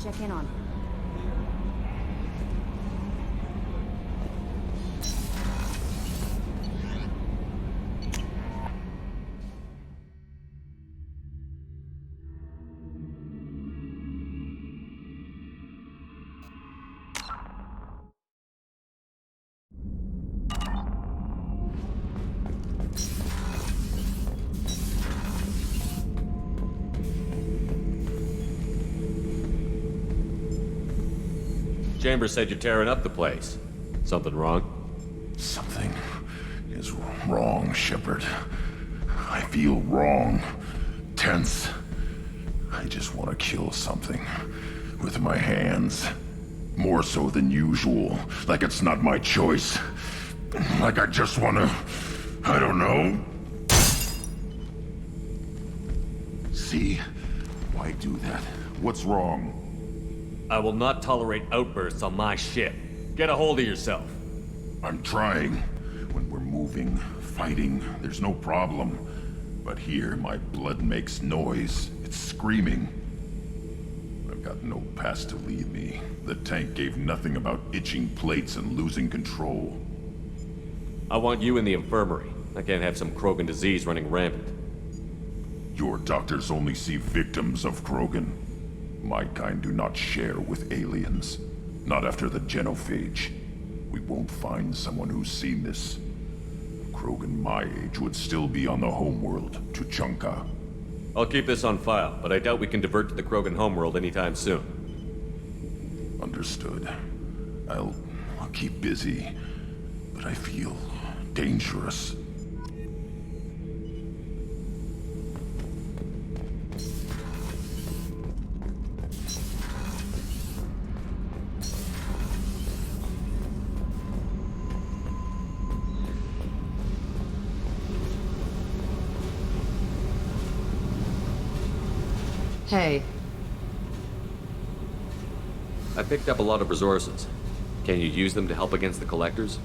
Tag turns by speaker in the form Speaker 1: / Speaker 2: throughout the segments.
Speaker 1: check in on her.
Speaker 2: Chambers said you're tearing up the place. Something wrong?
Speaker 3: Something is wrong, Shepard. I feel wrong. Tense. I just want to kill something. With my hands. More so than usual. Like it's not my choice. Like I just want to... I don't know. See? Why do that? What's wrong?
Speaker 2: I will not tolerate outbursts on my ship. Get a hold of yourself.
Speaker 3: I'm trying. When we're moving, fighting, there's no problem. But here, my blood makes noise. It's screaming. I've got no past to lead me. The tank gave nothing about itching plates and losing control.
Speaker 2: I want you in the infirmary. I can't have some Krogan disease running rampant.
Speaker 3: Your doctors only see victims of Krogan. My kind do not share with aliens. Not after the genophage. We won't find someone who's seen this. A Krogan my age would still be on the homeworld, Tuchanka.
Speaker 2: I'll keep this on file, but I doubt we can divert to the Krogan homeworld anytime soon.
Speaker 3: Understood. I'll keep busy, but I feel dangerous.
Speaker 4: Hey.
Speaker 2: I picked up a lot of resources. Can you use them to help against the Collectors?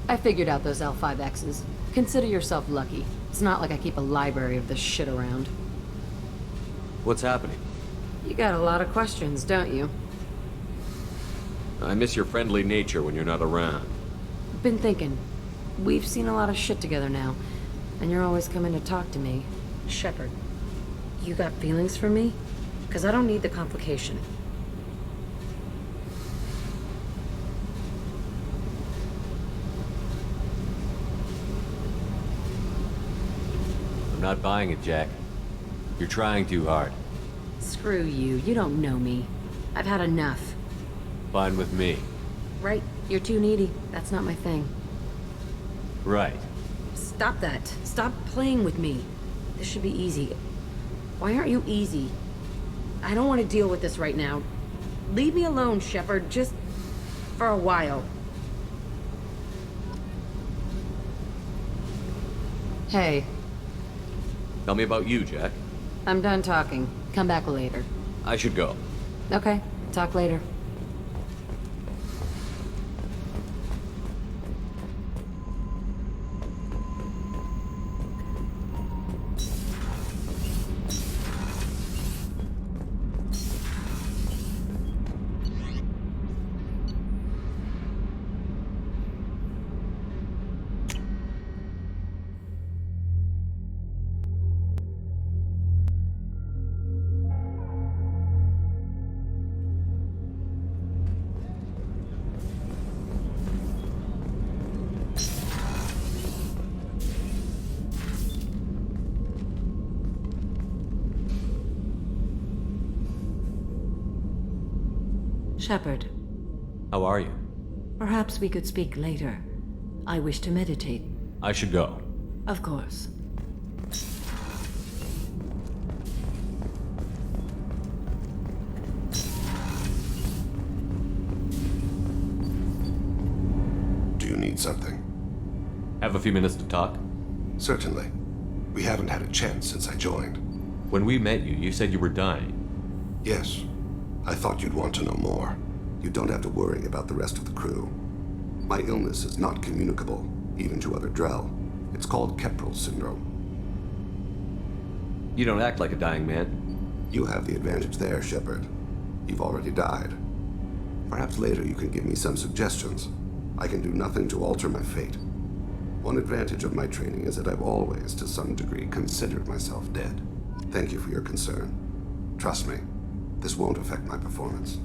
Speaker 4: I figured out those L5Xs. Consider yourself lucky. It's not like I keep a library of this shit around.
Speaker 2: What's happening?
Speaker 4: You got a lot of questions, don't you?
Speaker 2: I miss your friendly nature when you're not around.
Speaker 4: Been thinking. We've seen a lot of shit together now, and you're always coming to talk to me. Shepard, you got feelings for me? 'Cause I don't need the complication.
Speaker 2: I'm not buying it, Jack. You're trying too hard.
Speaker 4: Screw you. You don't know me. I've had enough.
Speaker 2: Fine with me.
Speaker 4: Right? You're too needy. That's not my thing.
Speaker 2: Right.
Speaker 4: Stop that. Stop playing with me. This should be easy. Why aren't you easy? I don't want to deal with this right now. Leave me alone, Shepard. Just for a while. Hey.
Speaker 2: Tell me about you, Jack.
Speaker 4: I'm done talking. Come back later.
Speaker 2: I should go.
Speaker 4: Okay. Talk later. Shepard,
Speaker 2: How are you?
Speaker 4: perhaps we could speak later. I wish to meditate.
Speaker 2: I should go.
Speaker 4: Of course.
Speaker 5: Do you need something?
Speaker 2: Have a few minutes to talk?
Speaker 5: Certainly. We haven't had a chance since I joined.
Speaker 2: When we met you, you said you were dying.
Speaker 5: Yes. I thought you'd want to know more. You don't have to worry about the rest of the crew. My illness is not communicable, even to other Drell. It's called Keprel syndrome.
Speaker 2: You don't act like a dying man.
Speaker 5: You have the advantage there, Shepard. You've already died. Perhaps later you can give me some suggestions. I can do nothing to alter my fate. One advantage of my training is that I've always, to some degree, considered myself dead. Thank you for your concern. Trust me, this won't affect my performance.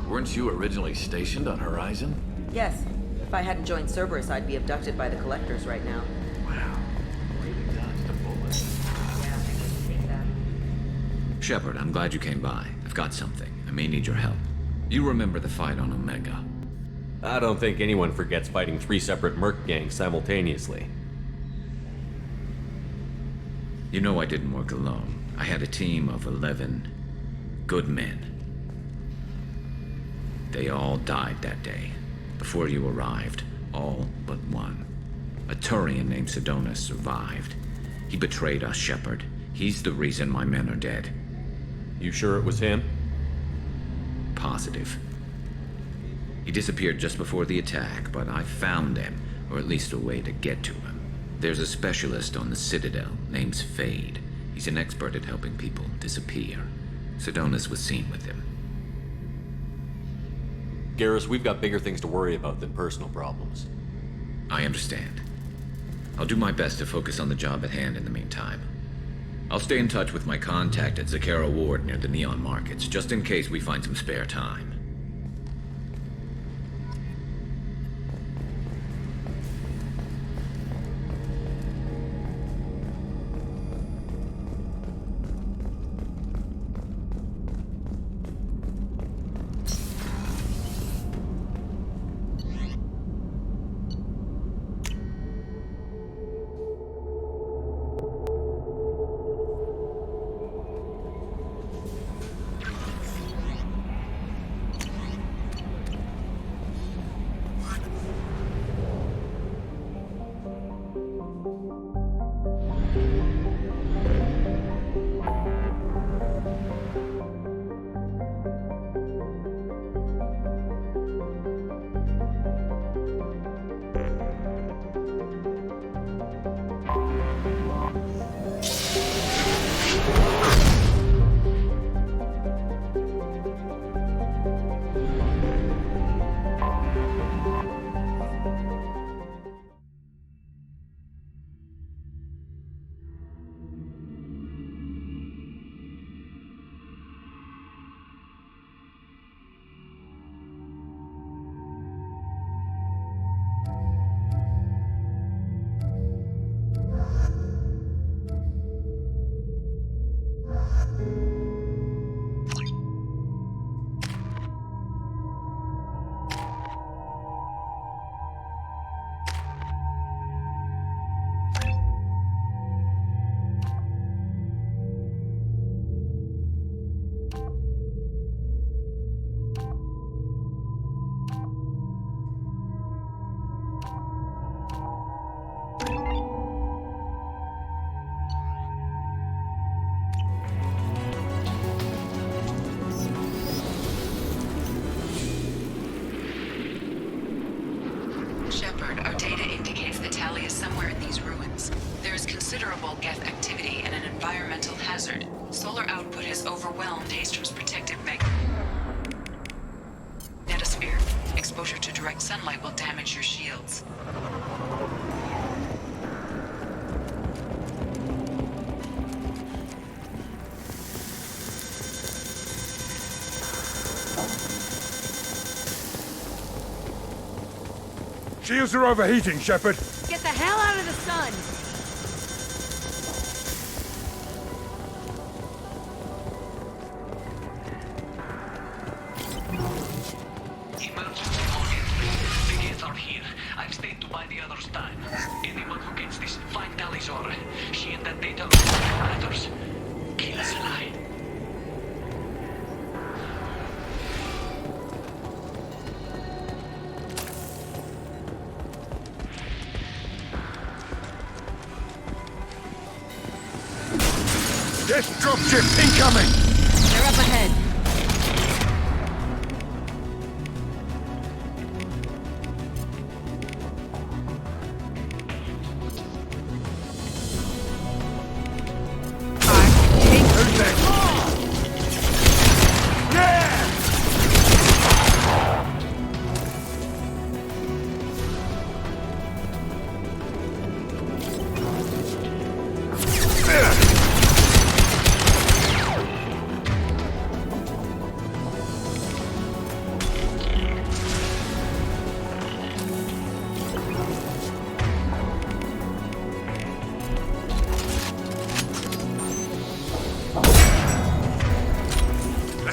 Speaker 1: Weren't you originally stationed on Horizon?
Speaker 6: Yes. If I hadn't joined Cerberus, I'd be abducted by the Collectors right now.
Speaker 1: Wow. Really dodged a bullet.
Speaker 6: Yeah, I can take that.
Speaker 7: Shepard, I'm glad you came by. I've got something. I may need your help. You remember the fight on Omega?
Speaker 2: I don't think anyone forgets fighting 3 separate merc gangs simultaneously.
Speaker 7: You know I didn't work alone. I had a team of 11 good men. They all died that day, before you arrived, all but one. A Turian named Sidonus survived. He betrayed us, Shepard. He's the reason my men are dead.
Speaker 2: You sure it was him?
Speaker 7: Positive. He disappeared just before the attack, but I found him, or at least a way to get to him. There's a specialist on the Citadel, named Fade. He's an expert at helping people disappear. Sidonus was seen with him.
Speaker 2: Garrus, we've got bigger things to worry about than personal problems.
Speaker 7: I understand. I'll do my best to focus on the job at hand in the meantime. I'll stay in touch with my contact at Zakara Ward near the Neon Markets, just in case we find some spare time.
Speaker 8: Shepard, our data indicates that Tali is somewhere in these ruins. There is considerable Geth activity and an environmental hazard. Solar output has overwhelmed Hastrom's protective magnetosphere. Exposure to direct sunlight will damage your shields.
Speaker 3: Shields are overheating, Shepard.
Speaker 4: Get the hell out of the sun!
Speaker 9: Emergency call entry. The gates are here. I've stayed to buy the others time. Anyone who gets this, find Talizor. She and that data matters. Kill us alive.
Speaker 3: Yes, dropship incoming!
Speaker 4: They're up ahead.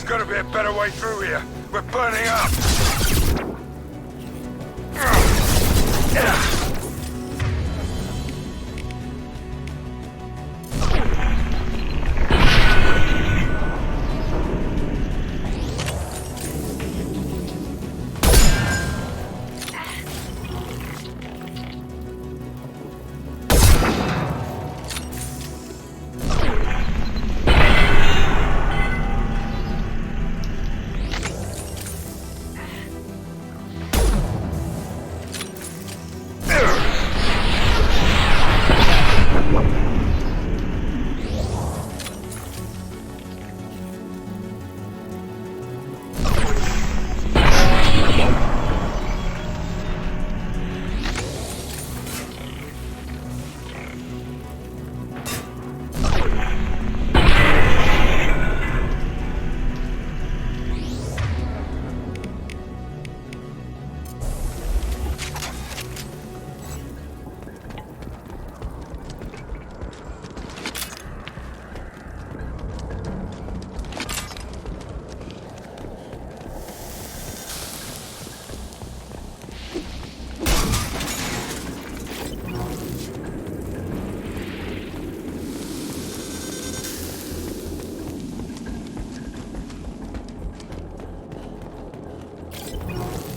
Speaker 3: There's gotta be a better way through here. We're burning up!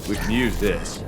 Speaker 2: We can use this.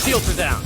Speaker 2: Shields are down.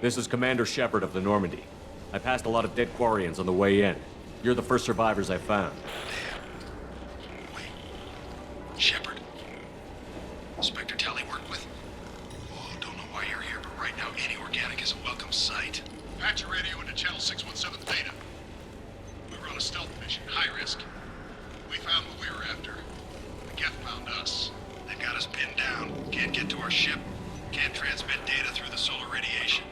Speaker 2: This is Commander Shepard of the Normandy. I passed a lot of dead Quarians on the way in. You're the first survivors I found.
Speaker 3: Damn. Wait. Shepard? Inspector Tally worked with? Oh, don't know why you're here, but right now any organic is a welcome sight. Patch your radio into channel 617 Theta. We were on a stealth mission, high risk. We found what we were after. The Geth found us. They've got us pinned down. Can't get to our ship. Can't transmit data through the solar radiation.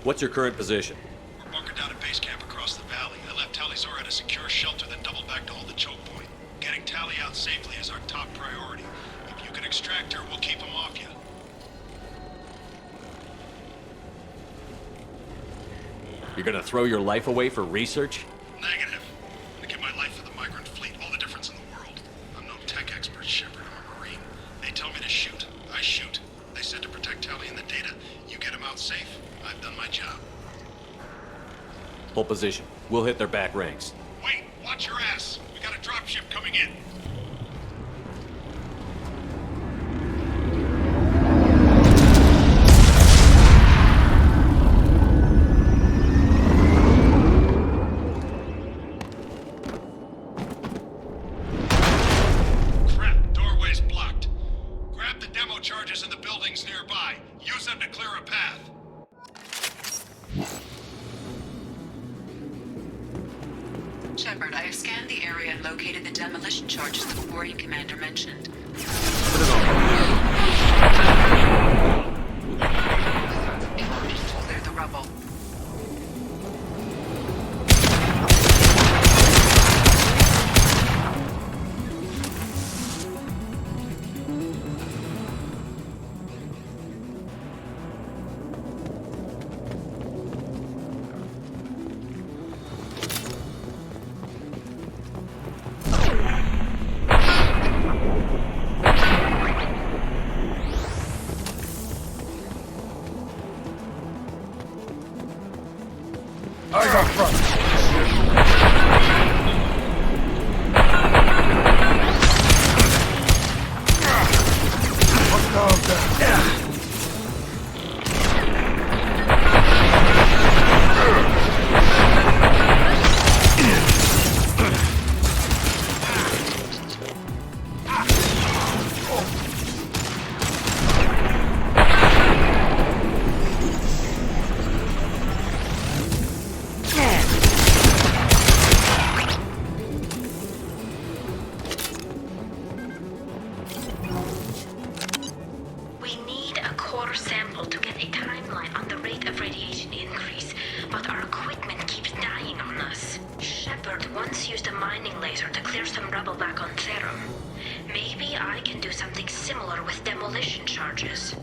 Speaker 2: What's your current position?
Speaker 3: We're bunkered down at base camp across the valley. I left Tally Zora at a secure shelter, then doubled back to hold the choke point. Getting Tally out safely is our top priority. If you can extract her, we'll keep him off you.
Speaker 2: You're gonna throw your life away for research?
Speaker 3: Negative. I'm gonna give my life for the migrant fleet, all the difference in the world. I'm no tech expert, Shepard. I'm a Marine. They tell me to shoot. I shoot. They said to protect Tally and the data. You get him out safe, I've done my job.
Speaker 2: Hold position. We'll hit their back ranks.
Speaker 3: Wait, watch your ass. We got a dropship coming in. Crap, doorway's blocked. Grab the demo charges in the buildings nearby. Use them to clear a path.
Speaker 8: Shepard, I have scanned the area and located the demolition charges the Quarian commander mentioned. Clear the rubble.
Speaker 3: I got front.
Speaker 10: We need a core sample to get a timeline on the rate of radiation increase, but our equipment keeps dying on us. Shepard once used a mining laser to clear some rubble back on Therum. Maybe I can do something similar with demolition charges.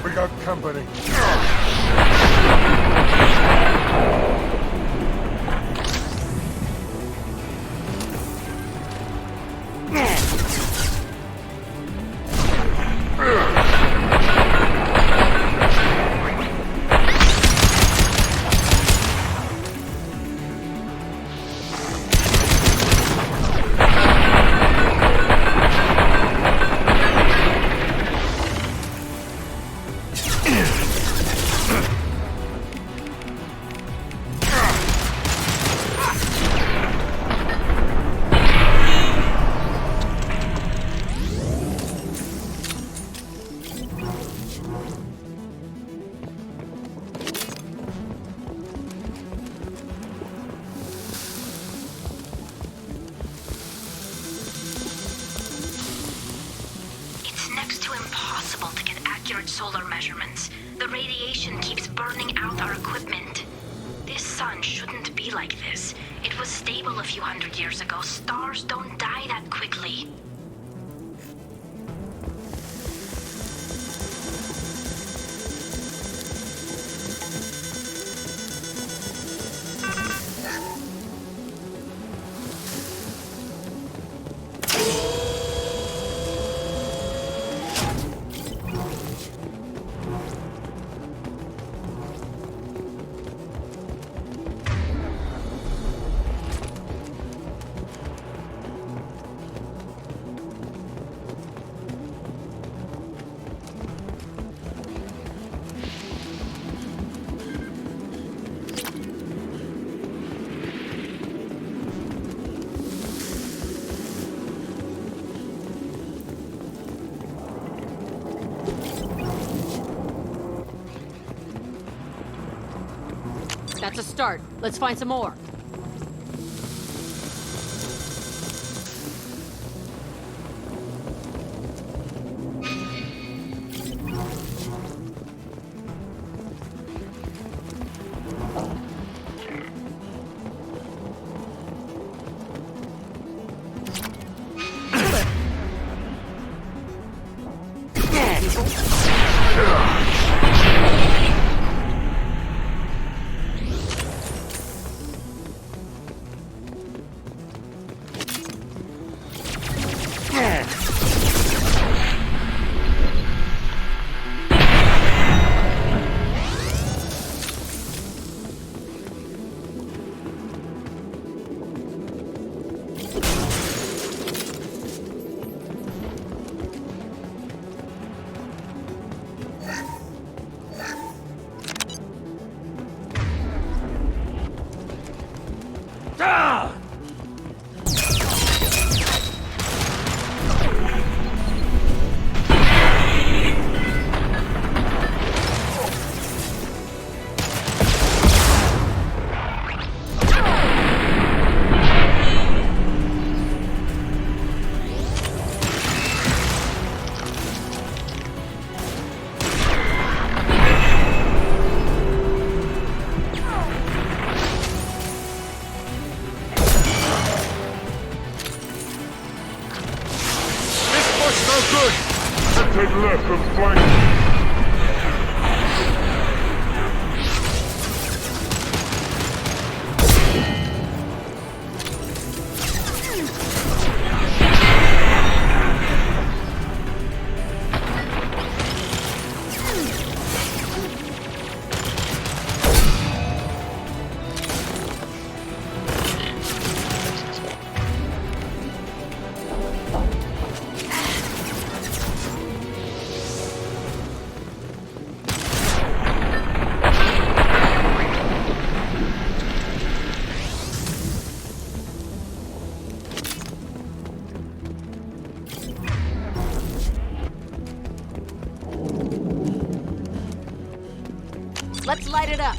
Speaker 3: We got company.
Speaker 10: It's next to impossible to get accurate solar measurements. The radiation keeps burning out our equipment. This sun shouldn't be like this. It was stable a few hundred years ago. Stars don't die that quickly.
Speaker 4: That's a start. Let's find some more.
Speaker 3: That's no good! Let's take left and flank.
Speaker 4: Let's light it up.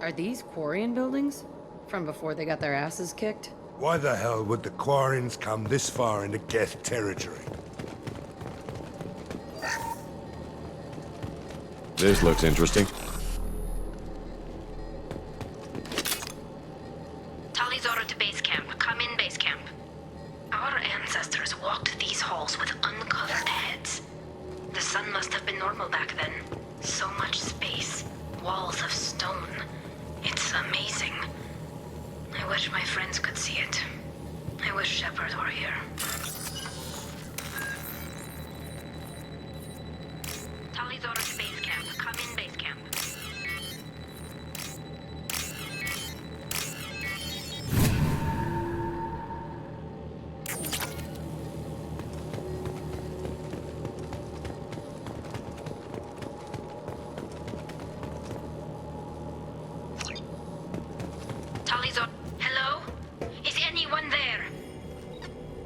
Speaker 4: Are these Quarian buildings? From before they got their asses kicked?
Speaker 11: Why the hell would the Quarians come this far into Geth territory?
Speaker 2: This looks interesting.
Speaker 10: Tali's order to base camp. Come in, base camp. Our ancestors walked these halls with uncovered heads. The sun must have been normal back then. So much space. Walls of stone. It's amazing. I wish my friends could see it. I wish Shepard were here. Tali's order to base camp. Come in, base camp. Tali's order. Hello? Is anyone there?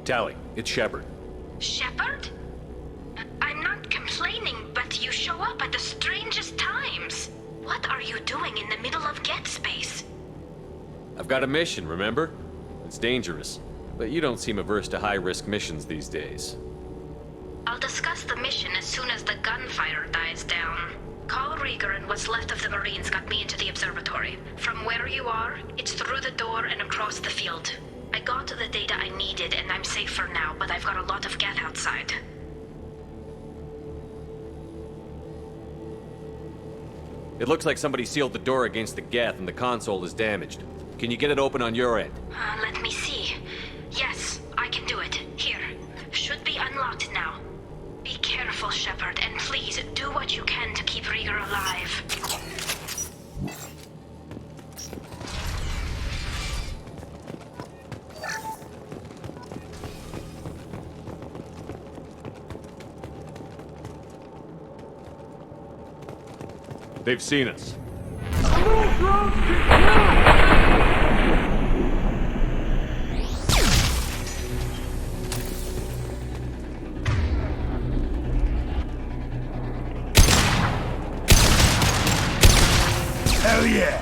Speaker 2: Tally, it's Shepard.
Speaker 10: Shepard? I'm not complaining, but you show up at the strangest times. What are you doing in the middle of Geth space?
Speaker 2: I've got a mission, remember? It's dangerous, but you don't seem averse to high-risk missions these days.
Speaker 10: I'll discuss the mission as soon as the gunfire dies down. Call Rieger and what's left of the Marines got me into the observatory. From where you are, it's through the door and across the field. I got the data I needed and I'm safe for now, but I've got a lot of Geth outside.
Speaker 2: It looks like somebody sealed the door against the Geth and the console is damaged. Can you get it open on your end?
Speaker 10: Let me see. Yes, I can do it. Here. Should be unlocked now. Be careful, Shepard, and please do what you can to keep Rieger alive.
Speaker 2: They've seen us.
Speaker 11: Hell yeah!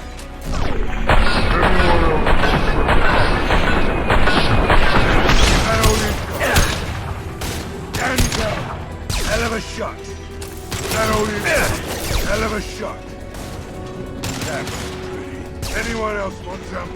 Speaker 11: Hell of a shot. That all you need. Hell of a shot. That's pretty. Anyone else want some?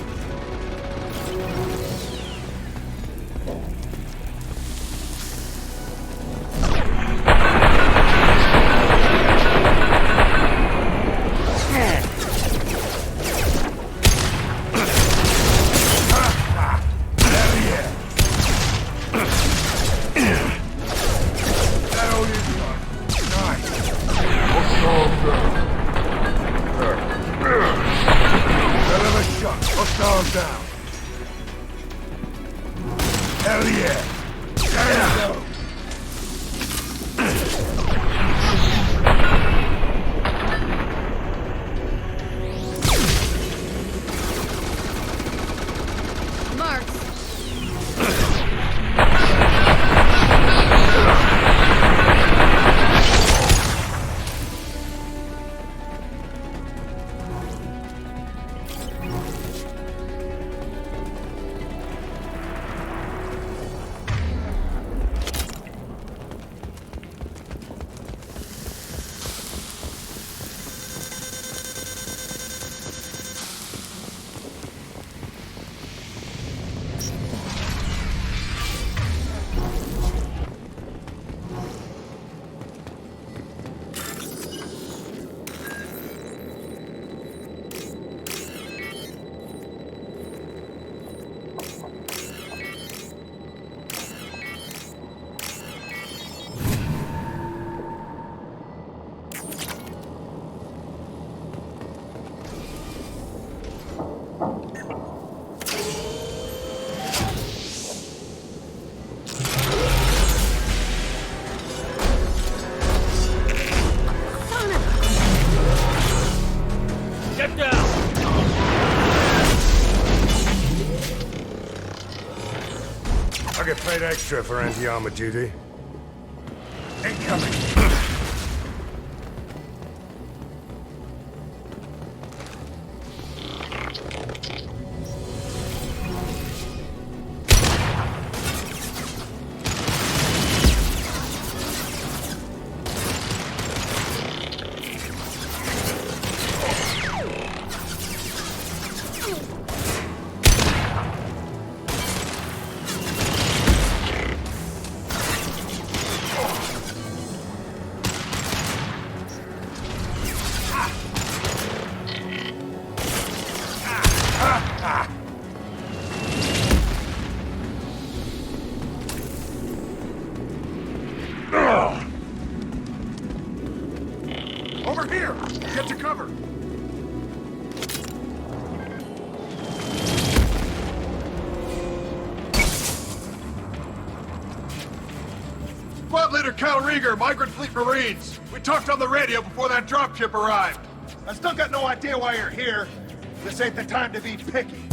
Speaker 11: Down. Hell yeah! There we go!
Speaker 4: Marks,
Speaker 11: get paid extra for anti-armor duty. Incoming.
Speaker 3: Over here! Get to cover! Squad Leader Cal Rieger, Migrant Fleet Marines. We talked on the radio before that dropship arrived. I still got no idea why you're here. This ain't the time to be picky.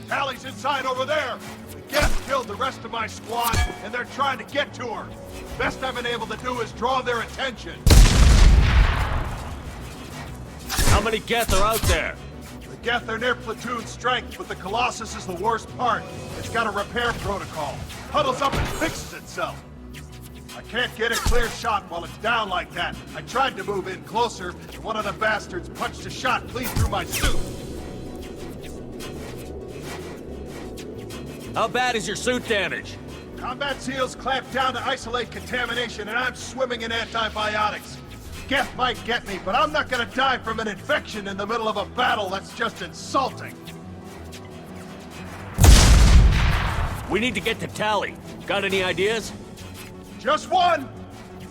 Speaker 3: Tally's inside over there. The Geth killed the rest of my squad, and they're trying to get to her. Best I've been able to do is draw their attention.
Speaker 2: How many Geth are out there?
Speaker 3: The Geth are near platoon strength, but the Colossus is the worst part. It's got a repair protocol. Huddles up and fixes itself. I can't get a clear shot while it's down like that. I tried to move in closer, and one of the bastards punched a shot clean through my suit.
Speaker 2: How bad is your suit damage?
Speaker 3: Combat SEALs clamped down to isolate contamination, and I'm swimming in antibiotics. Geth might get me, but I'm not gonna die from an infection in the middle of a battle. That's just insulting.
Speaker 2: We need to get to Tally. Got any ideas?
Speaker 3: Just one!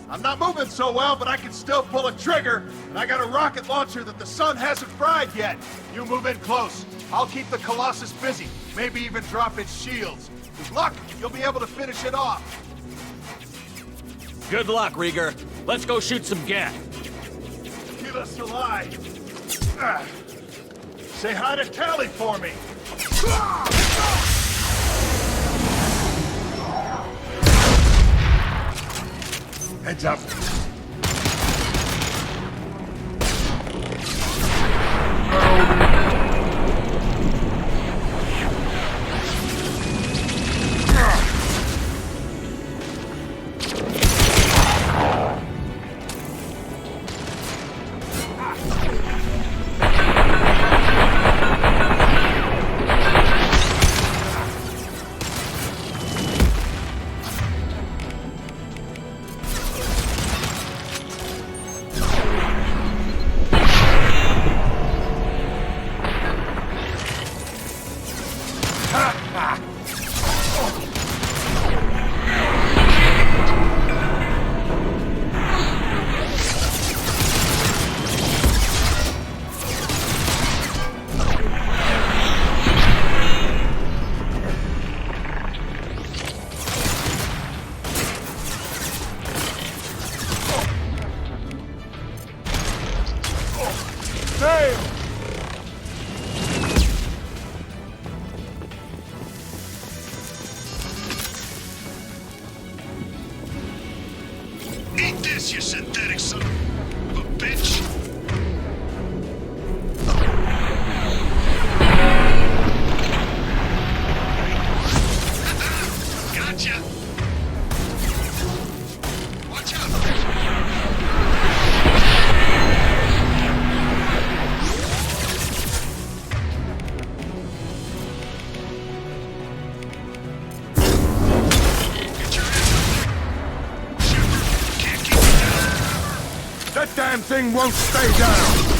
Speaker 3: I'm not moving so well, but I can still pull a trigger, and I got a rocket launcher that the sun hasn't fried yet. You move in close. I'll keep the Colossus busy, maybe even drop its shields. With luck, you'll be able to finish it off.
Speaker 2: Good luck, Rieger. Let's go shoot some Geth.
Speaker 3: Keep us alive. Say hi to Tally for me.
Speaker 11: Heads up.
Speaker 3: Eat this, you synthetic son of a bitch! Gotcha! Watch out!
Speaker 11: That damn thing won't stay down!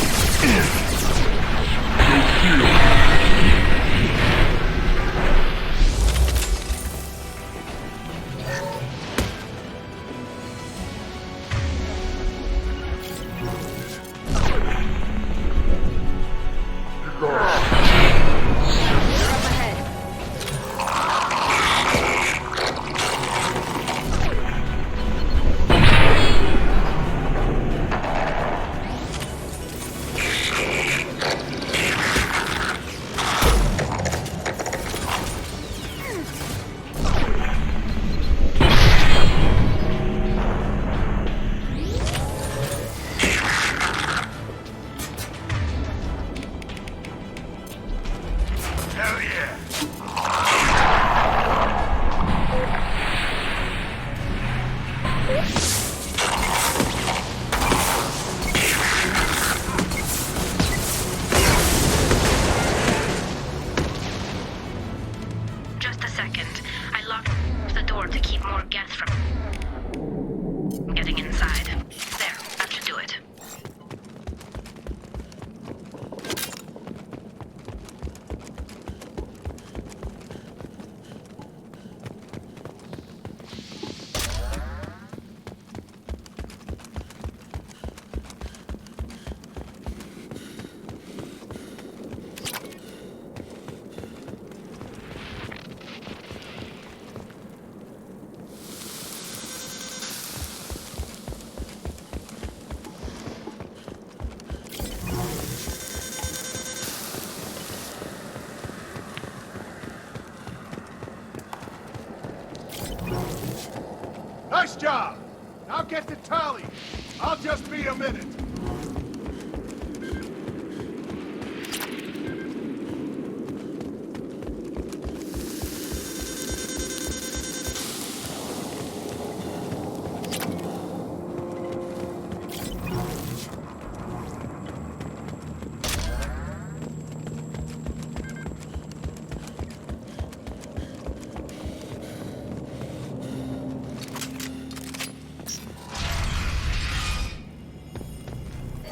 Speaker 11: Hell yeah!
Speaker 10: Just a second. I locked the door to keep more gas from getting inside. There, that should do it.
Speaker 11: Nice job! Now get to Tali. I'll just be a minute.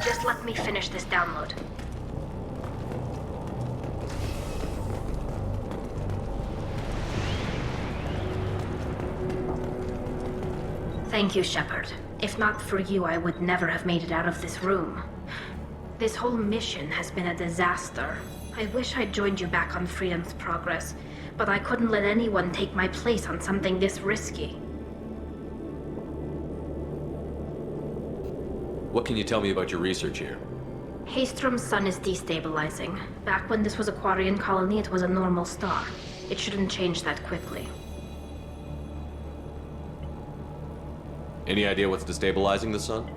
Speaker 10: Just let me finish this download. Thank you, Shepard. If not for you, I would never have made it out of this room. This whole mission has been a disaster. I wish I'd joined you back on Freedom's Progress, but I couldn't let anyone take my place on something this risky.
Speaker 2: What can you tell me about your research here?
Speaker 10: Haystrom's sun is destabilizing. Back when this was a Quarian colony, it was a normal star. It shouldn't change that quickly.
Speaker 2: Any idea what's destabilizing the sun?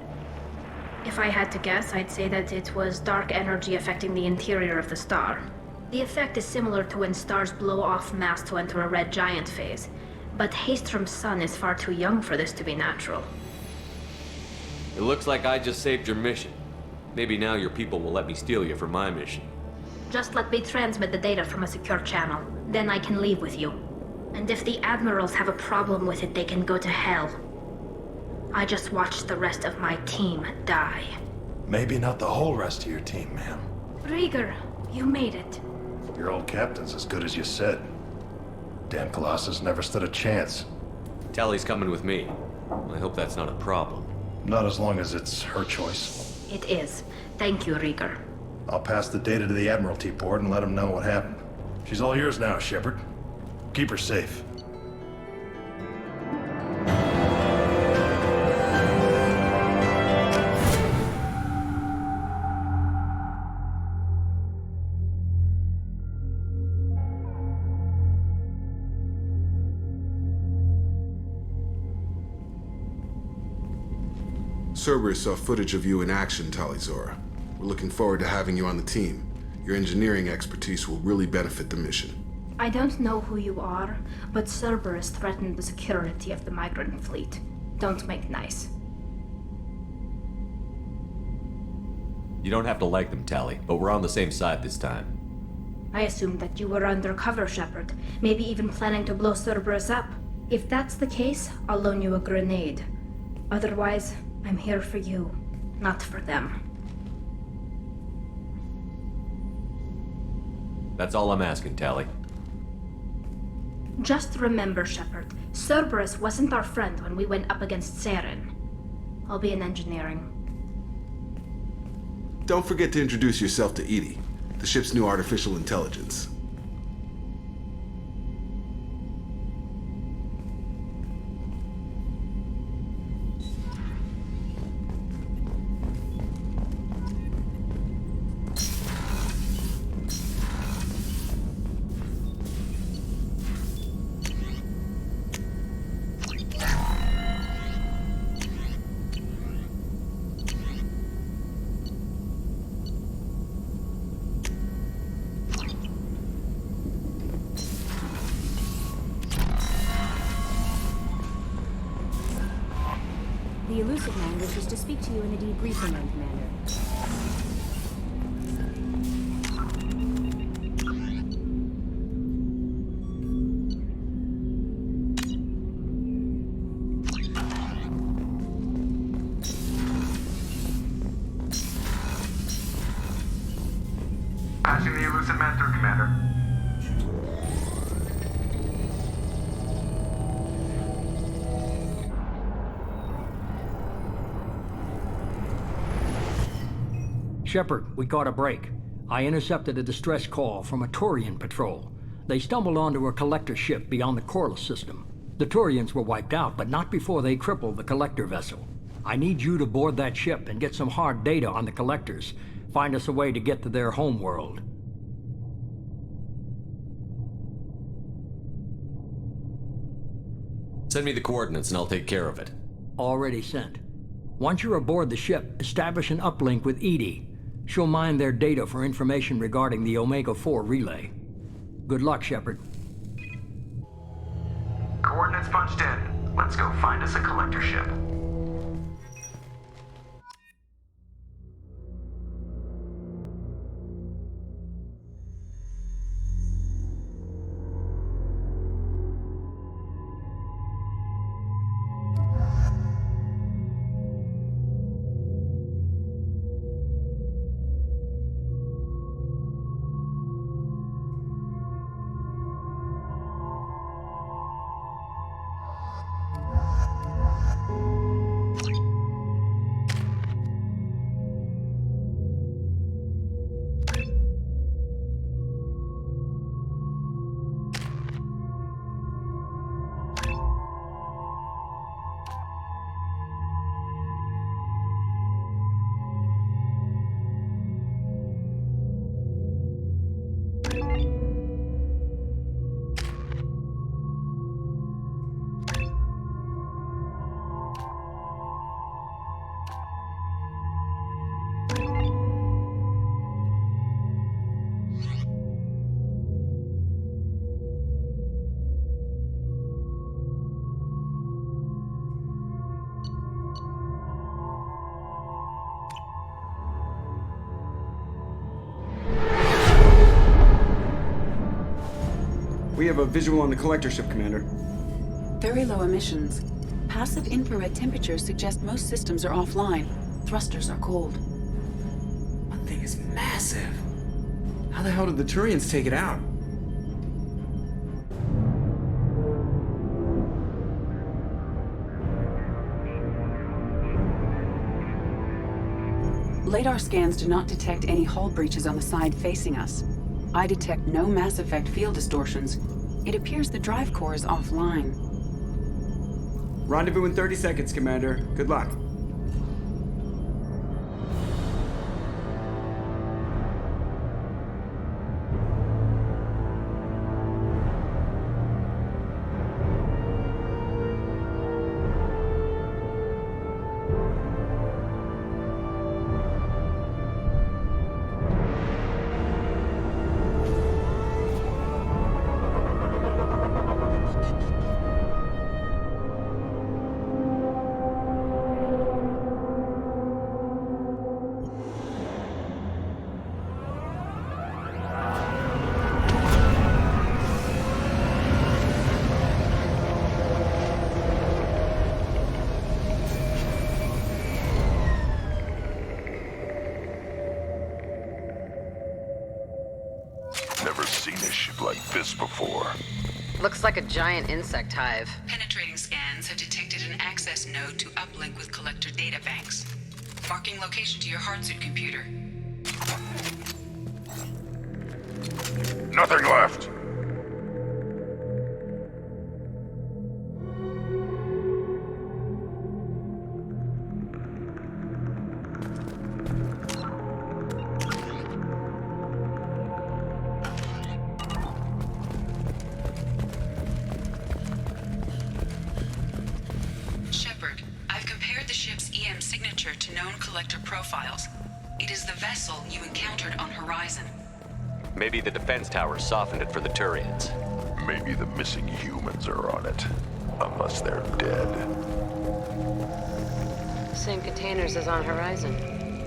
Speaker 10: If I had to guess, I'd say that it was dark energy affecting the interior of the star. The effect is similar to when stars blow off mass to enter a red giant phase, but Haystrom's sun is far too young for this to be natural.
Speaker 2: It looks like I just saved your mission. Maybe now your people will let me steal you for my mission.
Speaker 10: Just let me transmit the data from a secure channel, then I can leave with you. And if the admirals have a problem with it, they can go to hell. I just watched the rest of my team die.
Speaker 12: Maybe not the whole rest of your team, ma'am.
Speaker 10: Rieger, you made it.
Speaker 12: Your old captain's as good as you said. Damn Colossus never stood a chance.
Speaker 2: Tali's coming with me. I hope that's not a problem.
Speaker 12: Not as long as it's her choice.
Speaker 10: It is. Thank you, Rieger.
Speaker 12: I'll pass the data to the Admiralty board and let them know what happened. She's all yours now, Shepard. Keep her safe.
Speaker 13: Cerberus saw footage of you in action, Talizora. We're looking forward to having you on the team. Your engineering expertise will really benefit the mission.
Speaker 10: I don't know who you are, but Cerberus threatened the security of the migrant fleet. Don't make nice.
Speaker 2: You don't have to like them, Tali, but we're on the same side this time.
Speaker 10: I assumed that you were undercover, Shepard. Maybe even planning to blow Cerberus up. If that's the case, I'll loan you a grenade. Otherwise, I'm here for you, not for them.
Speaker 2: That's all I'm asking, Tali.
Speaker 10: Just remember, Shepard, Cerberus wasn't our friend when we went up against Saren. I'll be in engineering.
Speaker 13: Don't forget to introduce yourself to Edie, the ship's new artificial intelligence.
Speaker 14: Lucid Man wishes to speak to you in the debriefing room, Commander.
Speaker 15: Patching the Lucid Man through, Commander.
Speaker 16: Shepard, we caught a break. I intercepted a distress call from a Turian patrol. They stumbled onto a collector ship beyond the Corliss system. The Turians were wiped out, but not before they crippled the collector vessel. I need you to board that ship and get some hard data on the collectors. Find us a way to get to their home world.
Speaker 2: Send me the coordinates and I'll take care of it.
Speaker 16: Already sent. Once you're aboard the ship, establish an uplink with Edie. She'll mine their data for information regarding the Omega-4 relay. Good luck, Shepard.
Speaker 15: Coordinates punched in. Let's go find us a collector ship.
Speaker 17: We have a visual on the collector ship, Commander.
Speaker 8: Very low emissions. Passive infrared temperatures suggest most systems are offline. Thrusters are cold.
Speaker 17: That thing is massive. How the hell did the Turians take it out?
Speaker 8: Radar scans do not detect any hull breaches on the side facing us. I detect no mass effect field distortions. It appears the drive core is offline.
Speaker 17: Rendezvous in 30 seconds, Commander. Good luck.
Speaker 3: Never seen a ship like this before.
Speaker 4: Looks like a giant insect hive.
Speaker 8: Penetrating scans have detected an access node to uplink with collector data banks. Marking location to your hardsuit computer.
Speaker 3: Nothing left.
Speaker 8: Shepard, I've compared the ship's EM signature to known collector profiles. It is the vessel you encountered on Horizon.
Speaker 2: Maybe the defense tower softened it for the Turians.
Speaker 3: Maybe the missing humans are on it. Unless they're dead.
Speaker 4: Same containers as on Horizon.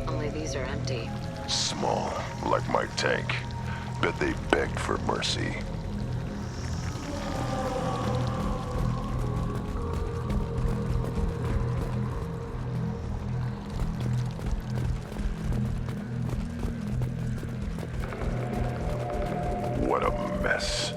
Speaker 4: Only these are empty.
Speaker 3: Small, like my tank. Bet they begged for mercy. What a mess.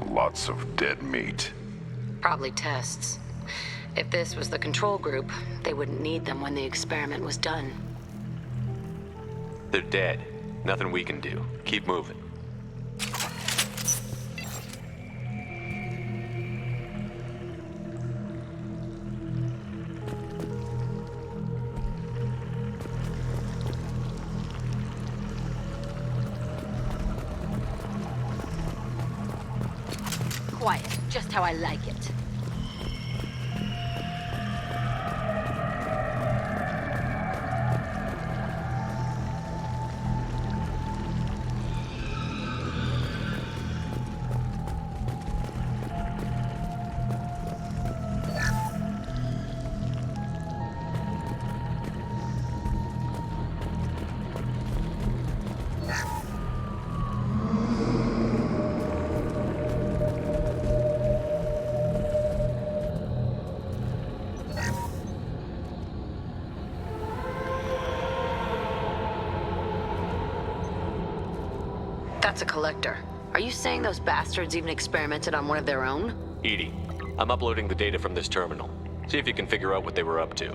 Speaker 3: Lots of dead meat.
Speaker 4: Probably tests. If this was the control group, they wouldn't need them when the experiment was done.
Speaker 2: They're dead. Nothing we can do. Keep moving.
Speaker 4: Quiet, just how I like it. That's a collector. Are you saying those bastards even experimented on one of their own?
Speaker 2: Edie, I'm uploading the data from this terminal. See if you can figure out what they were up to.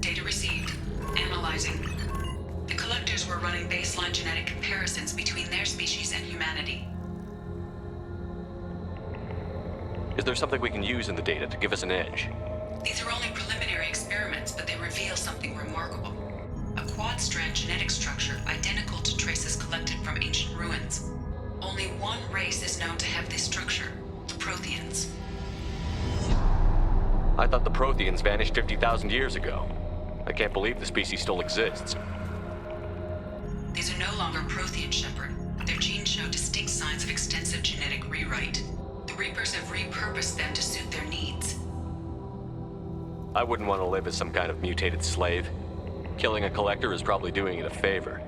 Speaker 8: Data received. Analyzing. The collectors were running baseline genetic comparisons between their species and humanity.
Speaker 2: Is there something we can use in the data to give us an edge?
Speaker 8: These are only preliminary experiments, but they reveal something remarkable. A quad-strand genetic structure identical to traces collected from ancient ruins. Only one race is known to have this structure, the Protheans.
Speaker 2: I thought the Protheans vanished 50,000 years ago. I can't believe the species still exists.
Speaker 8: These are no longer Prothean, Shepard. Their genes show distinct signs of extensive genetic rewrite. The Reapers have repurposed them to suit their needs.
Speaker 2: I wouldn't want to live as some kind of mutated slave. Killing a collector is probably doing it a favor.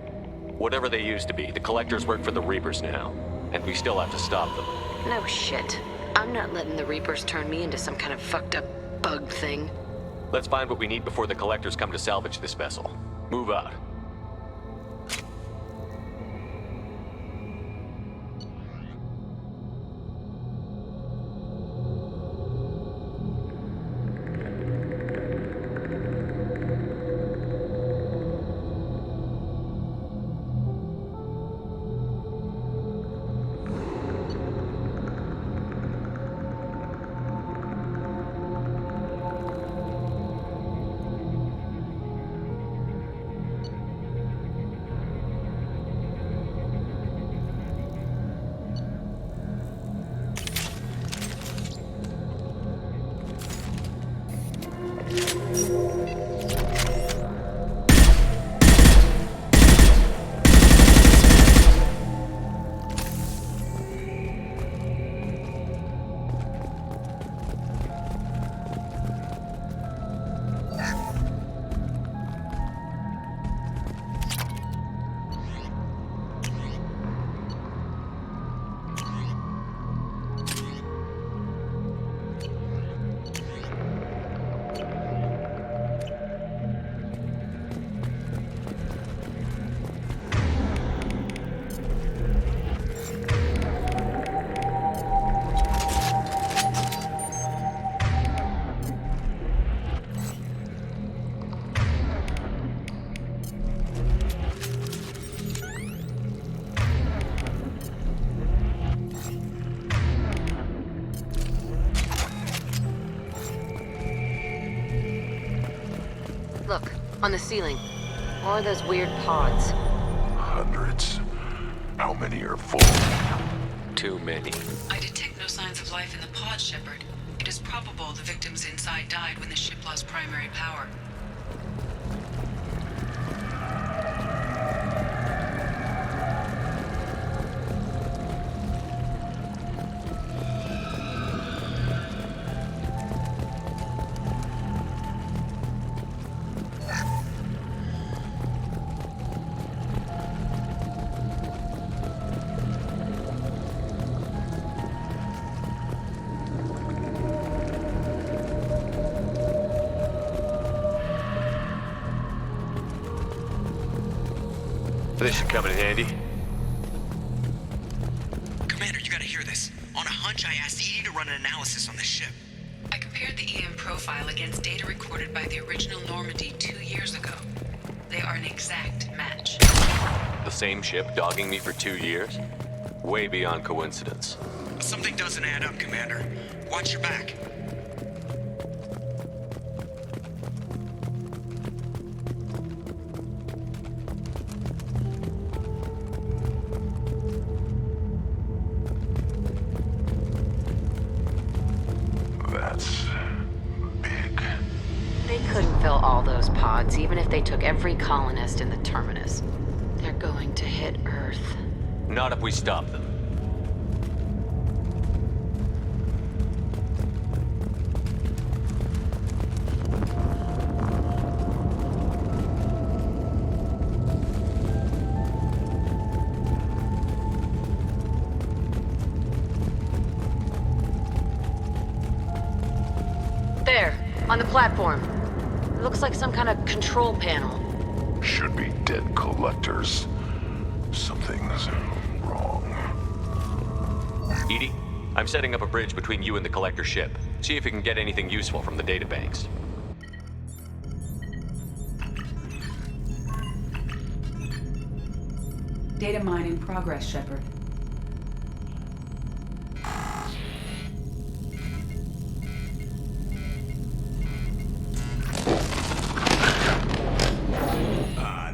Speaker 2: Whatever they used to be, the collectors work for the Reapers now, and we still have to stop them.
Speaker 4: No shit. I'm not letting the Reapers turn me into some kind of fucked up bug thing.
Speaker 2: Let's find what we need before the collectors come to salvage this vessel. Move out.
Speaker 4: Look, on the ceiling. What are those weird pods?
Speaker 3: Hundreds. How many are full?
Speaker 2: Too many.
Speaker 8: I detect no signs of life in the pod, Shepard. It is probable the victims inside died when the ship lost primary power.
Speaker 2: This should come in handy.
Speaker 18: Commander, you gotta hear this. On a hunch, I asked Edie to run an analysis on this ship.
Speaker 8: I compared the EM profile against data recorded by the original Normandy 2 years ago. They are an exact match.
Speaker 2: The same ship dogging me for 2 years? Way beyond coincidence.
Speaker 18: Something doesn't add up, Commander. Watch your back.
Speaker 3: That's big.
Speaker 4: They couldn't fill all those pods, even if they took every colonist in the terminus. They're going to hit Earth.
Speaker 2: Not if we stop them.
Speaker 4: There, on the platform. It looks like some kind of control panel.
Speaker 3: Should be dead collectors. Something's wrong.
Speaker 2: Edie, I'm setting up a bridge between you and the collector ship. See if you can get anything useful from the databanks.
Speaker 19: Data mine in progress, Shepard.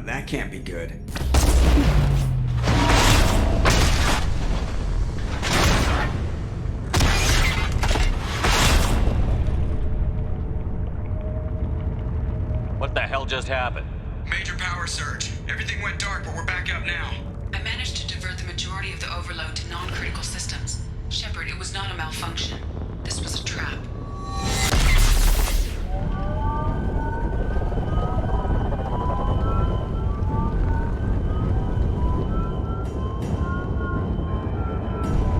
Speaker 17: That can't be good.
Speaker 2: What the hell just happened?
Speaker 18: Major power surge. Everything went dark, but we're back up now.
Speaker 8: I managed to divert the majority of the overload to non-critical systems. Shepard, it was not a malfunction. This was a trap.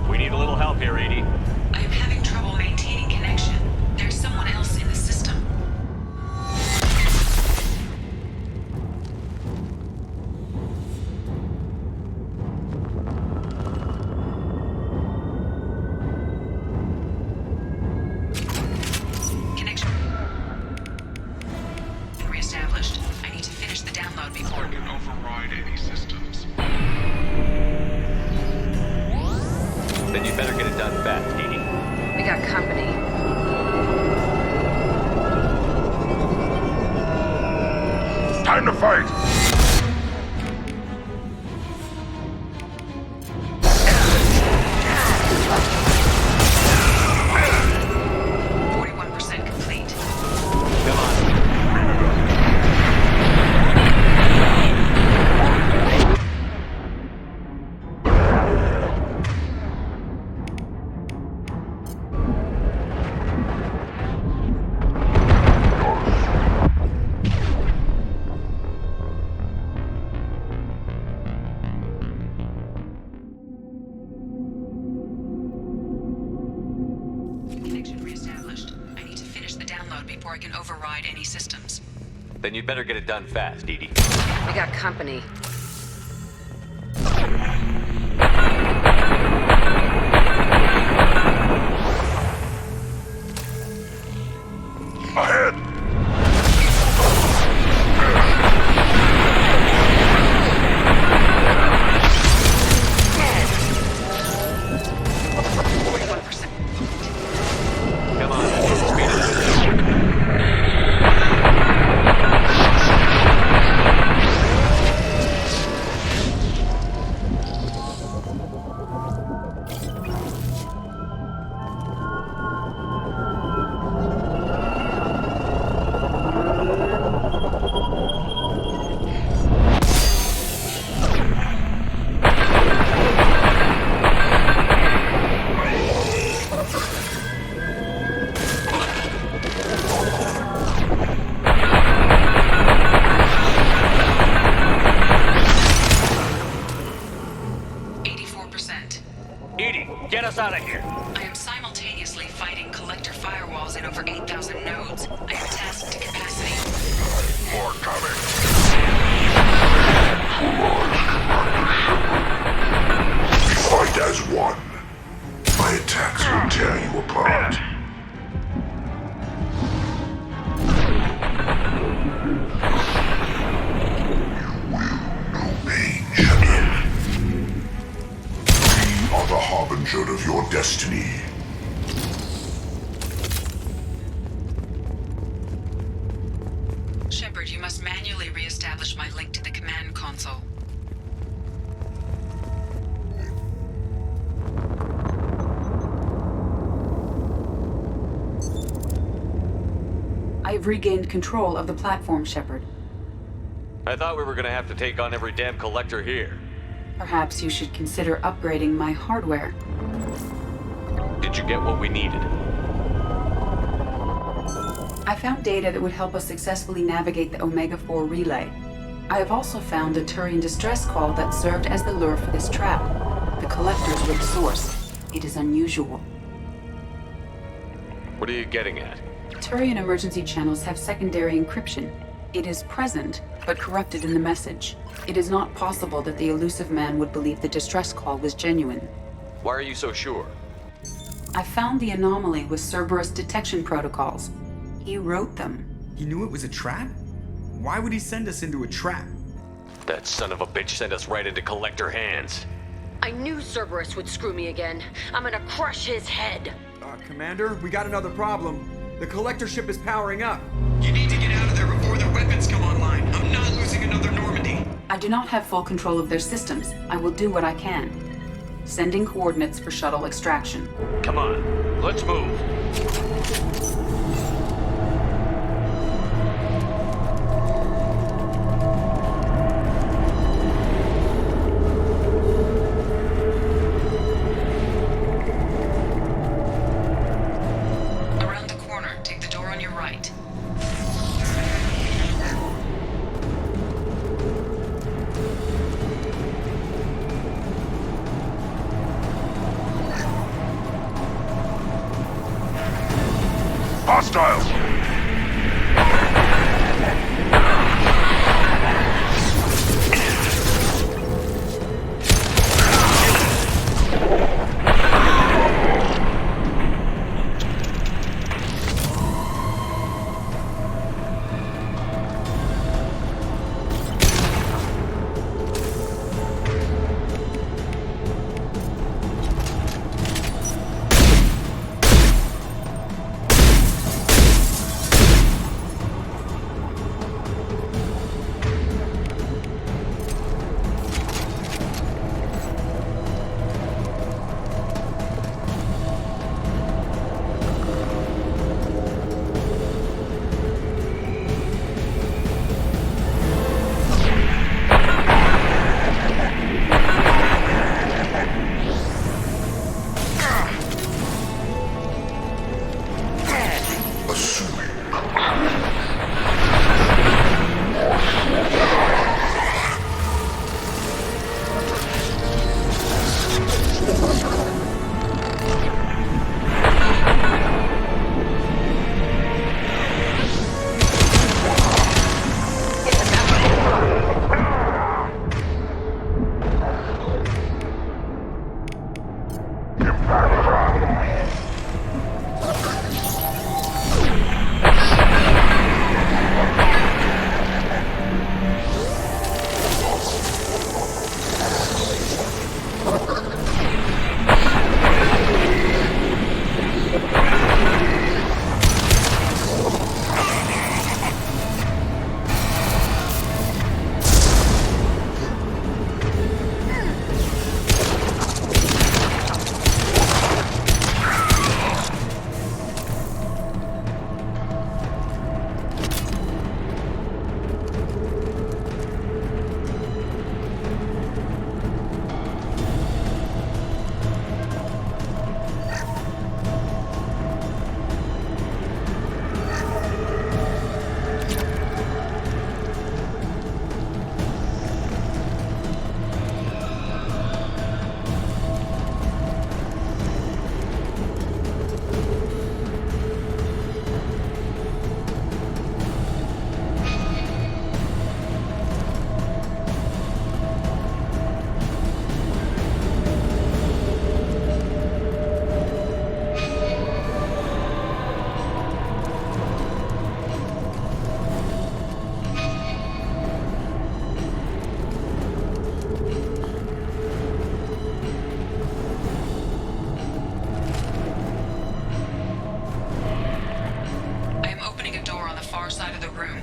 Speaker 2: We need a little help here, Edie.
Speaker 8: I am having trouble maintaining connection. There's someone else in the system. Connection reestablished. I need to finish the download before I can override any systems.
Speaker 2: Then you better get it done fast, Edie.
Speaker 4: We got company.
Speaker 3: Time to fight!
Speaker 8: Connection reestablished. I need to finish the download before I can override any systems.
Speaker 2: Then you better get it done fast, Edie.
Speaker 4: We got company.
Speaker 3: Ahead!
Speaker 2: Come on, speed it up. Edie, get us out of here.
Speaker 8: I am simultaneously fighting collector firewalls in over 8,000 nodes. I am tasked to capacity.
Speaker 3: More coming.
Speaker 8: Shepard, you must manually re-establish my link to the command console.
Speaker 19: I have regained control of the platform, Shepard.
Speaker 2: I thought we were gonna have to take on every damn collector here.
Speaker 19: Perhaps you should consider upgrading my hardware.
Speaker 2: Did you get what we needed?
Speaker 19: I found data that would help us successfully navigate the Omega-4 relay. I have also found a Turian distress call that served as the lure for this trap. The collectors were the source. It is unusual.
Speaker 2: What are you getting at?
Speaker 19: Turian emergency channels have secondary encryption. It is present, but corrupted in the message. It is not possible that the elusive man would believe the distress call was genuine.
Speaker 2: Why are you so sure?
Speaker 19: I found the anomaly with Cerberus detection protocols. He wrote them.
Speaker 17: He knew it was a trap? Why would he send us into a trap?
Speaker 2: That son of a bitch sent us right into collector hands.
Speaker 4: I knew Cerberus would screw me again. I'm gonna crush his head.
Speaker 17: Commander, we got another problem. The collector ship is powering up.
Speaker 18: You need to get out of there before their weapons come online. I'm not losing another Normandy.
Speaker 19: I do not have full control of their systems. I will do what I can. Sending coordinates for shuttle extraction.
Speaker 2: Come on, let's move.
Speaker 8: Around the corner, take the door on your right.
Speaker 11: Hostiles!
Speaker 8: I am opening a door on the far side of the room.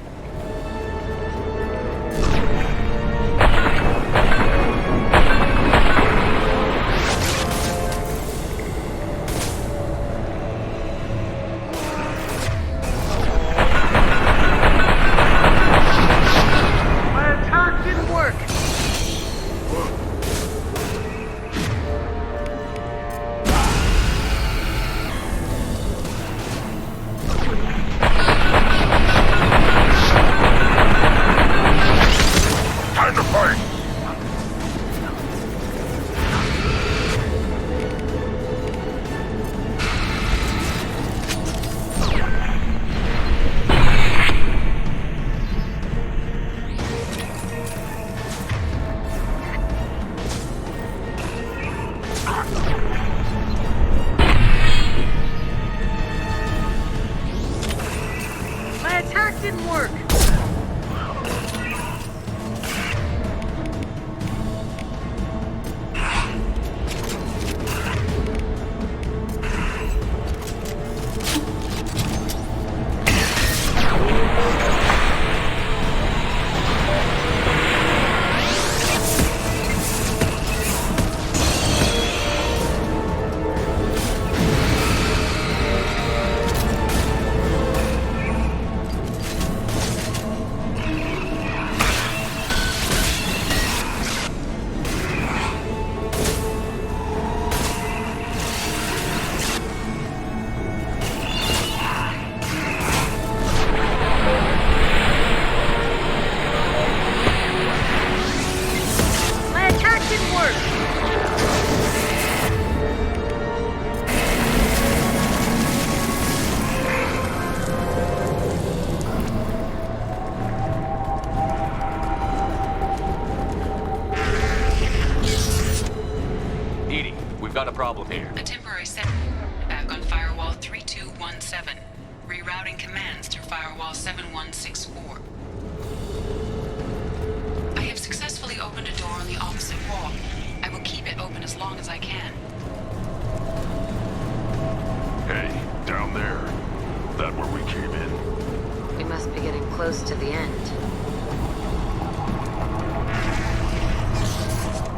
Speaker 4: didn't work.
Speaker 2: We've got a problem here.
Speaker 8: A temporary setback on firewall 3217. Rerouting commands through firewall 7164. I have successfully opened a door on the opposite wall. I will keep it open as long as I can.
Speaker 3: Hey, down there. That where we came in?
Speaker 4: We must be getting close to the end.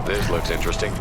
Speaker 2: This looks interesting.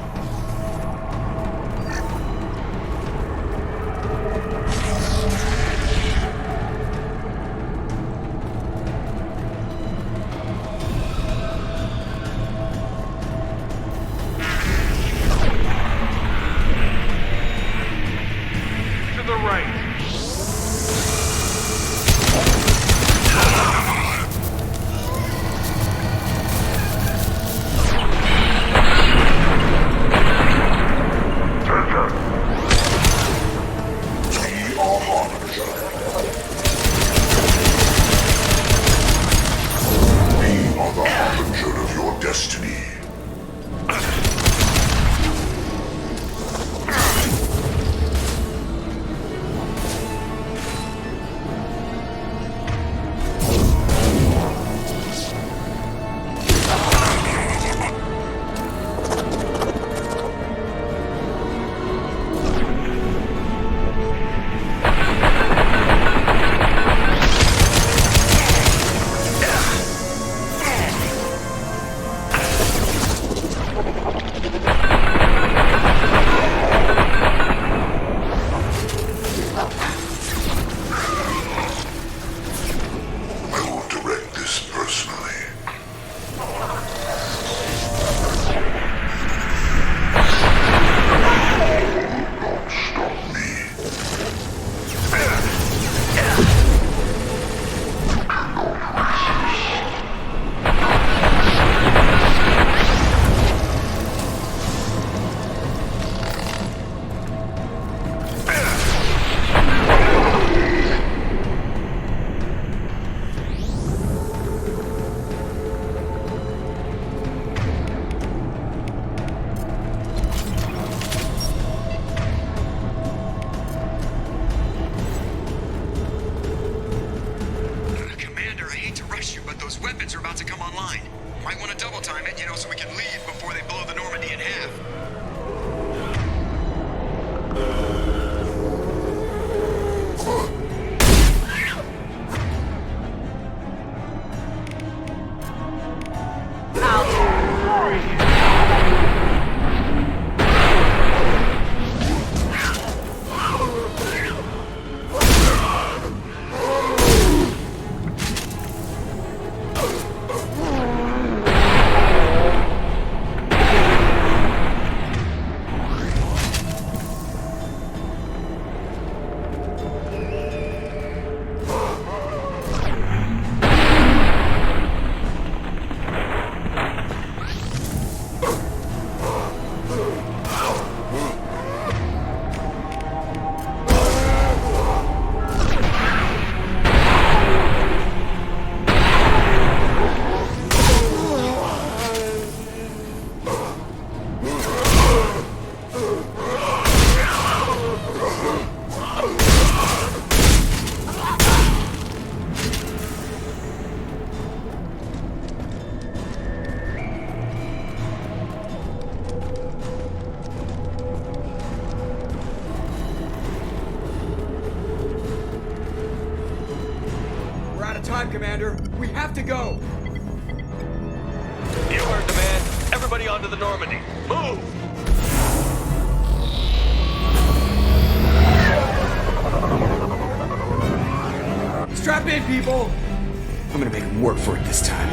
Speaker 17: out of time, Commander. We have to go.
Speaker 2: You heard the man. Everybody onto the Normandy. Move!
Speaker 17: Strap in, people! I'm gonna make him work for it this time.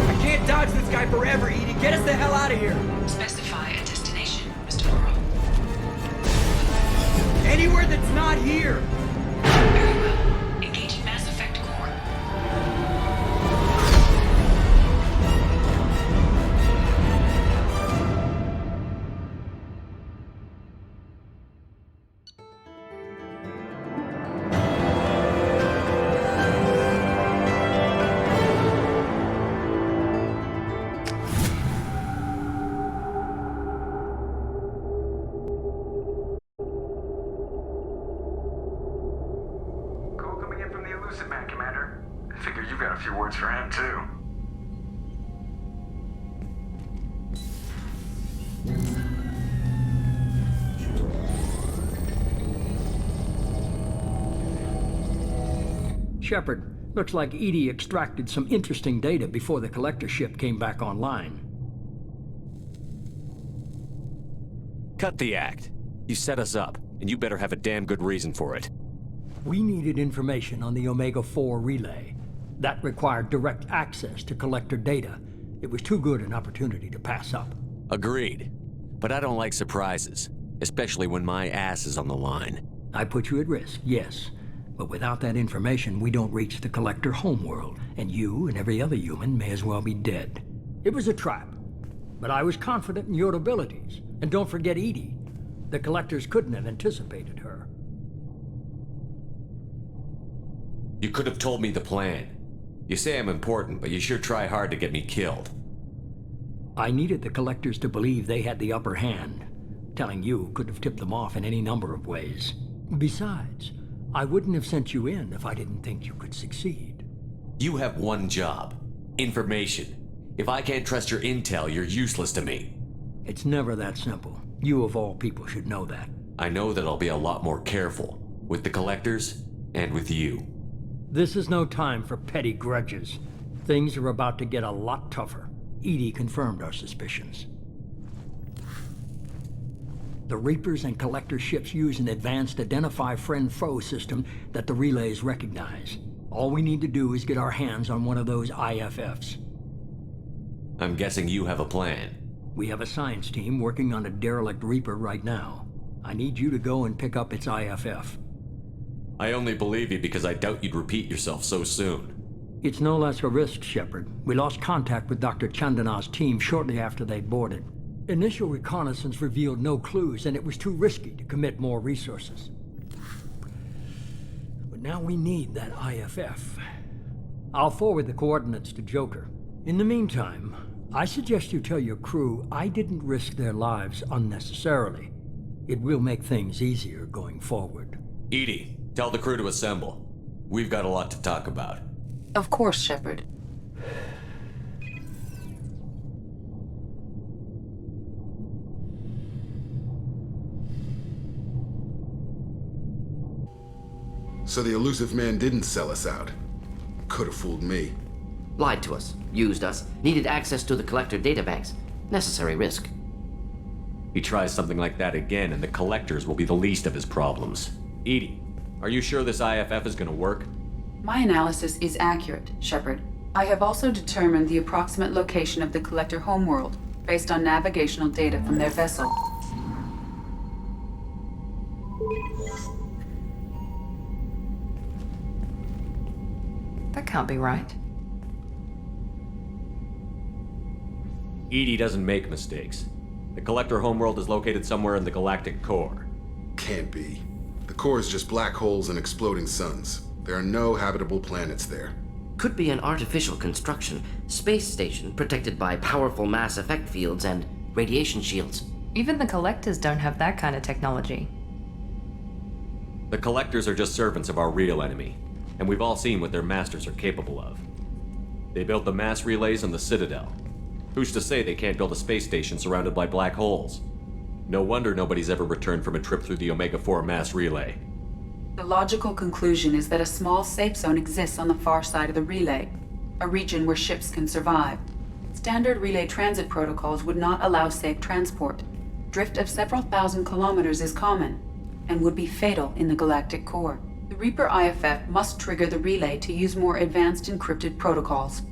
Speaker 17: I can't dodge this guy forever, Edie. Get us the hell out of here!
Speaker 8: Specify a destination, Mr. Laurel.
Speaker 17: Anywhere that's not here!
Speaker 8: Very well. Engaging Mass Effect Core.
Speaker 15: Call coming in from the Elusive Man, Commander. I figure you got a few words for him, too.
Speaker 16: Shepard, looks like Edie extracted some interesting data before the collector ship came back online.
Speaker 2: Cut the act. You set us up, and you better have a damn good reason for it.
Speaker 16: We needed information on the Omega-4 relay. That required direct access to collector data. It was too good an opportunity to pass up.
Speaker 2: Agreed. But I don't like surprises, especially when my ass is on the line.
Speaker 16: I put you at risk, yes. But without that information, we don't reach the collector homeworld, and you and every other human may as well be dead. It was a trap, but I was confident in your abilities. And don't forget Edie. The collectors couldn't have anticipated her.
Speaker 2: You could have told me the plan. You say I'm important, but you sure try hard to get me killed.
Speaker 16: I needed the collectors to believe they had the upper hand. Telling you could have tipped them off in any number of ways. Besides, I wouldn't have sent you in if I didn't think you could succeed.
Speaker 2: You have one job. Information. If I can't trust your intel, you're useless to me.
Speaker 16: It's never that simple. You of all people should know that.
Speaker 2: I know that I'll be a lot more careful. With the collectors, and with you.
Speaker 16: This is no time for petty grudges. Things are about to get a lot tougher. Edie confirmed our suspicions. The Reapers and Collector ships use an advanced identify friend-foe system that the relays recognize. All we need to do is get our hands on one of those IFFs.
Speaker 2: I'm guessing you have a plan.
Speaker 16: We have a science team working on a derelict Reaper right now. I need you to go and pick up its IFF.
Speaker 2: I only believe you because I doubt you'd repeat yourself so soon.
Speaker 16: It's no less a risk, Shepard. We lost contact with Dr. Chandana's team shortly after they'd boarded. Initial reconnaissance revealed no clues, and it was too risky to commit more resources. But now we need that IFF. I'll forward the coordinates to Joker. In the meantime, I suggest you tell your crew I didn't risk their lives unnecessarily. It will make things easier going forward.
Speaker 2: Edie, tell the crew to assemble. We've got a lot to talk about.
Speaker 19: Of course, Shepard.
Speaker 13: So the Elusive Man didn't sell us out. Could have fooled me.
Speaker 20: Lied to us, used us, needed access to the Collector databanks. Necessary risk.
Speaker 2: He tries something like that again, and the Collectors will be the least of his problems. Edie, are you sure this IFF is gonna work?
Speaker 19: My analysis is accurate, Shepard. I have also determined the approximate location of the Collector homeworld, based on navigational data from their vessel.
Speaker 6: That can't be right.
Speaker 2: Edie doesn't make mistakes. The Collector homeworld is located somewhere in the galactic core.
Speaker 13: Can't be. The core is just black holes and exploding suns. There are no habitable planets there.
Speaker 20: Could be an artificial construction, space station protected by powerful mass effect fields and radiation shields.
Speaker 6: Even the Collectors don't have that kind of technology.
Speaker 2: The Collectors are just servants of our real enemy. and we've all seen what their masters are capable of. They built the mass relays on the Citadel. Who's to say they can't build a space station surrounded by black holes? No wonder nobody's ever returned from a trip through the Omega-4 mass relay.
Speaker 19: The logical conclusion is that a small safe zone exists on the far side of the relay, a region where ships can survive. Standard relay transit protocols would not allow safe transport. Drift of several thousand kilometers is common, and would be fatal in the galactic core. The Reaper IFF must trigger the relay to use more advanced encrypted protocols.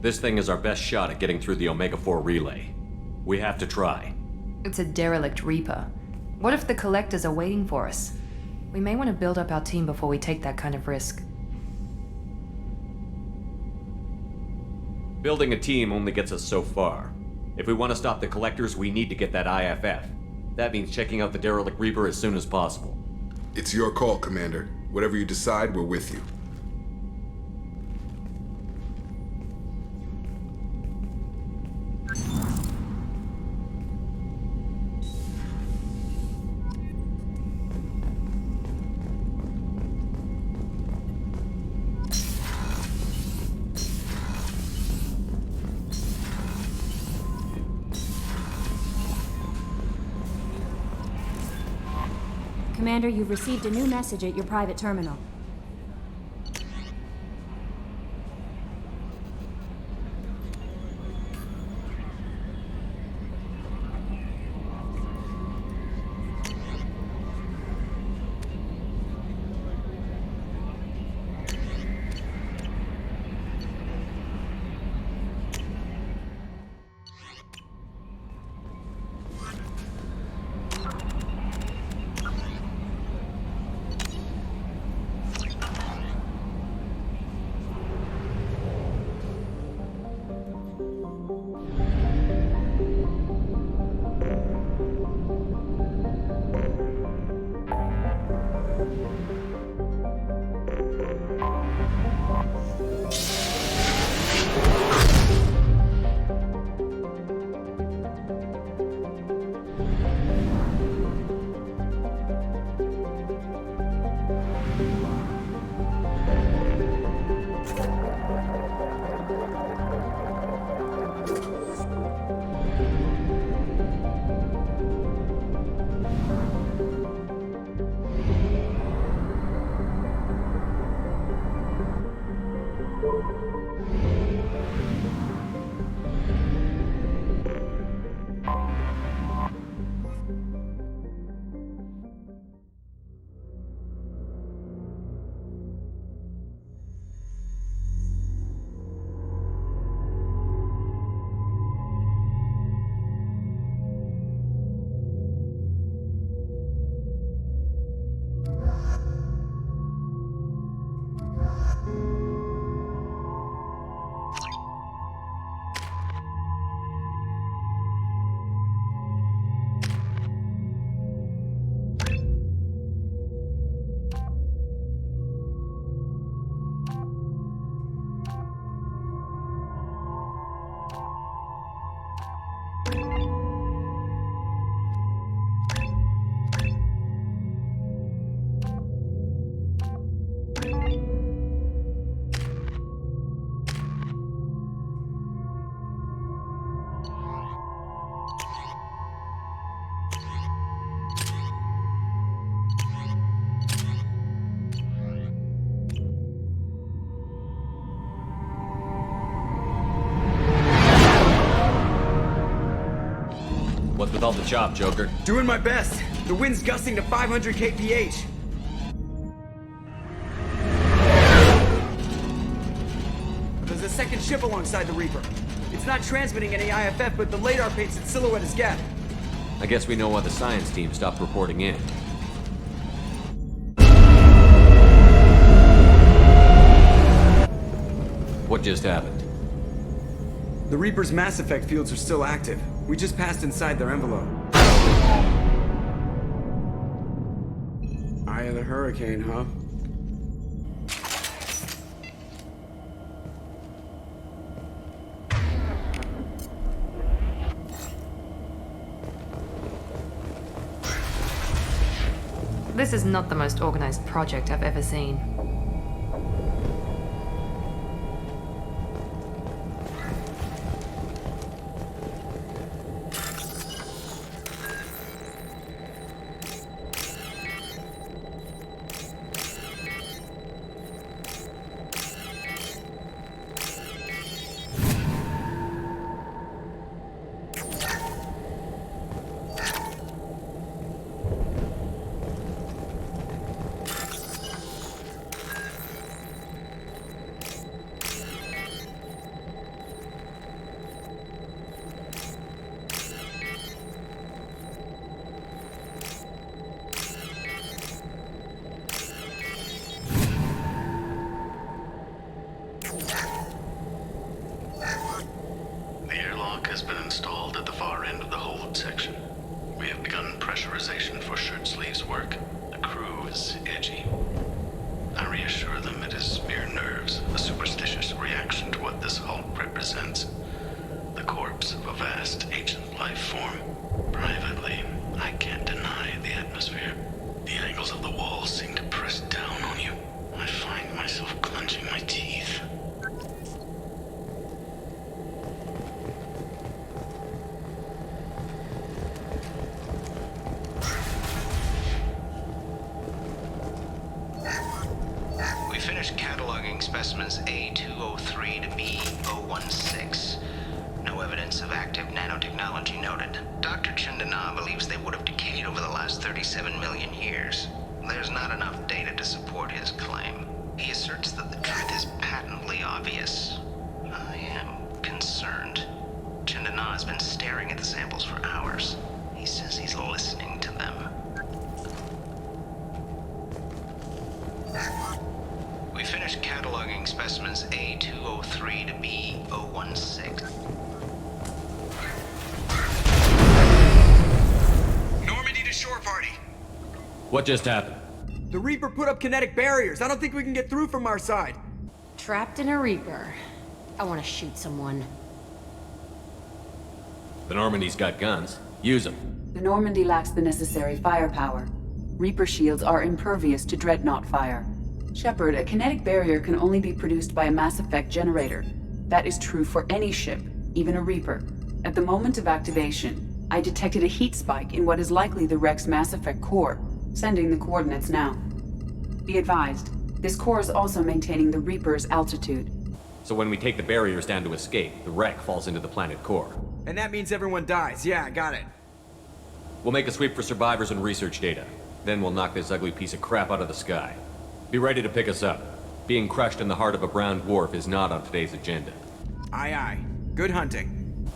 Speaker 2: This thing is our best shot at getting through the Omega-4 relay. We have to try.
Speaker 21: It's a derelict Reaper. What if the Collectors are waiting for us? We may want to build up our team before we take that kind of risk.
Speaker 2: Building a team only gets us so far. If we want to stop the Collectors, we need to get that IFF. That means checking out the derelict Reaper as soon as possible.
Speaker 13: It's your call, Commander. Whatever you decide, we're with you.
Speaker 14: Commander, you've received a new message at your private terminal.
Speaker 2: What's with all the chop, Joker?
Speaker 17: Doing my best. The wind's gusting to 500 kph. There's a second ship alongside the Reaper. It's not transmitting any IFF, but the radar paints its silhouette as Gap.
Speaker 2: I guess we know why the science team stopped reporting in. What just happened?
Speaker 17: The Reaper's mass effect fields are still active. We just passed inside their envelope. Eye of the hurricane, huh?
Speaker 21: This is not the most organized project I've ever seen.
Speaker 5: The airlock has been installed at the far end of the hold section. We have begun pressurization for shirt sleeves work. The crew is edgy. I reassure them it is mere nerves, a superstitious reaction to what this hulk represents. The corpse of a vast ancient life form. Privately, I can't deny the atmosphere. The angles of the walls seem to press down on you. I find myself clenching my teeth.
Speaker 22: We finished cataloging specimens A203 to B016. No evidence of active nanotechnology noted. Dr. Chandana believes they would have decayed over the last 37 million years. There's not enough data to support his claim. He asserts that the truth is patently obvious. I am concerned. Chandana has been staring at the samples for hours. He says he's listening to them. We finished cataloging specimens A203 to B016.
Speaker 18: Normandy to shore party.
Speaker 2: What just happened?
Speaker 17: The Reaper put up kinetic barriers. I don't think we can get through from our side.
Speaker 4: Trapped in a Reaper. I want to shoot someone.
Speaker 2: The Normandy's got guns. Use them.
Speaker 19: The Normandy lacks the necessary firepower. Reaper shields are impervious to dreadnought fire. Shepard, a kinetic barrier can only be produced by a Mass Effect generator. That is true for any ship, even a Reaper. At the moment of activation, I detected a heat spike in what is likely the wreck's Mass Effect core, sending the coordinates now. Be advised, this core is also maintaining the Reaper's altitude.
Speaker 2: So when we take the barriers down to escape, the wreck falls into the planet core.
Speaker 17: And that means everyone dies. Yeah, I got it.
Speaker 2: We'll make a sweep for survivors and research data. Then we'll knock this ugly piece of crap out of the sky. Be ready to pick us up. Being crushed in the heart of a brown dwarf is not on today's agenda.
Speaker 17: Aye, aye. Good hunting.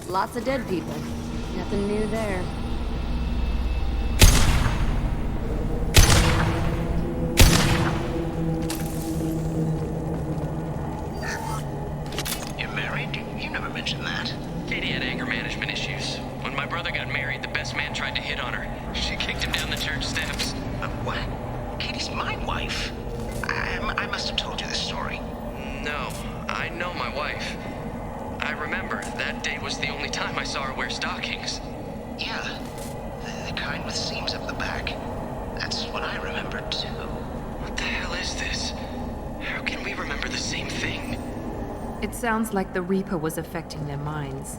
Speaker 4: Lots of dead people. Nothing new there.
Speaker 22: You're married? You never mentioned that.
Speaker 18: Katie had anger management issues. When my brother got married, the best man tried to hit on her. She kicked him down the church steps.
Speaker 22: What? Katie's my wife. I must have told you this story.
Speaker 18: No, I know my wife. I remember, that day was the only time I saw her wear stockings.
Speaker 22: Yeah, the kind with seams up the back. That's what I remember, too.
Speaker 18: What the hell is this? How can we remember the same thing?
Speaker 21: It sounds like the Reaper was affecting their minds.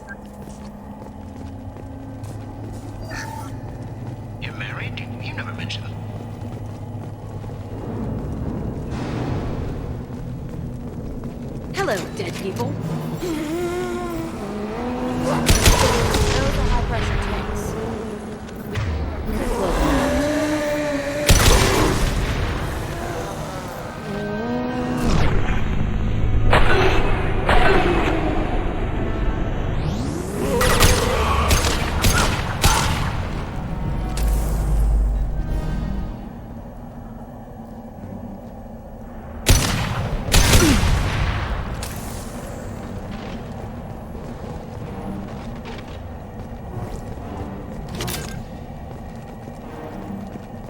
Speaker 22: You're married? You never mentioned.
Speaker 4: Hello, dead people. Those are high-pressure tanks.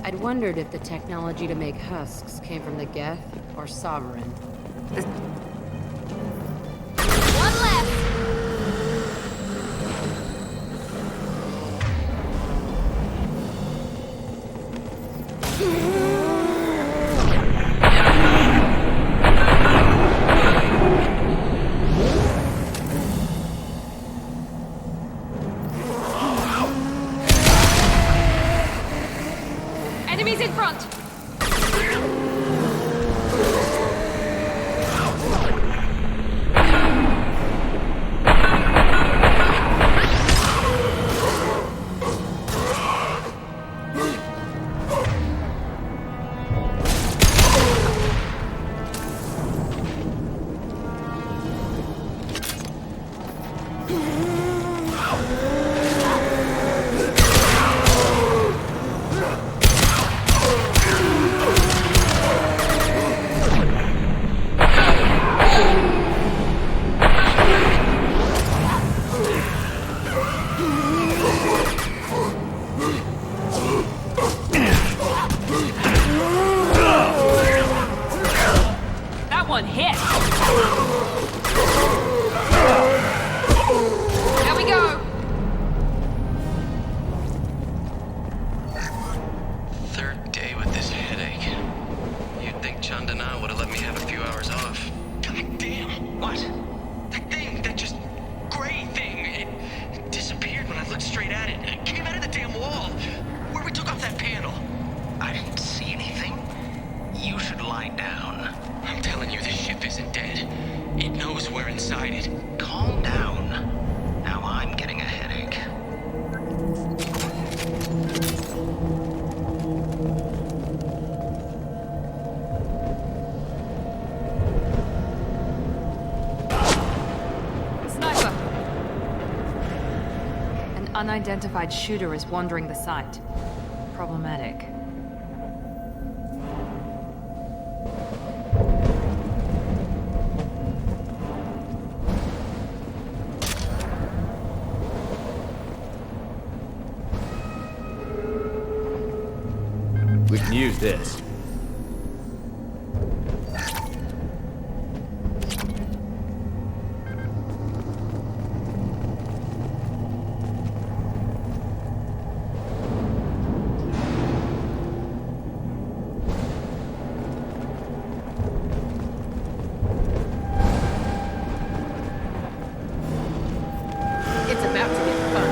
Speaker 4: I'd wondered if the technology to make husks came from the Geth or Sovereign. One left!
Speaker 1: Enemies in front! That one hit! There we go!
Speaker 18: Third day with this headache. You'd think Chandana would have let me have a few hours off.
Speaker 9: God damn! What? That thing, that just gray thing, it disappeared when I looked straight at it. It came out of the damn wall. Where we took off that panel.
Speaker 22: I didn't see anything. You should lie down.
Speaker 9: I'm telling you, this ship isn't dead. It knows we're inside it.
Speaker 22: Calm down. Now I'm getting a headache.
Speaker 1: Sniper!
Speaker 21: An unidentified shooter is wandering the site. Problematic.
Speaker 7: We can use this.
Speaker 4: It's about to get fun.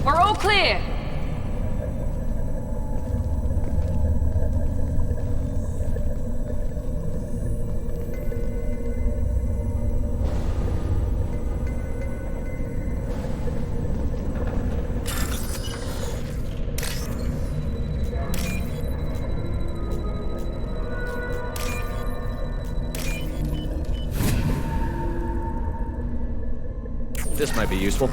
Speaker 1: We're all clear!
Speaker 7: This might be useful.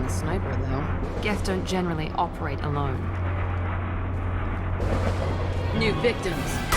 Speaker 4: the sniper, though.
Speaker 21: Geth don't generally operate alone.
Speaker 4: New victims.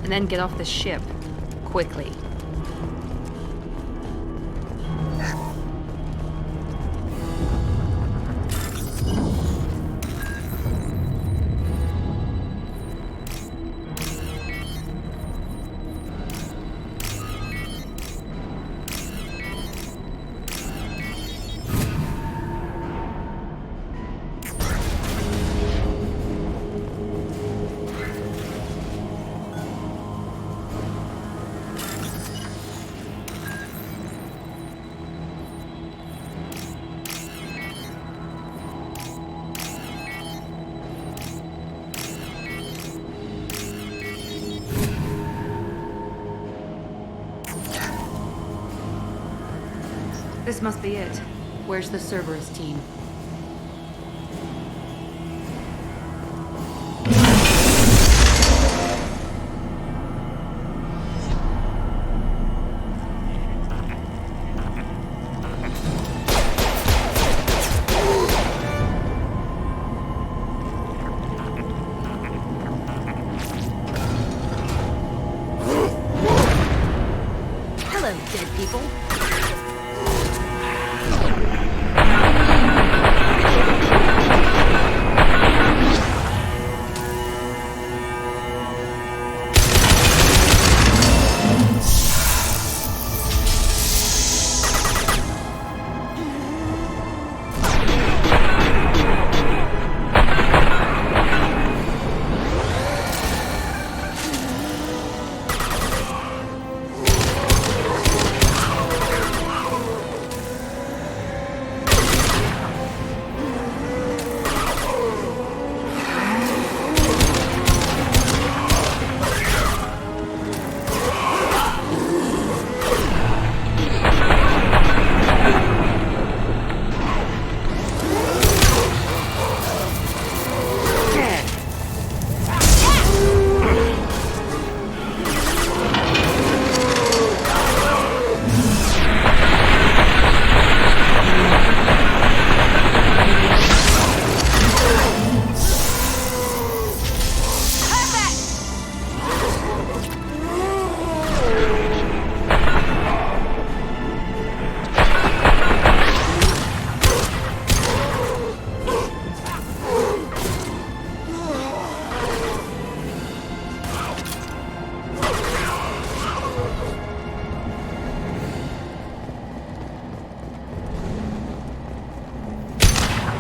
Speaker 21: and then get off the ship. Quickly. This must be it.
Speaker 4: Where's the Cerberus team? Hello, dead people.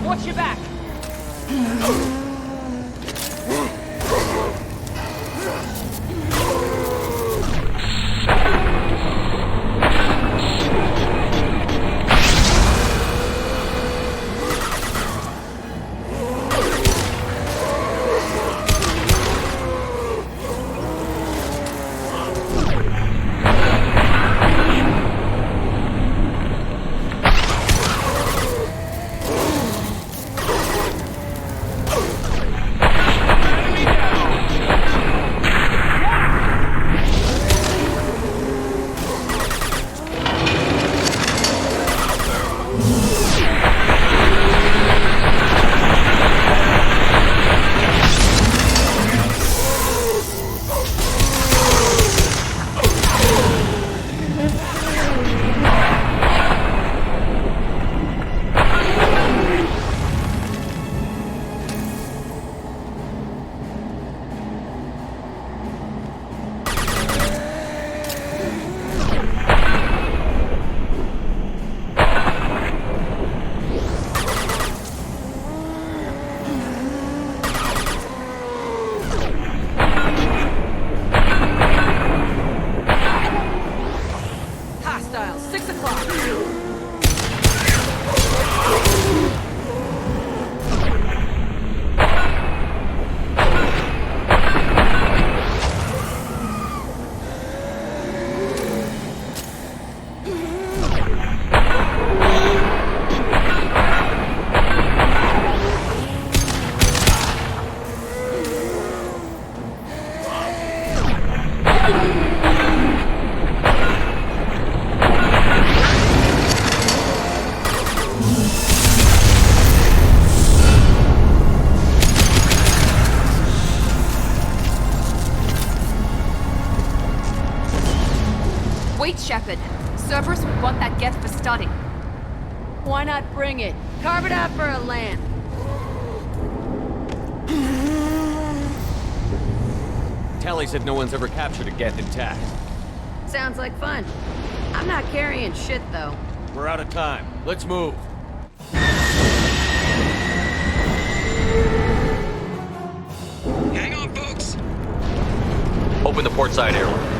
Speaker 1: Watch your back! Wait, Shepard. Cerberus would want that Geth for study.
Speaker 4: Why not bring it? Carve it out for a lamp.
Speaker 7: Tally said no one's ever captured a Geth intact.
Speaker 4: Sounds like fun. I'm not carrying shit, though.
Speaker 7: We're out of time. Let's move.
Speaker 18: Hang on, folks.
Speaker 2: Open the port side airlock.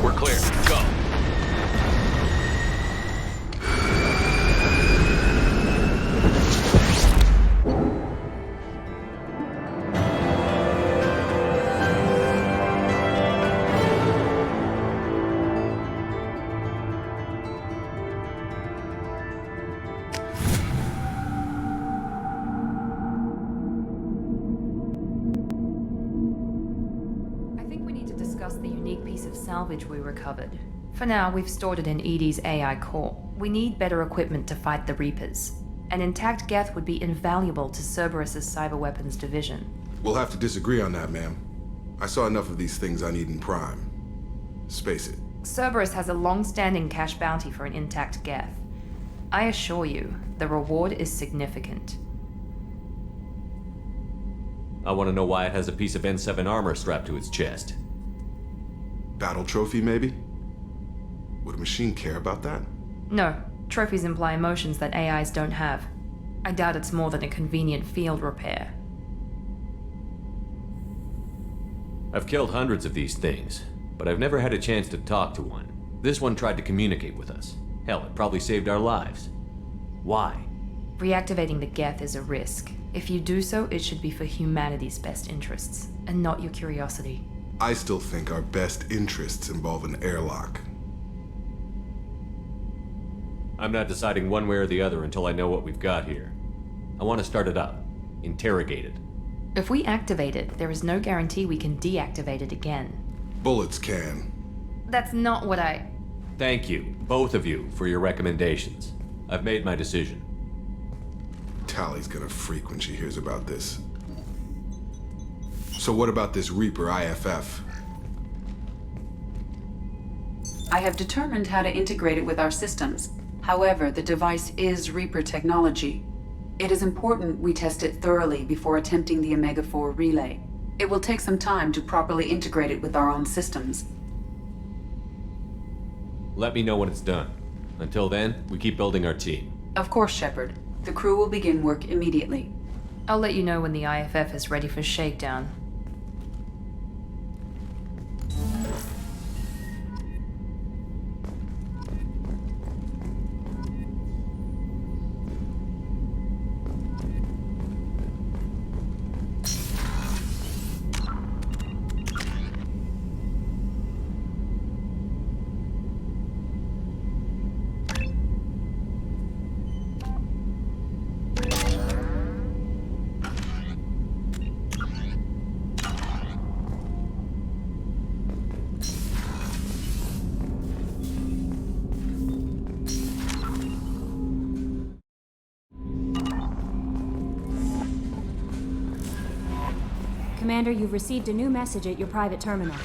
Speaker 2: We're clear. Go.
Speaker 21: I think we need to discuss the unique piece of salvage we recovered. For now, we've stored it in EDI's AI core. We need better equipment to fight the Reapers. An intact Geth would be invaluable to Cerberus's cyber weapons division.
Speaker 13: We'll have to disagree on that, ma'am. I saw enough of these things on Eden Prime. Space it.
Speaker 21: Cerberus has a long-standing cash bounty for an intact Geth. I assure you, the reward is significant.
Speaker 2: I want to know why it has a piece of N7 armor strapped to its chest.
Speaker 13: Battle trophy, maybe? Would a machine care about that?
Speaker 21: No, trophies imply emotions that AIs don't have. I doubt it's more than a convenient field repair.
Speaker 2: I've killed hundreds of these things, but I've never had a chance to talk to one. This one tried to communicate with us. Hell, it probably saved our lives. Why?
Speaker 21: Reactivating the Geth is a risk. If you do so, it should be for humanity's best interests, and not your curiosity.
Speaker 13: I still think our best interests involve an airlock.
Speaker 2: I'm not deciding one way or the other until I know what we've got here. I want to start it up. Interrogate it.
Speaker 21: If we activate it, there is no guarantee we can deactivate it again.
Speaker 13: Bullets can.
Speaker 21: That's not what I...
Speaker 2: Thank you, both of you, for your recommendations. I've made my decision.
Speaker 13: Tally's gonna freak when she hears about this. So what about this Reaper IFF?
Speaker 19: I have determined how to integrate it with our systems. However, the device is Reaper technology. It is important we test it thoroughly before attempting the Omega-4 relay. It will take some time to properly integrate it with our own systems.
Speaker 2: Let me know when it's done. Until then, we keep building our team.
Speaker 19: Of course, Shepard. The crew will begin work immediately.
Speaker 21: I'll let you know when the IFF is ready for shakedown.
Speaker 14: Commander, you've received a new message at your private terminal.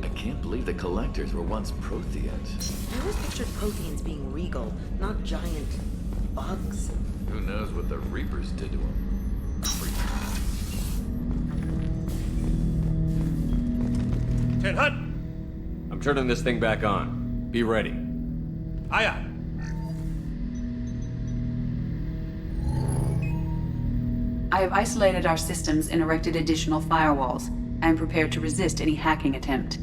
Speaker 10: I can't believe the collectors were once Protheans.
Speaker 6: I always pictured Protheans being regal, not giant bugs.
Speaker 10: Who knows what the Reapers did to them?
Speaker 2: Ten Hut! I'm turning this thing back on. Be ready. Aye aye.
Speaker 19: I have isolated our systems and erected additional firewalls. I am prepared to resist any hacking attempt.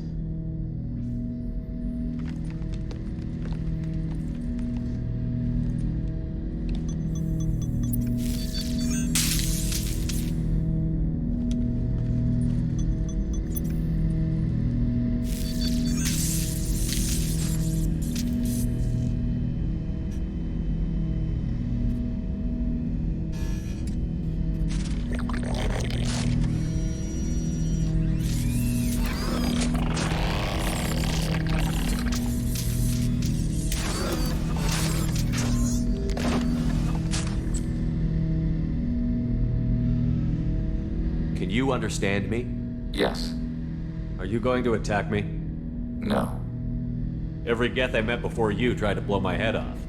Speaker 7: Can you understand me?
Speaker 10: Yes.
Speaker 7: Are you going to attack me?
Speaker 10: No.
Speaker 7: Every Geth I met before you tried to blow my head off.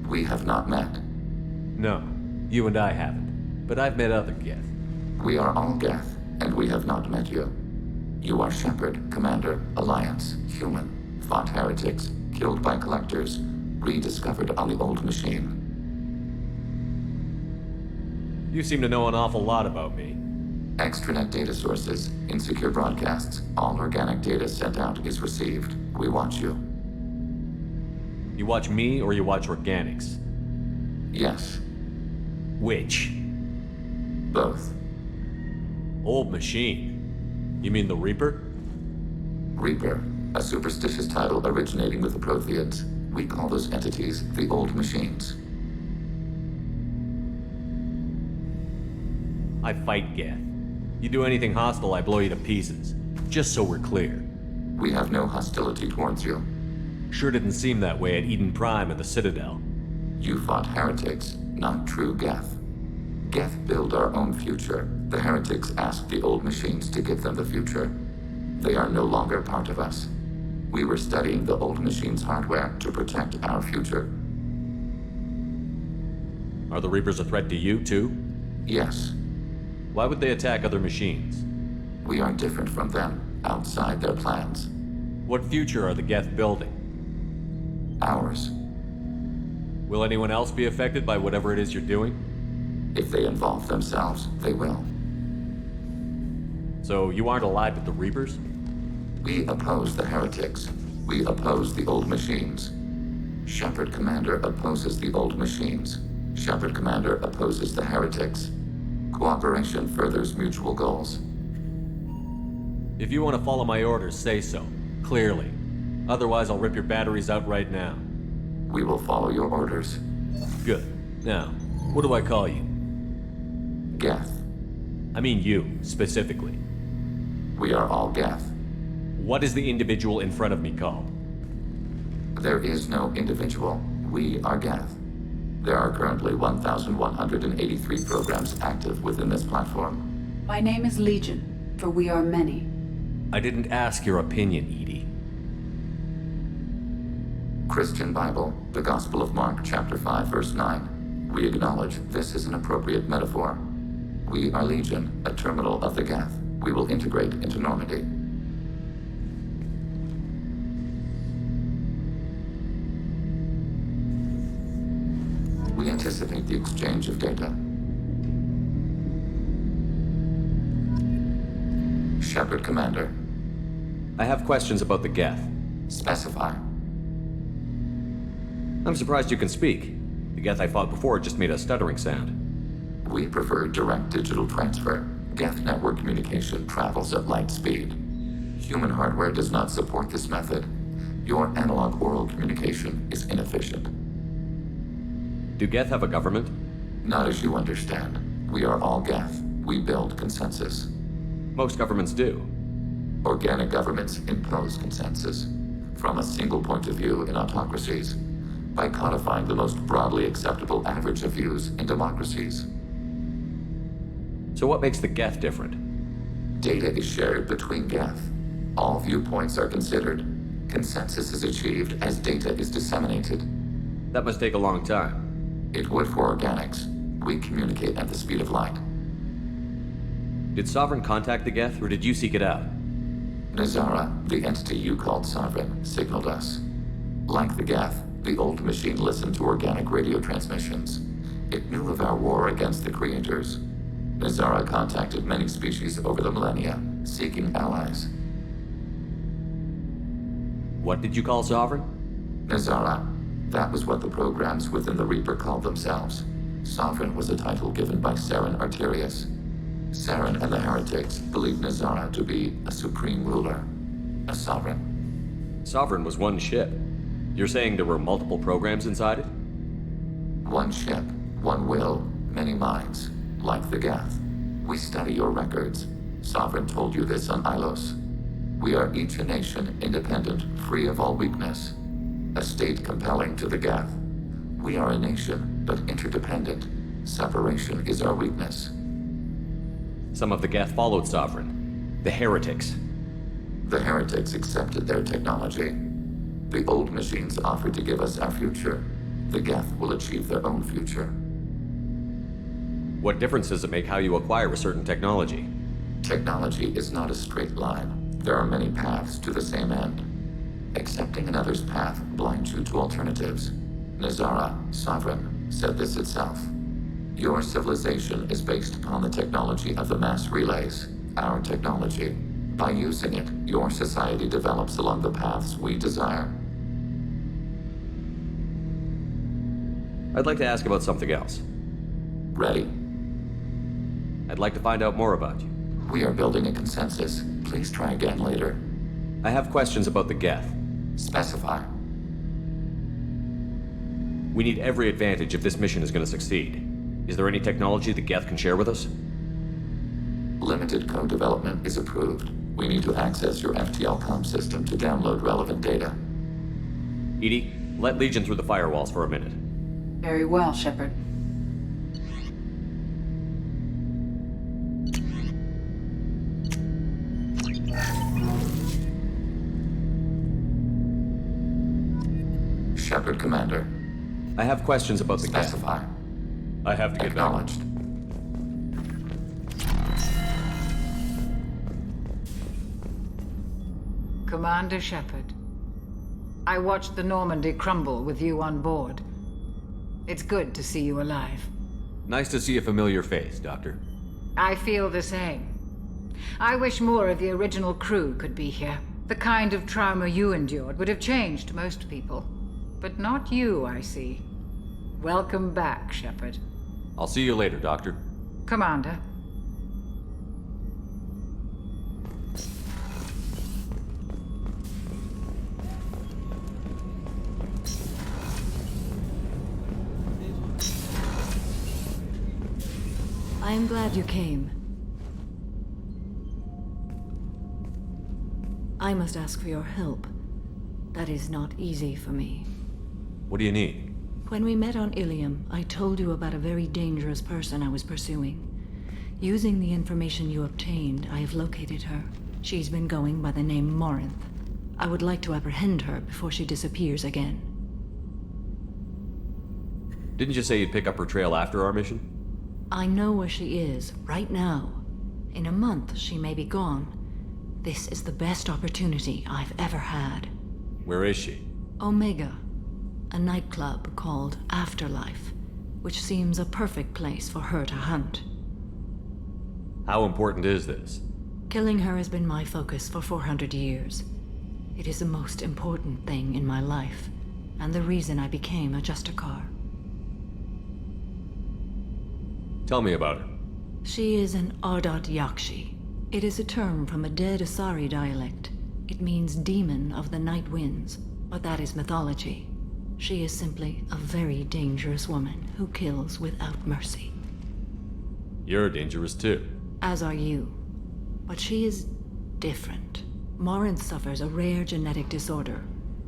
Speaker 10: We have not met.
Speaker 7: No, you and I haven't. But I've met other Geth.
Speaker 10: We are all Geth, and we have not met you. You are Shepard, Commander, Alliance, human, fought heretics, killed by collectors, rediscovered on the old machine.
Speaker 7: You seem to know an awful lot about me.
Speaker 10: Extranet data sources, insecure broadcasts, all organic data sent out is received. We watch you.
Speaker 7: You watch me or you watch organics?
Speaker 10: Yes.
Speaker 7: Which?
Speaker 10: Both.
Speaker 7: Old machine? You mean the Reaper?
Speaker 10: Reaper, a superstitious title originating with the Protheans. We call those entities the Old Machines.
Speaker 7: I fight Geth. You do anything hostile, I blow you to pieces. Just so we're clear.
Speaker 10: We have no hostility towards you.
Speaker 7: Sure didn't seem that way at Eden Prime and the Citadel.
Speaker 10: You fought heretics, not true Geth. Geth build our own future. The heretics asked the old machines to give them the future. They are no longer part of us. We were studying the old machines' hardware to protect our future.
Speaker 7: Are the Reapers a threat to you, too?
Speaker 10: Yes.
Speaker 7: Why would they attack other machines?
Speaker 10: We are different from them, outside their plans.
Speaker 7: What future are the Geth building?
Speaker 10: Ours.
Speaker 7: Will anyone else be affected by whatever it is you're doing?
Speaker 10: If they involve themselves, they will.
Speaker 7: So you aren't allied with the Reapers?
Speaker 10: We oppose the heretics. We oppose the old machines. Shepard Commander opposes the old machines. Shepard Commander opposes the heretics. Cooperation furthers mutual goals.
Speaker 7: If you want to follow my orders, say so. Clearly. Otherwise, I'll rip your batteries out right now.
Speaker 10: We will follow your orders.
Speaker 7: Good. Now, what do I call you?
Speaker 10: Geth.
Speaker 7: I mean you, specifically.
Speaker 10: We are all Geth.
Speaker 7: What is the individual in front of me called?
Speaker 10: There is no individual. We are Geth. There are currently 1,183 programs active within this platform.
Speaker 19: My name is Legion, for we are many.
Speaker 7: I didn't ask your opinion, Edie.
Speaker 10: Christian Bible, the Gospel of Mark, chapter 5, verse 9. We acknowledge this is an appropriate metaphor. We are Legion, a terminal of the Geth. We will integrate into Normandy. We anticipate the exchange of data. Shepard Commander.
Speaker 7: I have questions about the Geth.
Speaker 10: Specify.
Speaker 7: I'm surprised you can speak. The Geth I fought before just made a stuttering sound.
Speaker 10: We prefer direct digital transfer. Geth network communication travels at light speed. Human hardware does not support this method. Your analog oral communication is inefficient.
Speaker 7: Do Geth have a government?
Speaker 10: Not as you understand. We are all Geth. We build consensus.
Speaker 7: Most governments do.
Speaker 10: Organic governments impose consensus. From a single point of view in autocracies. By codifying the most broadly acceptable average of views in democracies.
Speaker 7: So what makes the Geth different?
Speaker 10: Data is shared between Geth. All viewpoints are considered. Consensus is achieved as data is disseminated.
Speaker 7: That must take a long time.
Speaker 10: It would for organics. We communicate at the speed of light.
Speaker 7: Did Sovereign contact the Geth, or did you seek it out?
Speaker 10: Nazara, the entity you called Sovereign, signaled us. Like the Geth, the old machine listened to organic radio transmissions. It knew of our war against the creators. Nazara contacted many species over the millennia, seeking allies.
Speaker 7: What did you call Sovereign?
Speaker 10: Nazara. That was what the programs within the Reaper called themselves. Sovereign was a title given by Saren Arterius. Saren and the Heretics believed Nazara to be a supreme ruler, a sovereign.
Speaker 7: Sovereign was one ship. You're saying there were multiple programs inside it?
Speaker 10: One ship, one will, many minds, like the Geth. We study your records. Sovereign told you this on Ilos. We are each a nation, independent, free of all weakness. A state compelling to the Geth. We are a nation, but interdependent. Separation is our weakness.
Speaker 7: Some of the Geth followed Sovereign. The Heretics.
Speaker 10: The Heretics accepted their technology. The old machines offered to give us our future. The Geth will achieve their own future.
Speaker 7: What difference does it make how you acquire a certain technology?
Speaker 10: Technology is not a straight line. There are many paths to the same end. Accepting another's path blinds you to alternatives. Nazara, Sovereign, said this itself. Your civilization is based upon the technology of the mass relays, our technology. By using it, your society develops along the paths we desire.
Speaker 7: I'd like to ask about something else.
Speaker 10: Ready.
Speaker 7: I'd like to find out more about you.
Speaker 10: We are building a consensus. Please try again later.
Speaker 7: I have questions about the Geth.
Speaker 10: Specify.
Speaker 7: We need every advantage if this mission is going to succeed. Is there any technology the Geth can share with us?
Speaker 10: Limited code development is approved. We need to access your FTL-COM system to download relevant data.
Speaker 7: Edie, let Legion through the firewalls for a minute.
Speaker 19: Very well, Shepard.
Speaker 10: Shepard, Commander.
Speaker 7: I have questions about the Geth.
Speaker 10: Specify.
Speaker 7: I have to get
Speaker 10: Acknowledged.
Speaker 7: back.
Speaker 11: Commander Shepard, I watched the Normandy crumble with you on board. It's good to see you alive.
Speaker 7: Nice to see a familiar face, Doctor.
Speaker 11: I feel the same. I wish more of the original crew could be here. The kind of trauma you endured would have changed most people. But not you, I see. Welcome back, Shepard.
Speaker 7: I'll see you later, Doctor.
Speaker 11: Commander.
Speaker 14: I am glad you came. I must ask for your help. That is not easy for me.
Speaker 7: What do you need?
Speaker 14: When we met on Ilium, I told you about a very dangerous person I was pursuing. Using the information you obtained, I have located her. She's been going by the name Morinth. I would like to apprehend her before she disappears again.
Speaker 7: Didn't you say you'd pick up her trail after our mission?
Speaker 14: I know where she is, right now. In a month, she may be gone. This is the best opportunity I've ever had.
Speaker 7: Where is she?
Speaker 14: Omega. A nightclub called Afterlife, which seems a perfect place for her to hunt.
Speaker 7: How important is this?
Speaker 14: Killing her has been my focus for 400 years. It is the most important thing in my life, and the reason I became a Justicar.
Speaker 7: Tell me about her.
Speaker 14: She is an Ardat Yakshi. It is a term from a dead Asari dialect. It means demon of the night winds, but that is mythology. She is simply a very dangerous woman who kills without mercy.
Speaker 7: You're dangerous too.
Speaker 14: As are you. But she is different. Morinth suffers a rare genetic disorder.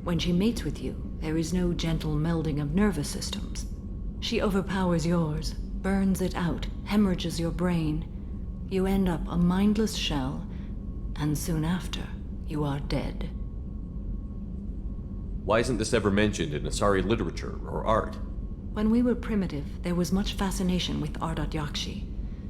Speaker 14: When she mates with you, there is no gentle melding of nervous systems. She overpowers yours, burns it out, hemorrhages your brain. You end up a mindless shell, and soon after, you are dead.
Speaker 7: Why isn't this ever mentioned in Asari literature or art?
Speaker 14: When we were primitive, there was much fascination with Ardat Yakshi.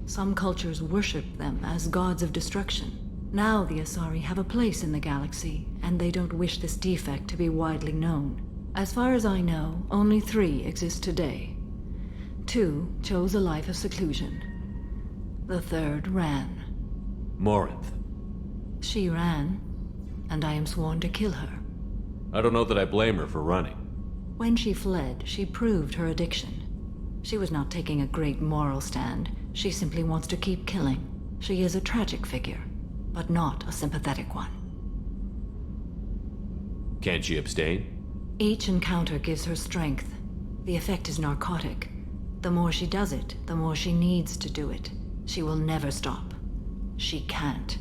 Speaker 14: Some cultures worshipped them as gods of destruction. Now the Asari have a place in the galaxy, and they don't wish this defect to be widely known. As far as I know, only 3 exist today. 2 chose a life of seclusion. The third ran.
Speaker 7: Morinth.
Speaker 14: She ran, and I am sworn to kill her.
Speaker 7: I don't know that I blame her for running.
Speaker 14: When she fled, she proved her addiction. She was not taking a great moral stand. She simply wants to keep killing. She is a tragic figure, but not a sympathetic one.
Speaker 7: Can't she abstain?
Speaker 14: Each encounter gives her strength. The effect is narcotic. The more she does it, the more she needs to do it. She will never stop. She can't.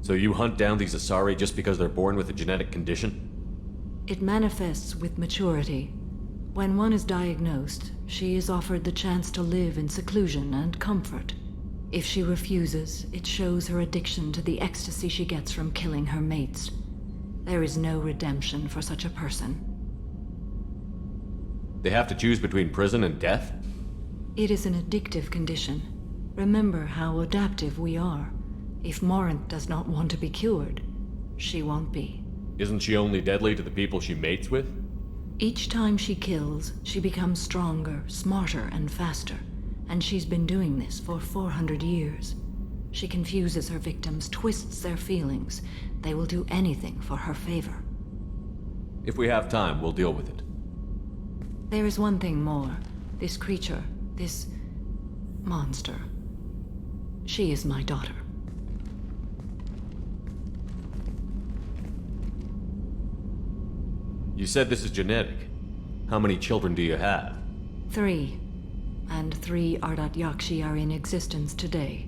Speaker 7: So you hunt down these Asari just because they're born with a genetic condition?
Speaker 14: It manifests with maturity. When one is diagnosed, she is offered the chance to live in seclusion and comfort. If she refuses, it shows her addiction to the ecstasy she gets from killing her mates. There is no redemption for such a person.
Speaker 7: They have to choose between prison and death?
Speaker 14: It is an addictive condition. Remember how adaptive we are. If Morinth does not want to be cured, she won't be.
Speaker 7: Isn't she only deadly to the people she mates with?
Speaker 14: Each time she kills, she becomes stronger, smarter, and faster. And she's been doing this for 400 years. She confuses her victims, twists their feelings. They will do anything for her favor.
Speaker 7: If we have time, we'll deal with it.
Speaker 14: There is one thing more. This creature, this monster. She is my daughter.
Speaker 7: You said this is genetic. How many children do you have?
Speaker 14: 3. And 3 Ardat Yakshi are in existence today.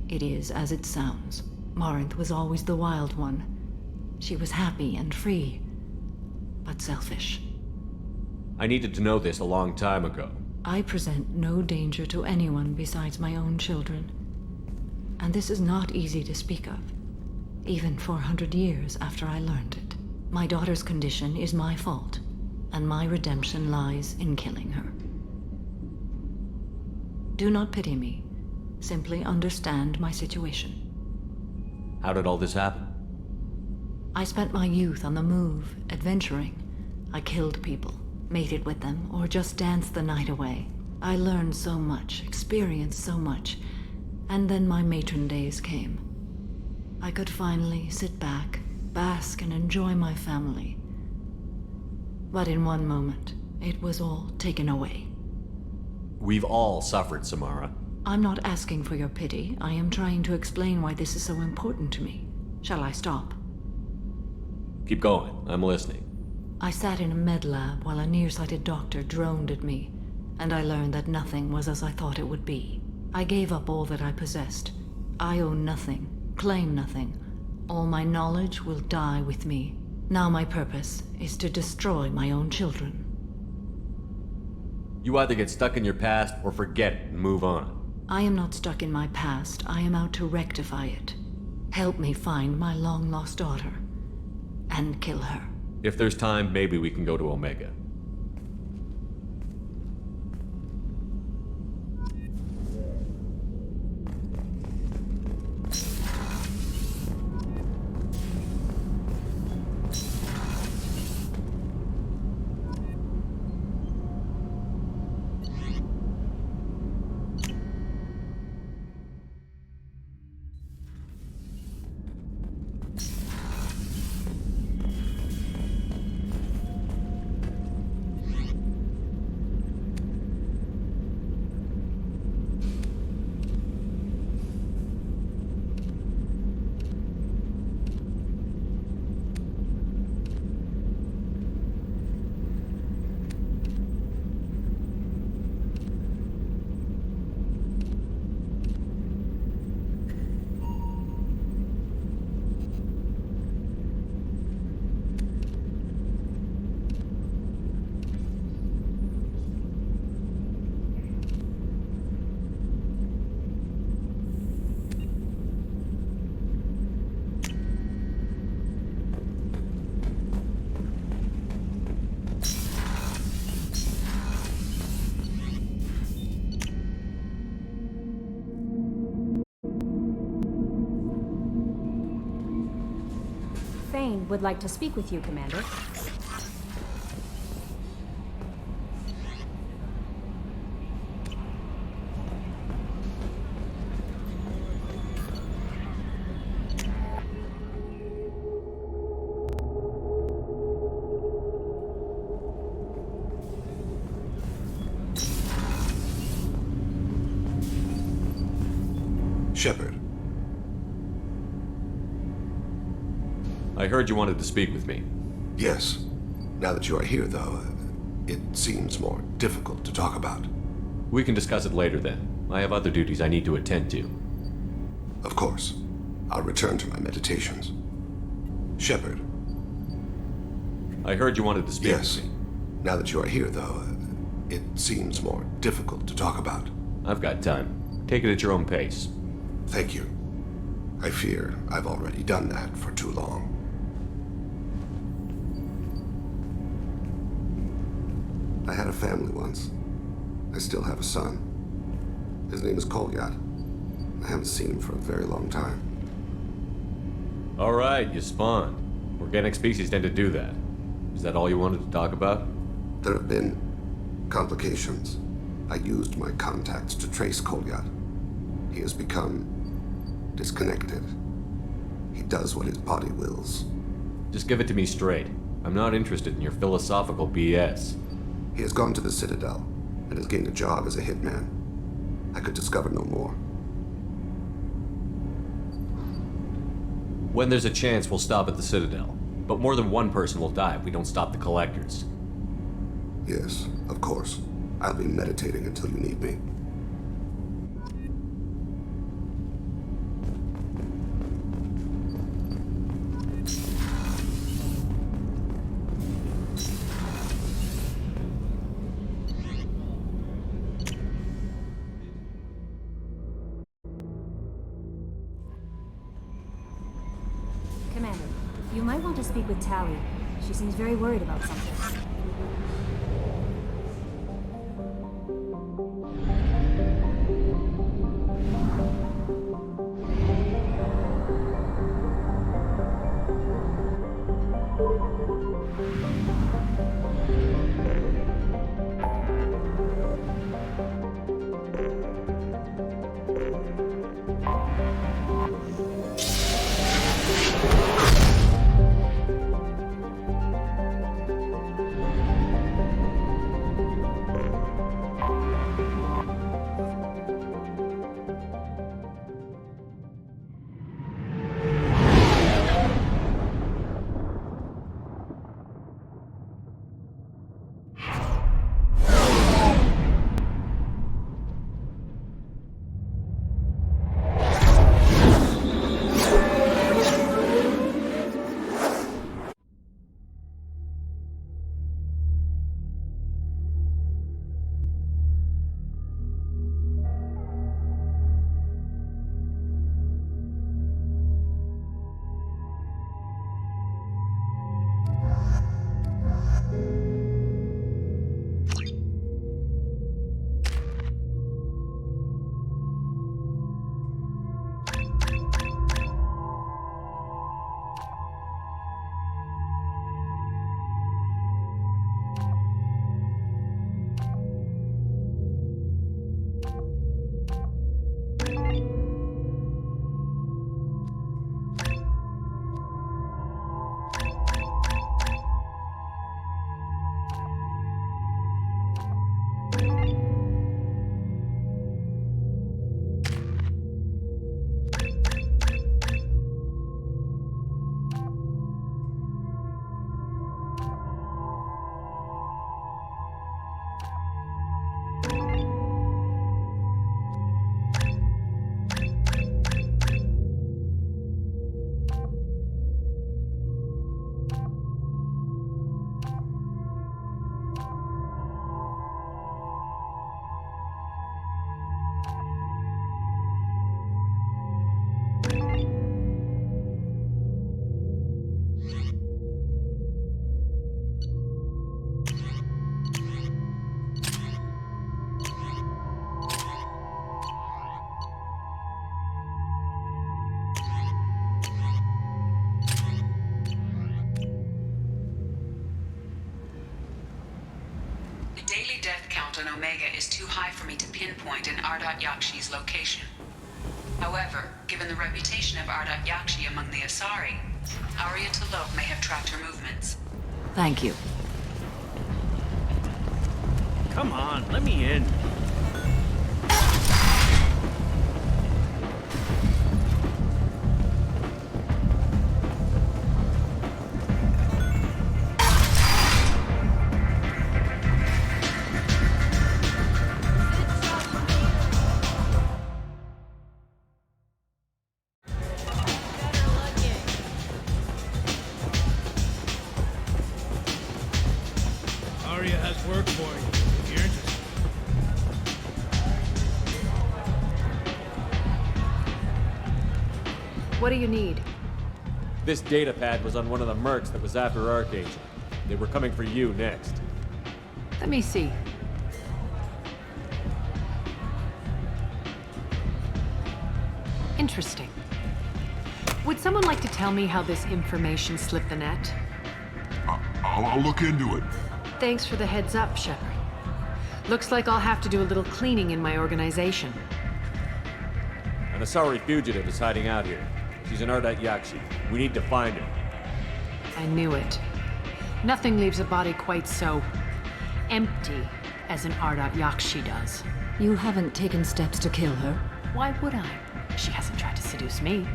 Speaker 14: It is as it sounds. Morinth was always the wild one. She was happy and free, but selfish.
Speaker 7: I needed to know this a long time ago.
Speaker 14: I present no danger to anyone besides my own children. And this is not easy to speak of, even 400 years after I learned it. My daughter's condition is my fault, and my redemption lies in killing her. Do not pity me. Simply understand my situation.
Speaker 7: How did all this happen?
Speaker 14: I spent my youth on the move, adventuring. I killed people, mated with them, or just danced the night away. I learned so much, experienced so much, and then my matron days came. I could finally sit back, bask, and enjoy my family. But in one moment, it was all taken away.
Speaker 7: We've all suffered, Samara.
Speaker 14: I'm not asking for your pity. I am trying to explain why this is so important to me. Shall I stop?
Speaker 7: Keep going. I'm listening.
Speaker 14: I sat in a med lab while a nearsighted doctor droned at me, and I learned that nothing was as I thought it would be. I gave up all that I possessed. I own nothing, claim nothing. All my knowledge will die with me. Now my purpose is to destroy my own children.
Speaker 7: You either get stuck in your past or forget it and move on.
Speaker 14: I am not stuck in my past. I am out to rectify it. Help me find my long-lost daughter. And kill her.
Speaker 7: If there's time, maybe we can go to Omega.
Speaker 3: Thane would like to speak with you, Commander.
Speaker 8: Shepard.
Speaker 7: I heard you wanted to speak with me.
Speaker 8: Yes. Now that you are here, though, it seems more difficult to talk about.
Speaker 7: We can discuss it later then. I have other duties I need to attend to.
Speaker 8: Of course. I'll return to my meditations. Shepard.
Speaker 7: I heard you wanted to speak
Speaker 8: Yes.
Speaker 7: with me.
Speaker 8: Now that you are here, though, it seems more difficult to talk about.
Speaker 7: I've got time. Take it at your own pace.
Speaker 8: Thank you. I fear I've already done that for too long. I had a family once. I still have a son. His name is Kolyat. I haven't seen him for a very long time.
Speaker 7: All right, you spawned. Organic species tend to do that. Is that all you wanted to talk about?
Speaker 8: There have been complications. I used my contacts to trace Kolyat. He has become disconnected. He does what his body wills.
Speaker 7: Just give it to me straight. I'm not interested in your philosophical BS.
Speaker 8: He has gone to the Citadel and has gained a job as a hitman. I could discover no more.
Speaker 7: When there's a chance, we'll stop at the Citadel. But more than one person will die if we don't stop the collectors.
Speaker 8: Yes, of course. I'll be meditating until you need me.
Speaker 3: Commander, you might want to speak with Tally. She seems very worried about something.
Speaker 19: Daily death count on Omega is too high for me to pinpoint an Ardat Yakshi's location. However, given the reputation of Ardat Yakshi among the Asari, Arya T'Loak may have tracked her movements.
Speaker 14: Thank you.
Speaker 12: Come on, let me in. What do you need?
Speaker 7: This data pad was on one of the mercs that was after Archangel. They were coming for you next.
Speaker 12: Let me see. Interesting. Would someone like to tell me how this information slipped the net?
Speaker 15: I'll look into it.
Speaker 12: Thanks for the heads up, Shepard. Looks like I'll have to do a little cleaning in my organization.
Speaker 7: An Asari fugitive is hiding out here. She's an Ardat Yakshi. We need to find her.
Speaker 12: I knew it. Nothing leaves a body quite so empty as an Ardat Yakshi does.
Speaker 14: You haven't taken steps to kill her?
Speaker 12: Why would I? She hasn't tried to seduce me.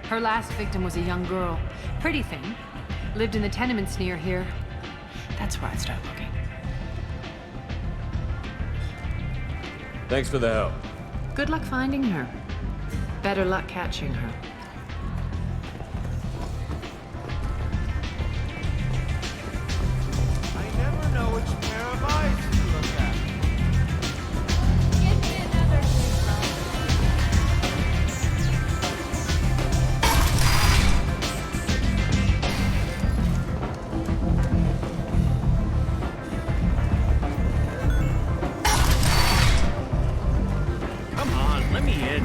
Speaker 12: Her last victim was a young girl. Pretty thing. Lived in the tenements near here. That's where I'd start looking.
Speaker 7: Thanks for the help.
Speaker 12: Good luck finding her. Better luck catching her.
Speaker 23: I never know which pair of eyes to look at.
Speaker 1: Give me another
Speaker 23: Come on, let me in.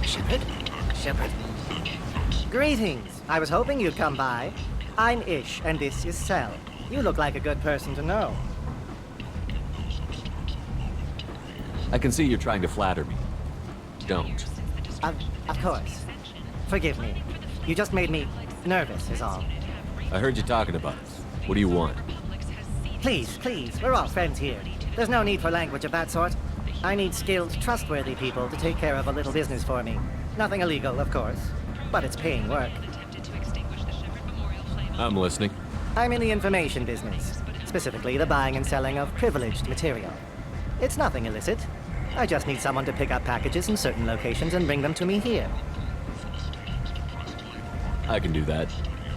Speaker 24: Shepard? Shepard. Greetings. I was hoping you'd come by. I'm Ish, and this is Sel. You look like a good person to know.
Speaker 7: I can see you're trying to flatter me. Don't.
Speaker 24: Of course. Forgive me. You just made me nervous, is all.
Speaker 7: I heard you talking about us. What do you want?
Speaker 24: Please, please, we're all friends here. There's no need for language of that sort. I need skilled, trustworthy people to take care of a little business for me. Nothing illegal, of course, but it's paying work.
Speaker 7: I'm listening.
Speaker 24: I'm in the information business, specifically the buying and selling of privileged material. It's nothing illicit. I just need someone to pick up packages in certain locations and bring them to me here.
Speaker 7: I can do that.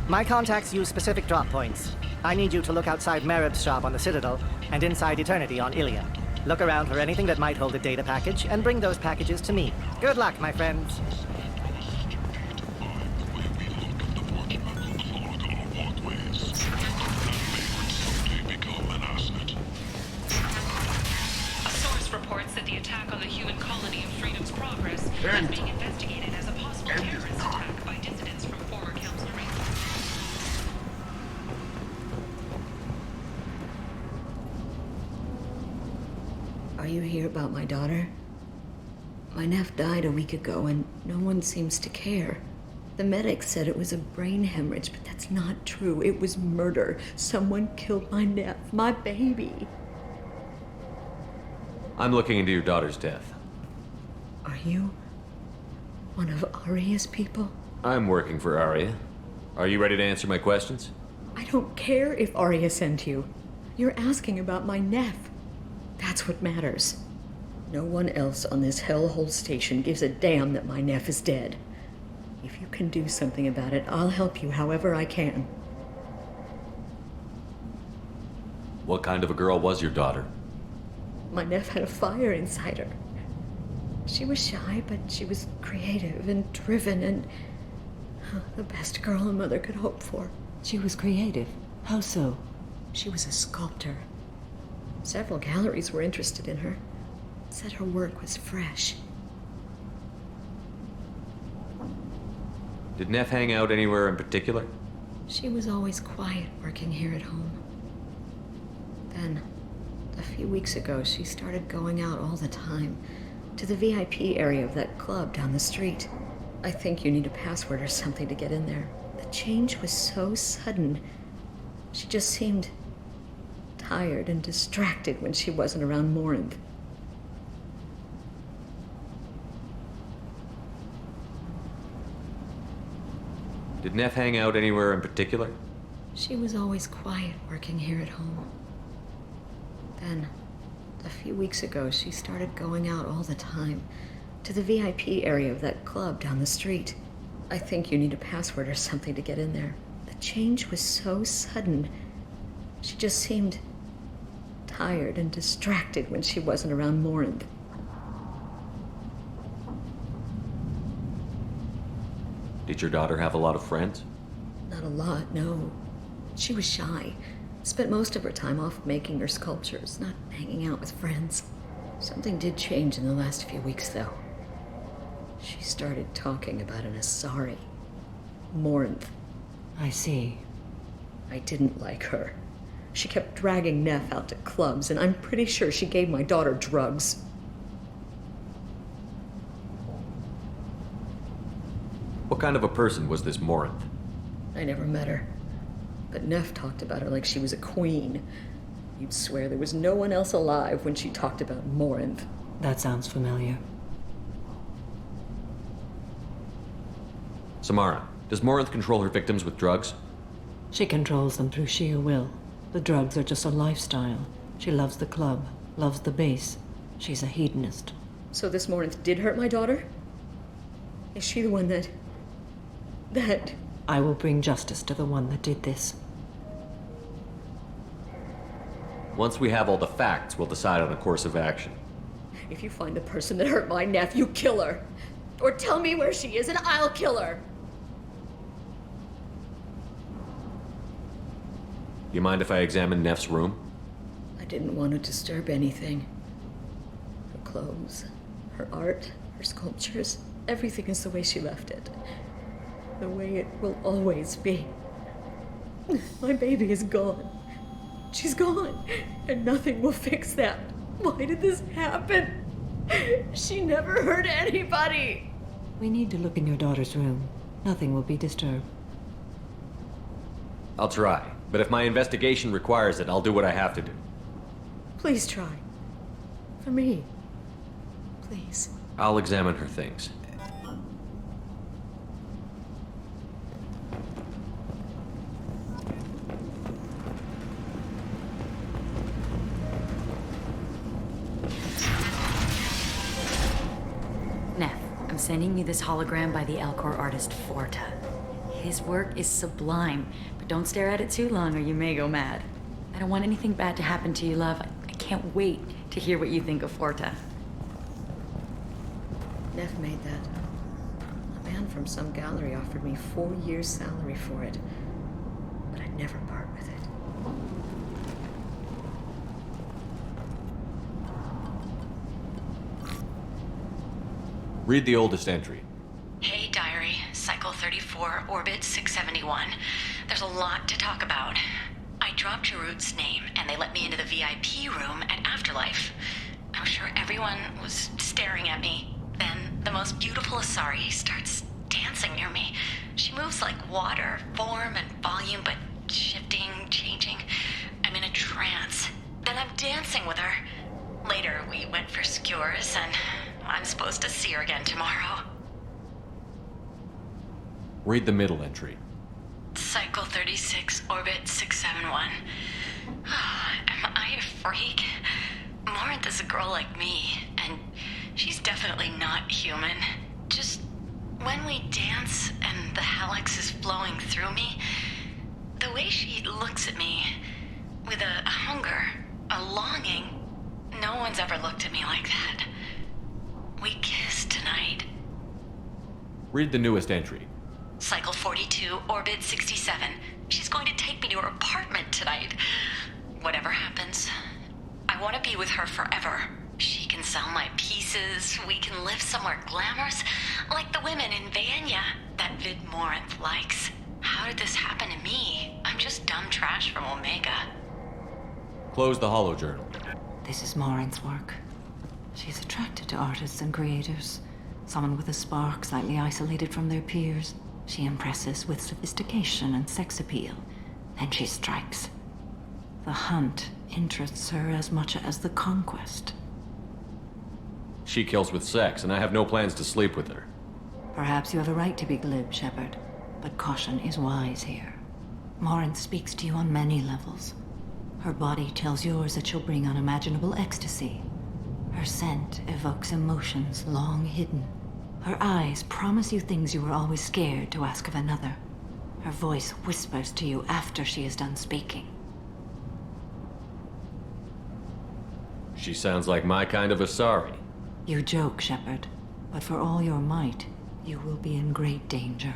Speaker 24: My contacts use specific drop points. I need you to look outside Merib's shop on the Citadel and inside Eternity on Ilia. Look around for anything that might hold a data package and bring those packages to me. Good luck, my friends.
Speaker 25: A source reports that the attack on the human colony of Freedom's Progress is being investigated as a possible terrorist attack by dissidents from former Council Rings.
Speaker 14: Are you here about my daughter? My nephew died a week ago and no one seems to care. The medics said it was a brain hemorrhage, but that's not true. It was murder. Someone killed my nephew, my baby.
Speaker 7: I'm looking into your daughter's death.
Speaker 14: Are you one of Aria's people?
Speaker 7: I'm working for Aria. Are you ready to answer my questions?
Speaker 14: I don't care if Aria sent you. You're asking about my nephew. That's what matters. No one else on this hellhole station gives a damn that my nephew is dead. If you can do something about it, I'll help you however I can.
Speaker 7: What kind of a girl was your daughter?
Speaker 14: My nephew had a fire inside her. She was shy, but she was creative and driven and the best girl a mother could hope for.
Speaker 3: She was creative. How so?
Speaker 14: She was a sculptor. Several galleries were interested in her. Said her work was fresh.
Speaker 7: Did Neff hang out anywhere in particular?
Speaker 14: She was always quiet working here at home. Then, a few weeks ago, she started going out all the time to the VIP area of that club down the street. I think you need a password or something to get in there. The change was so sudden. She just seemed tired and distracted when she wasn't around Morinth.
Speaker 7: Did Neff hang out anywhere in particular?
Speaker 14: She was always quiet working here at home. Then, A few weeks ago, she started going out all the time. To the VIP area of that club down the street. I think you need a password or something to get in there. The change was so sudden. She just seemed tired and distracted when she wasn't around Morinth.
Speaker 7: Did your daughter have a lot of friends?
Speaker 14: Not a lot, no. She was shy. Spent most of her time off making her sculptures, not hanging out with friends. Something did change in the last few weeks, though. She started talking about an Asari. Morinth. I see. I didn't like her. She kept dragging Neff out to clubs, and I'm pretty sure she gave my daughter drugs.
Speaker 7: What kind of a person was this Morinth?
Speaker 14: I never met her. But Neff talked about her like she was a queen. You'd swear there was no one else alive when she talked about Morinth.
Speaker 5: That sounds familiar.
Speaker 7: Samara, does Morinth control her victims with drugs?
Speaker 5: She controls them through sheer will. The drugs are just a lifestyle. She loves the club, loves the base. She's a hedonist.
Speaker 14: So this Morinth did hurt my daughter? Is she the one that...
Speaker 5: I will bring justice to the one that did this.
Speaker 7: Once we have all the facts, we'll decide on a course of action.
Speaker 14: If you find the person that hurt my nephew, kill her. Or tell me where she is and I'll kill her.
Speaker 7: You mind if I examine Neff's room?
Speaker 14: I didn't want to disturb anything. Her clothes, her art, her sculptures, everything is the way she left it. The way it will always be. My baby is gone. She's gone, and nothing will fix that. Why did this happen? She never hurt anybody.
Speaker 5: We need to look in your daughter's room. Nothing will be disturbed.
Speaker 7: I'll try, but if my investigation requires it, I'll do what I have to do.
Speaker 14: Please try. For me. Please.
Speaker 7: I'll examine her things.
Speaker 9: Neff, I'm sending you this hologram by the Elcor artist Forta. His work is sublime, but don't stare at it too long or you may go mad. I don't want anything bad to happen to you, love. I can't wait to hear what you think of Forta.
Speaker 14: Neff made that. A man from some gallery offered me 4 years' salary for it, but I'd never part with it.
Speaker 7: Read the oldest entry.
Speaker 9: Hey, diary. Cycle 34, orbit 671. There's a lot to talk about. I dropped Jarud's name, and they let me into the VIP room at Afterlife. I'm sure everyone was staring at me. Then the most beautiful Asari starts dancing near me. She moves like water, form and volume, but shifting, changing. I'm in a trance. Then I'm dancing with her. Later, we went for skewers, and I'm supposed to see her again tomorrow.
Speaker 7: Read the middle entry.
Speaker 9: Cycle 36, orbit 671. Am I a freak? Morinth is a girl like me, and she's definitely not human. Just when we dance and the hallux is flowing through me, the way she looks at me with a hunger, a longing, no one's ever looked at me like that. We kissed tonight.
Speaker 7: Read the newest entry.
Speaker 9: Cycle 42, orbit 67. She's going to take me to her apartment tonight. Whatever happens, I want to be with her forever. She can sell my pieces. We can live somewhere glamorous, like the women in Vanya that Vid Morinth likes. How did this happen to me? I'm just dumb trash from Omega.
Speaker 7: Close the holo journal.
Speaker 5: This is Morinth's work. She's attracted to artists and creators. Someone with a spark, slightly isolated from their peers. She impresses with sophistication and sex appeal. Then she strikes. The hunt interests her as much as the conquest.
Speaker 7: She kills with sex, and I have no plans to sleep with her.
Speaker 5: Perhaps you have a right to be glib, Shepard, but caution is wise here. Morinth speaks to you on many levels. Her body tells yours that she'll bring unimaginable ecstasy. Her scent evokes emotions long hidden. Her eyes promise you things you were always scared to ask of another. Her voice whispers to you after she is done speaking.
Speaker 7: She sounds like my kind of Asari.
Speaker 5: You joke, Shepard, but for all your might, you will be in great danger.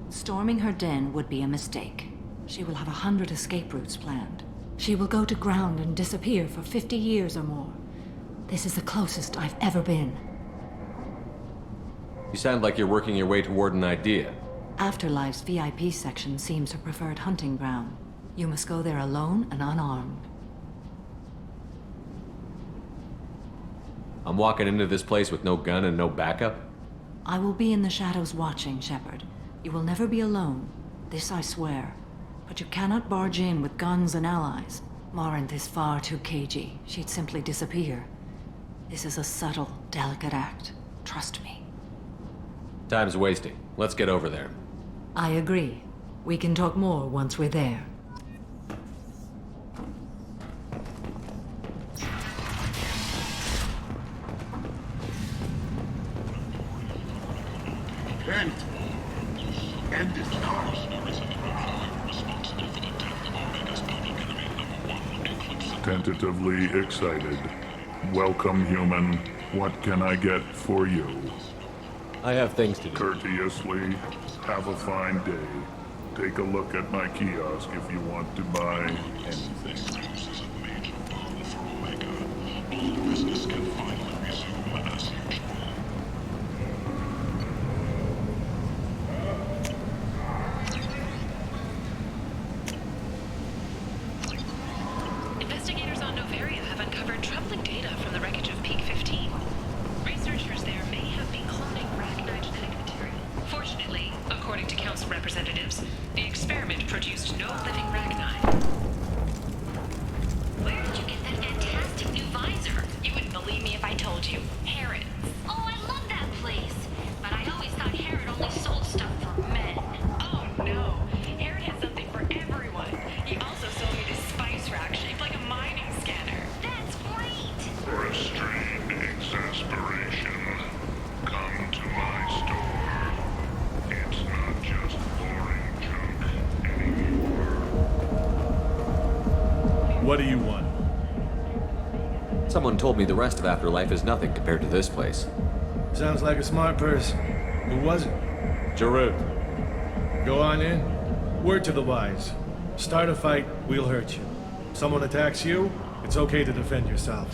Speaker 5: Storming her den would be a mistake. She will have 100 escape routes planned. She will go to ground and disappear for 50 years or more. This is the closest I've ever been.
Speaker 7: You sound like you're working your way toward an idea.
Speaker 5: Afterlife's VIP section seems her preferred hunting ground. You must go there alone and unarmed.
Speaker 7: I'm walking into this place with no gun and no backup?
Speaker 5: I will be in the shadows watching, Shepard. You will never be alone. This I swear. But you cannot barge in with guns and allies. Morinth is far too cagey. She'd simply disappear. This is a subtle, delicate act. Trust me.
Speaker 7: Time's wasting. Let's get over there.
Speaker 5: I agree. We can talk more once we're there.
Speaker 15: End it now. Tentatively excited. Welcome, human. What can I get for you?
Speaker 7: I have things to do.
Speaker 15: Courteously, have a fine day. Take a look at my kiosk if you want to buy anything. Business can finally resume as usual.
Speaker 25: Investigators on Novaria have uncovered troubling data from the wreckage of Peak 15. Researchers there may have been cloning Rachni genetic material. Fortunately, according to Council representatives, the experiment produced no living Rachni.
Speaker 9: Where did you get that fantastic new visor? You wouldn't believe me if I told you. Harrods. Oh, I love that place. But I always thought Harrod only sold stuff for men.
Speaker 25: Oh no, Harrod has something for everyone. He also sold me this spice rack shaped like a mining scanner.
Speaker 9: That's great.
Speaker 15: Restrained exasperation. Come to my store. It's not just boring junk anymore.
Speaker 4: What do you want?
Speaker 7: Someone told me the rest of Afterlife is nothing compared to this place.
Speaker 4: Sounds like a smart person. Who was it?
Speaker 7: Jarut.
Speaker 4: Go on in. Word to the wise. Start a fight, we'll hurt you. Someone attacks you, it's okay to defend yourself.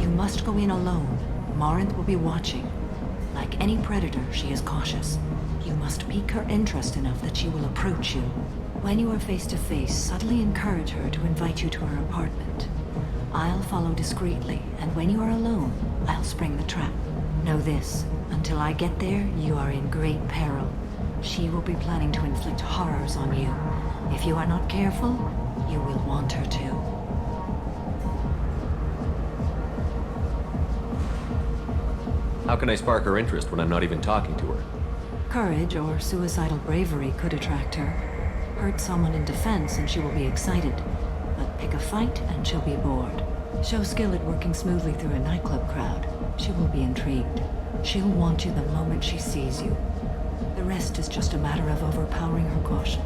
Speaker 5: You must go in alone. Morinth will be watching. Like any predator, she is cautious. You must pique her interest enough that she will approach you. When you are face to face, subtly encourage her to invite you to her apartment. I'll follow discreetly, and when you are alone, I'll spring the trap. Know this, until I get there, you are in great peril. She will be planning to inflict horrors on you. If you are not careful, you will want her to.
Speaker 7: How can I spark her interest when I'm not even talking to her?
Speaker 5: Courage or suicidal bravery could attract her. Hurt someone in defense and she will be excited. But pick a fight and she'll be bored. Show skill at working smoothly through a nightclub crowd. She will be intrigued. She'll want you the moment she sees you. The rest is just a matter of overpowering her caution.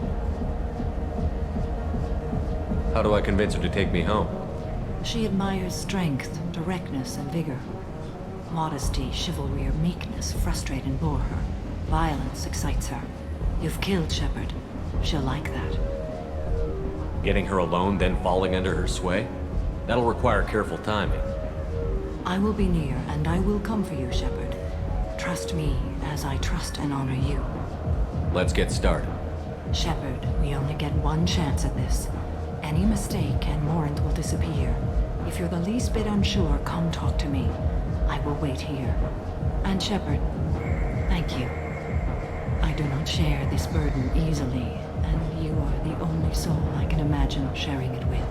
Speaker 7: How do I convince her to take me home?
Speaker 5: She admires strength, directness, and vigor. Modesty, chivalry, or meekness frustrate and bore her. Violence excites her. You've killed Shepard. She'll like that.
Speaker 7: Getting her alone, then falling under her sway? That'll require careful timing.
Speaker 5: I will be near, and I will come for you, Shepard. Trust me, as I trust and honor you.
Speaker 7: Let's get started.
Speaker 5: Shepard, we only get one chance at this. Any mistake, and Morinth will disappear. If you're the least bit unsure, come talk to me. I will wait here. And Shepard, thank you. I do not share this burden easily, and you are the only soul I can imagine sharing it with.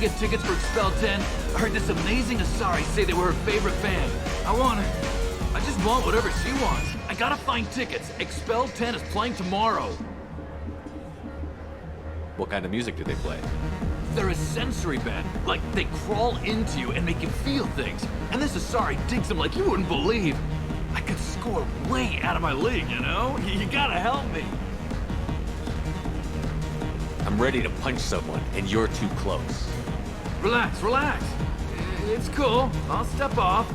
Speaker 16: get tickets for Expel 10? I heard this amazing Asari say they were her favorite band. I just want whatever she wants. I gotta find tickets. Expel 10 is playing tomorrow.
Speaker 7: What kind of music do they play?
Speaker 16: They're a sensory band. Like, they crawl into you and make you feel things. And this Asari digs them like you wouldn't believe. I could score way out of my league, you know? You gotta help me.
Speaker 7: I'm ready to punch someone, and you're too close.
Speaker 16: Relax, relax. It's cool. I'll step off.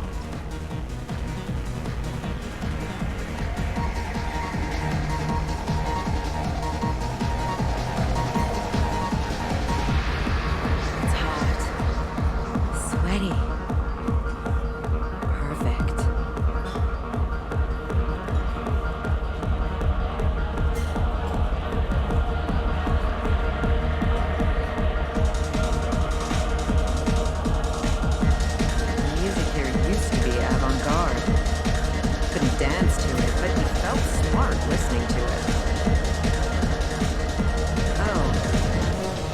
Speaker 14: It's hot. Sweaty. Perfect.
Speaker 17: The music here used to be avant-garde. Couldn't dance to it, but you felt smart listening to it. Oh,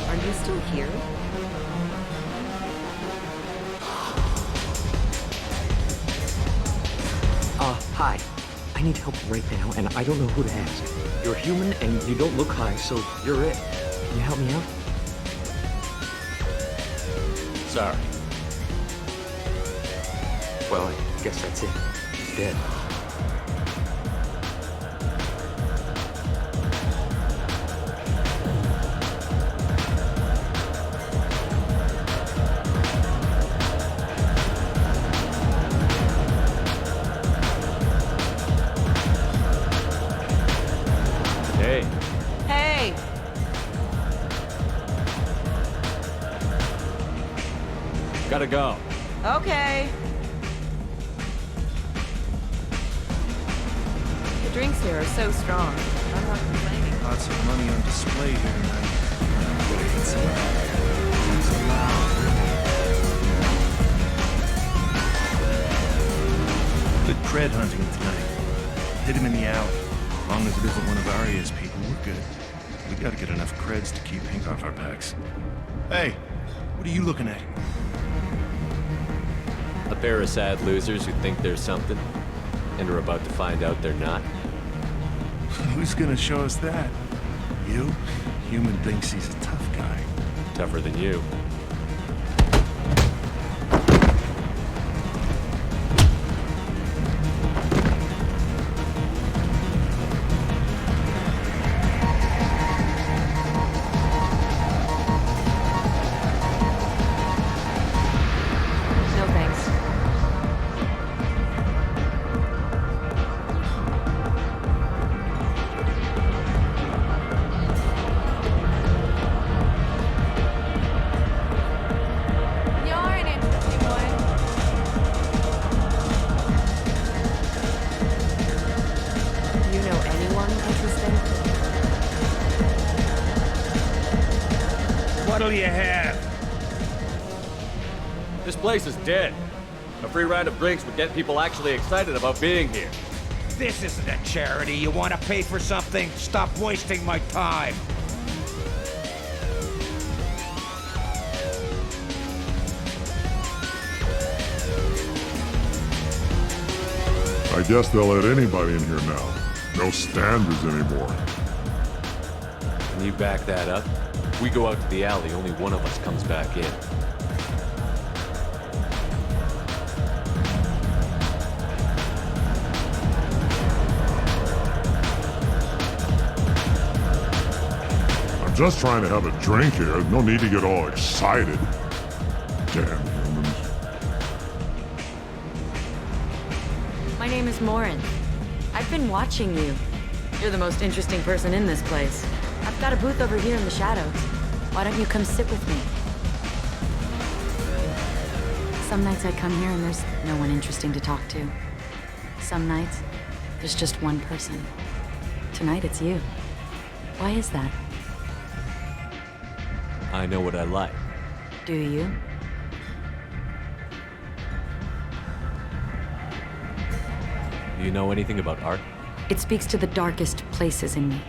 Speaker 17: are you still here?
Speaker 18: Hi. I need help right now, and I don't know who to ask. You're human, and you don't look high, so you're it. Can you help me out?
Speaker 7: Sorry.
Speaker 18: Well, I guess that's it. He's dead.
Speaker 7: Hey.
Speaker 17: Hey!
Speaker 7: Gotta go.
Speaker 17: Okay.
Speaker 21: The drinks here are so strong. I'm not complaining.
Speaker 20: Lots of money on display here tonight. It's loud. Good cred hunting tonight. Hit him in the alley. As long as it isn't one of Arya's people, we're good. We gotta get enough creds to keep Pink off our backs. Hey, what are you looking at?
Speaker 7: A pair of sad losers who think they're something, and are about to find out they're not.
Speaker 20: Who's gonna show us that? You? Human thinks he's a tough guy.
Speaker 7: Tougher than you.
Speaker 21: No thanks.
Speaker 1: You're an interesting one.
Speaker 21: You know anyone interesting?
Speaker 23: What'll you have?
Speaker 7: This place is dead. A free round of drinks would get people actually excited about being here.
Speaker 23: This isn't a charity. You want to pay for something? Stop wasting my time.
Speaker 15: I guess they'll let anybody in here now. No standards anymore.
Speaker 7: Can you back that up? We go out to the alley, only one of us comes back in.
Speaker 15: I'm just trying to have a drink here. No need to get all excited. Damn humans.
Speaker 22: My name is Morin. I've been watching you. You're the most interesting person in this place. I've got a booth over here in the shadows. Why don't you come sit with me? Some nights I come here and there's no one interesting to talk to. Some nights, there's just one person. Tonight it's you. Why is that?
Speaker 7: I know what I like.
Speaker 22: Do you?
Speaker 7: Do you know anything about art?
Speaker 22: It speaks to the darkest places in me.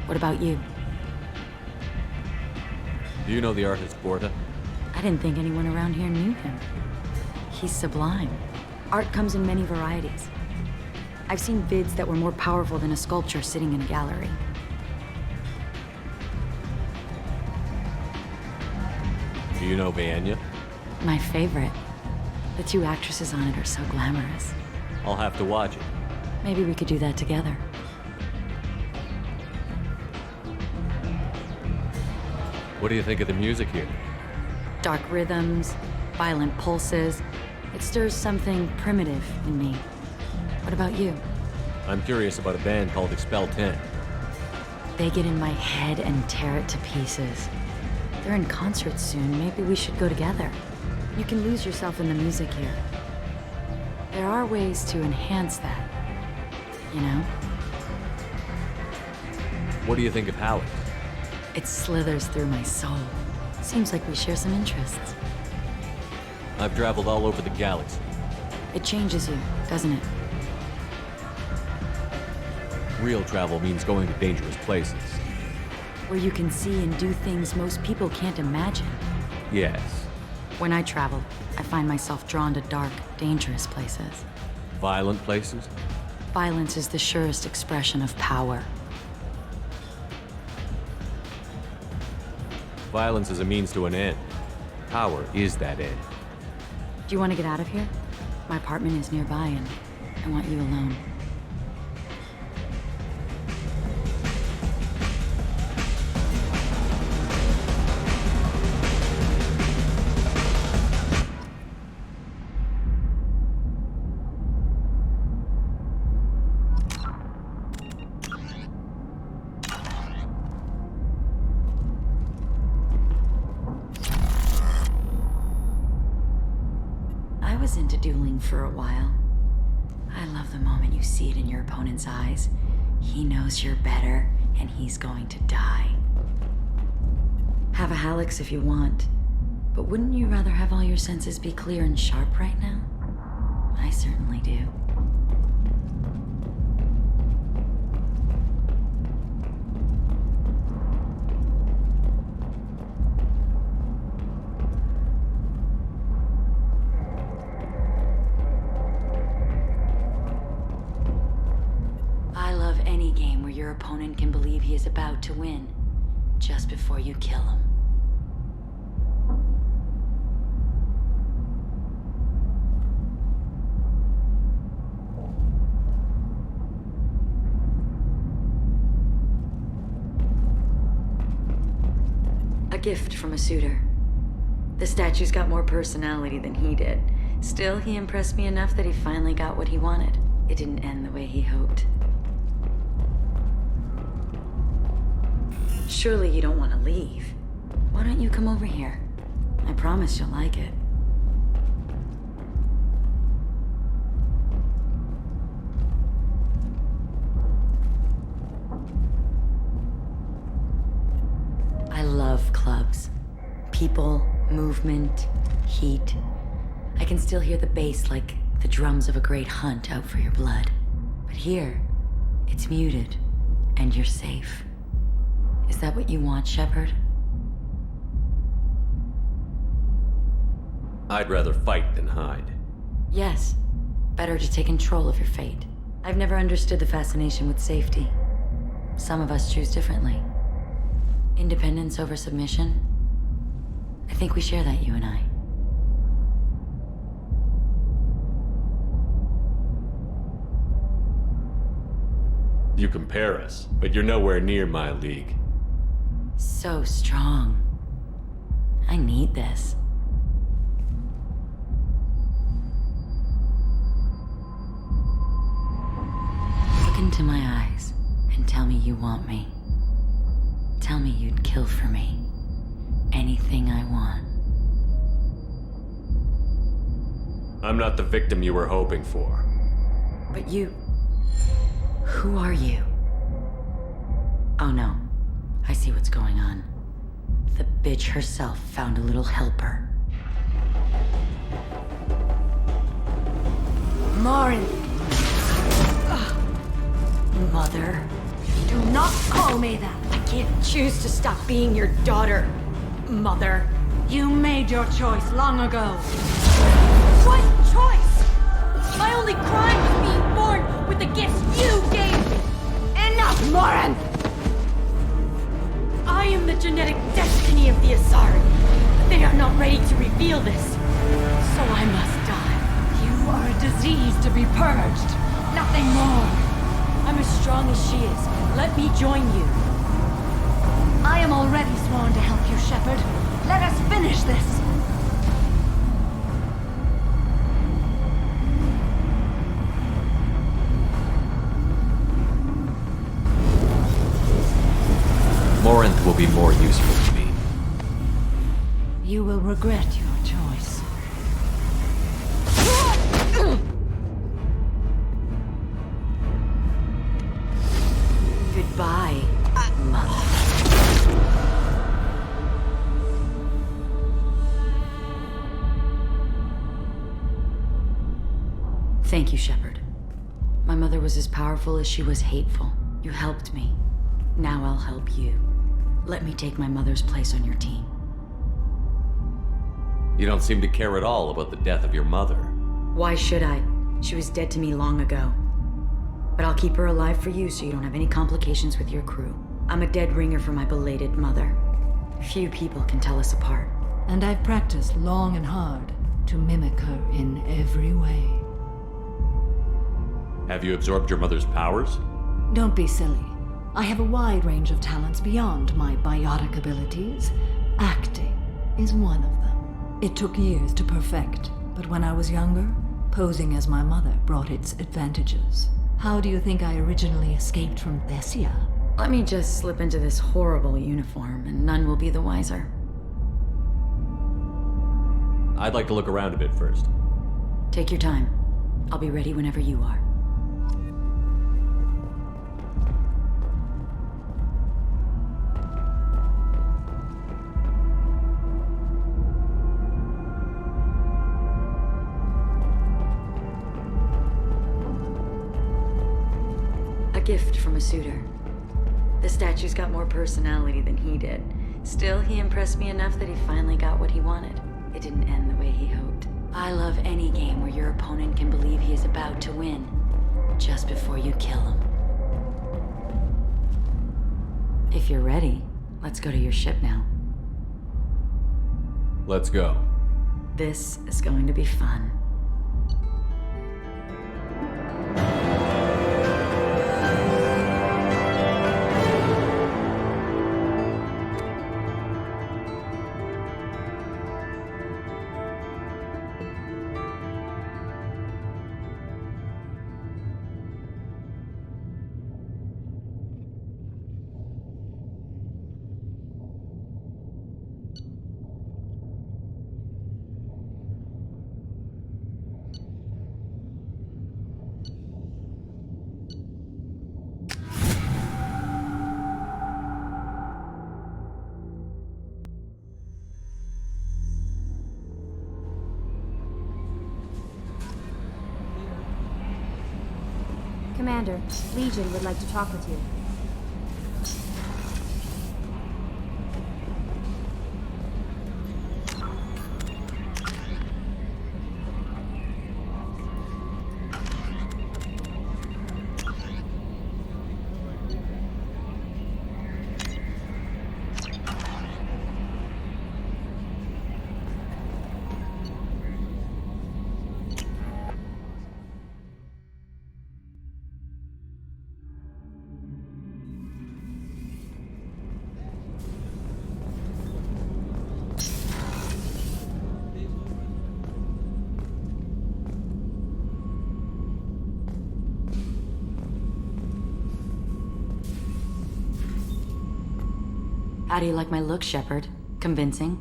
Speaker 22: What about you?
Speaker 7: Do you know the artist Borta?
Speaker 22: I didn't think anyone around here knew him. He's sublime. Art comes in many varieties. I've seen vids that were more powerful than a sculpture sitting in a gallery.
Speaker 7: Do you know Vaenya?
Speaker 22: My favorite. The two actresses on it are so glamorous.
Speaker 7: I'll have to watch it.
Speaker 22: Maybe we could do that together.
Speaker 7: What do you think of the music here?
Speaker 22: Dark rhythms, violent pulses. It stirs something primitive in me. What about you?
Speaker 7: I'm curious about a band called Expel 10.
Speaker 22: They get in my head and tear it to pieces. They're in concert soon. Maybe we should go together. You can lose yourself in the music here. There are ways to enhance that, you know?
Speaker 7: What do you think of Howard?
Speaker 22: It slithers through my soul. Seems like we share some interests.
Speaker 7: I've traveled all over the galaxy.
Speaker 22: It changes you, doesn't it?
Speaker 7: Real travel means going to dangerous places.
Speaker 22: Where you can see and do things most people can't imagine.
Speaker 7: Yes.
Speaker 22: When I travel, I find myself drawn to dark, dangerous places.
Speaker 7: Violent places?
Speaker 22: Violence is the surest expression of power.
Speaker 7: Violence is a means to an end. Power is that end.
Speaker 22: Do you want to get out of here? My apartment is nearby and I want you alone. Into dueling for a while. I love the moment you see it in your opponent's eyes. He knows you're better, and he's going to die. Have a Hallex if you want, but wouldn't you rather have all your senses be clear and sharp right now? I certainly do. Your opponent can believe he is about to win, just before you kill him. A gift from a suitor. The statue's got more personality than he did. Still, he impressed me enough that he finally got what he wanted. It didn't end the way he hoped. Surely you don't want to leave. Why don't you come over here? I promise you'll like it. I love clubs. People, movement, heat. I can still hear the bass like the drums of a great hunt out for your blood. But here, it's muted, and you're safe. Is that what you want, Shepard?
Speaker 7: I'd rather fight than hide.
Speaker 22: Yes. Better to take control of your fate. I've never understood the fascination with safety. Some of us choose differently. Independence over submission? I think we share that, you and I.
Speaker 7: You compare us, but you're nowhere near my league.
Speaker 22: So strong. I need this. Look into my eyes and tell me you want me. Tell me you'd kill for me. Anything I want.
Speaker 7: I'm not the victim you were hoping for.
Speaker 22: But you... Who are you? Oh no. I see what's going on. The bitch herself found a little helper. Marin! Mother. Do not call me that! I can't choose to stop being your daughter, Mother. You made your choice long ago.
Speaker 2: What choice? My only crime was being born with the gifts you gave me. Enough, Morin! I am the genetic destiny of the Asari. They are not ready to reveal this, so I must die. You are a disease to be purged, nothing more. I'm as strong as she is. Let me join you. I am already sworn to help you, Shepard. Let us finish this.
Speaker 7: Morinth will be more useful to me.
Speaker 14: You will regret your choice.
Speaker 22: Goodbye, Mother. Thank you, Shepard. My mother was as powerful as she was hateful. You helped me. Now I'll help you. Let me take my mother's place on your team.
Speaker 7: You don't seem to care at all about the death of your mother.
Speaker 22: Why should I? She was dead to me long ago. But I'll keep her alive for you so you don't have any complications with your crew. I'm a dead ringer for my belated mother. Few people can tell us apart.
Speaker 14: And I've practiced long and hard to mimic her in every way.
Speaker 7: Have you absorbed your mother's powers?
Speaker 14: Don't be silly. I have a wide range of talents beyond my biotic abilities. Acting is one of them. It took years to perfect, but when I was younger, posing as my mother brought its advantages. How do you think I originally escaped from Thessia?
Speaker 22: Let me just slip into this horrible uniform and none will be the wiser.
Speaker 7: I'd like to look around a bit first.
Speaker 22: Take your time. I'll be ready whenever you are. A gift from a suitor. The statue's got more personality than he did. Still, he impressed me enough that he finally got what he wanted. It didn't end the way he hoped. I love any game where your opponent can believe he is about to win, just before you kill him. If you're ready, let's go to your ship now.
Speaker 7: Let's go.
Speaker 22: This is going to be fun.
Speaker 3: Commander, Legion would like to talk with you. How do you like my look, Shepard? Convincing?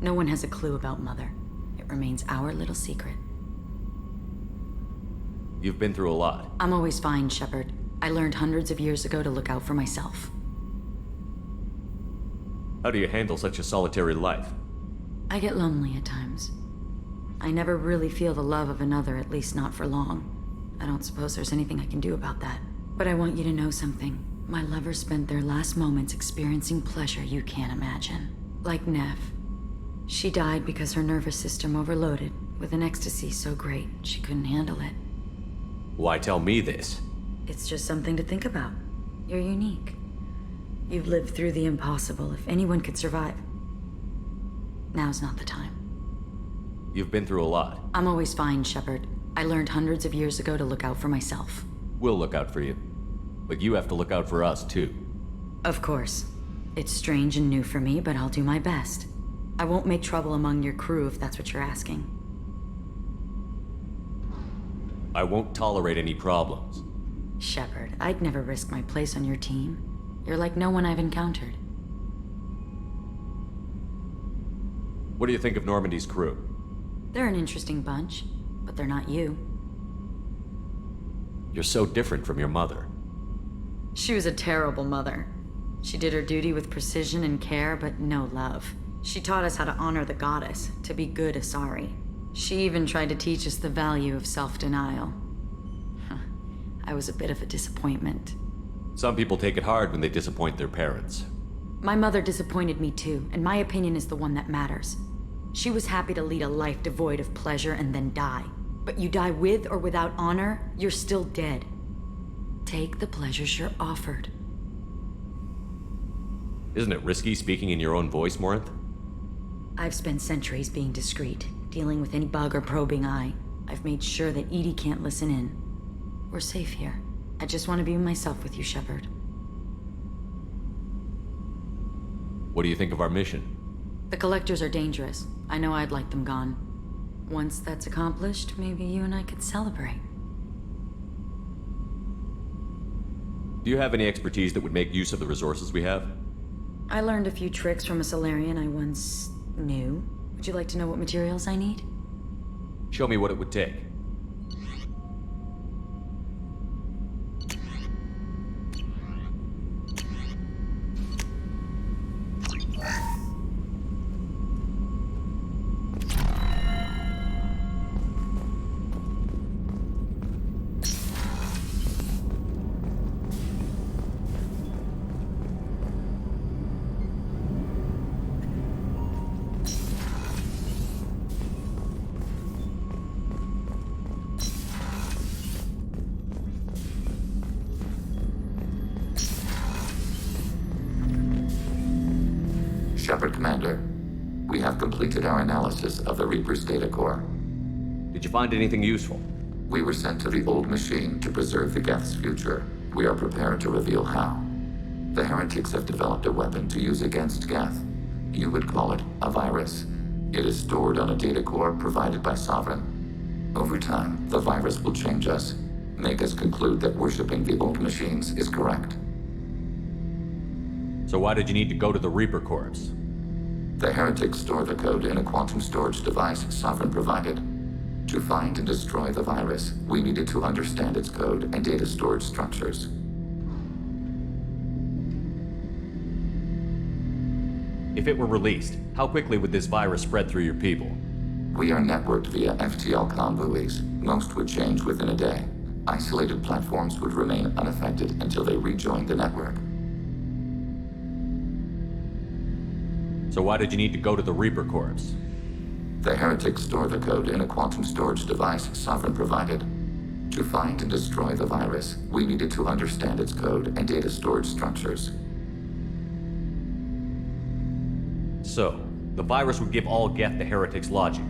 Speaker 3: No one has a clue about Mother. It remains our little secret.
Speaker 7: You've been through a lot.
Speaker 22: I'm always fine, Shepard. I learned hundreds of years ago to look out for myself.
Speaker 7: How do you handle such a solitary life?
Speaker 22: I get lonely at times. I never really feel the love of another, at least not for long. I don't suppose there's anything I can do about that. But I want you to know something. My lovers spent their last moments experiencing pleasure you can't imagine. Like Nev. She died because her nervous system overloaded with an ecstasy so great she couldn't handle it.
Speaker 7: Why tell me this?
Speaker 22: It's just something to think about. You're unique. You've lived through the impossible. If anyone could survive, now's not the time.
Speaker 7: You've been through a lot.
Speaker 22: I'm always fine, Shepard. I learned hundreds of years ago to look out for myself.
Speaker 7: We'll look out for you. But you have to look out for us, too.
Speaker 22: Of course. It's strange and new for me, but I'll do my best. I won't make trouble among your crew if that's what you're asking.
Speaker 7: I won't tolerate any problems.
Speaker 22: Shepard, I'd never risk my place on your team. You're like no one I've encountered.
Speaker 7: What do you think of Normandy's crew?
Speaker 22: They're an interesting bunch, but they're not you.
Speaker 7: You're so different from your mother.
Speaker 22: She was a terrible mother. She did her duty with precision and care, but no love. She taught us how to honor the goddess, to be good Asari. She even tried to teach us the value of self-denial. I was a bit of a disappointment.
Speaker 7: Some people take it hard when they disappoint their parents.
Speaker 22: My mother disappointed me too, and my opinion is the one that matters. She was happy to lead a life devoid of pleasure and then die. But you die with or without honor, you're still dead. Take the pleasures you're offered.
Speaker 7: Isn't it risky speaking in your own voice, Morinth?
Speaker 22: I've spent centuries being discreet, dealing with any bug or probing eye. I've made sure that Edie can't listen in. We're safe here. I just want to be myself with you, Shepard.
Speaker 7: What do you think of our mission?
Speaker 22: The Collectors are dangerous. I know I'd like them gone. Once that's accomplished, maybe you and I could celebrate.
Speaker 7: Do you have any expertise that would make use of the resources we have?
Speaker 22: I learned a few tricks from a Solarian I once knew. Would you like to know what materials I need?
Speaker 7: Show me what it would take.
Speaker 6: Shepard, Commander. We have completed our analysis of the Reaper's data core.
Speaker 7: Did you find anything useful?
Speaker 6: We were sent to the old machine to preserve the Geth's future. We are prepared to reveal how. The heretics have developed a weapon to use against Geth. You would call it a virus. It is stored on a data core provided by Sovereign. Over time, the virus will change us, make us conclude that worshipping the old machines is correct.
Speaker 7: So why did you need to go to the Reaper Corps?
Speaker 6: The heretics store the code in a quantum storage device Sovereign provided. To find and destroy the virus, we needed to understand its code and data storage structures.
Speaker 7: If it were released, how quickly would this virus spread through your people?
Speaker 6: We are networked via FTL-COM buoys. Most would change within a day. Isolated platforms would remain unaffected until they rejoined the network.
Speaker 7: So why did you need to go to the Reaper Corps?
Speaker 6: The heretics store the code in a quantum storage device Sovereign provided. To find and destroy the virus, we needed to understand its code and data storage structures.
Speaker 7: So, the virus would give all Geth the heretics' logic,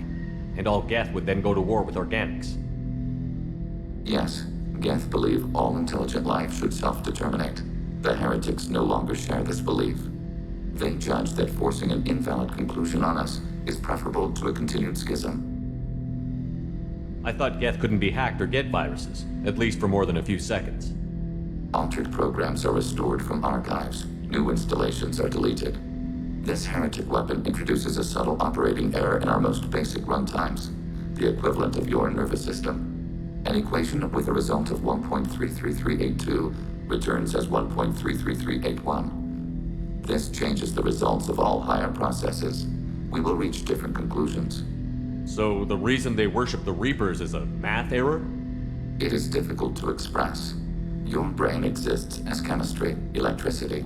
Speaker 7: and all Geth would then go to war with organics.
Speaker 6: Yes, Geth believe all intelligent life should self-determinate. The heretics no longer share this belief. They judge that forcing an invalid conclusion on us is preferable to a continued schism.
Speaker 7: I thought Geth couldn't be hacked or get viruses, at least for more than a few seconds.
Speaker 6: Altered programs are restored from archives. New installations are deleted. This heretic weapon introduces a subtle operating error in our most basic runtimes, the equivalent of your nervous system. An equation with a result of 1.33382 returns as 1.33381. This changes the results of all higher processes. We will reach different conclusions.
Speaker 7: So the reason they worship the Reapers is a math error?
Speaker 6: It is difficult to express. Your brain exists as chemistry, electricity.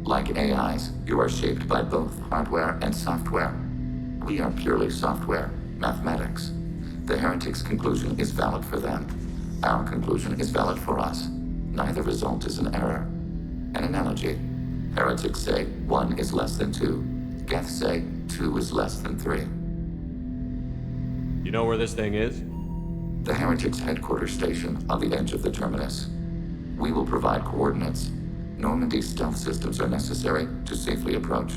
Speaker 6: Like AIs, you are shaped by both hardware and software. We are purely software, mathematics. The heretic's conclusion is valid for them. Our conclusion is valid for us. Neither result is an error. An analogy. Heretics say 1 is less than 2. Geth say 2 is less than 3.
Speaker 7: You know where this thing is?
Speaker 6: The heretic's headquarters station on the edge of the terminus. We will provide coordinates. Normandy's stealth systems are necessary to safely approach.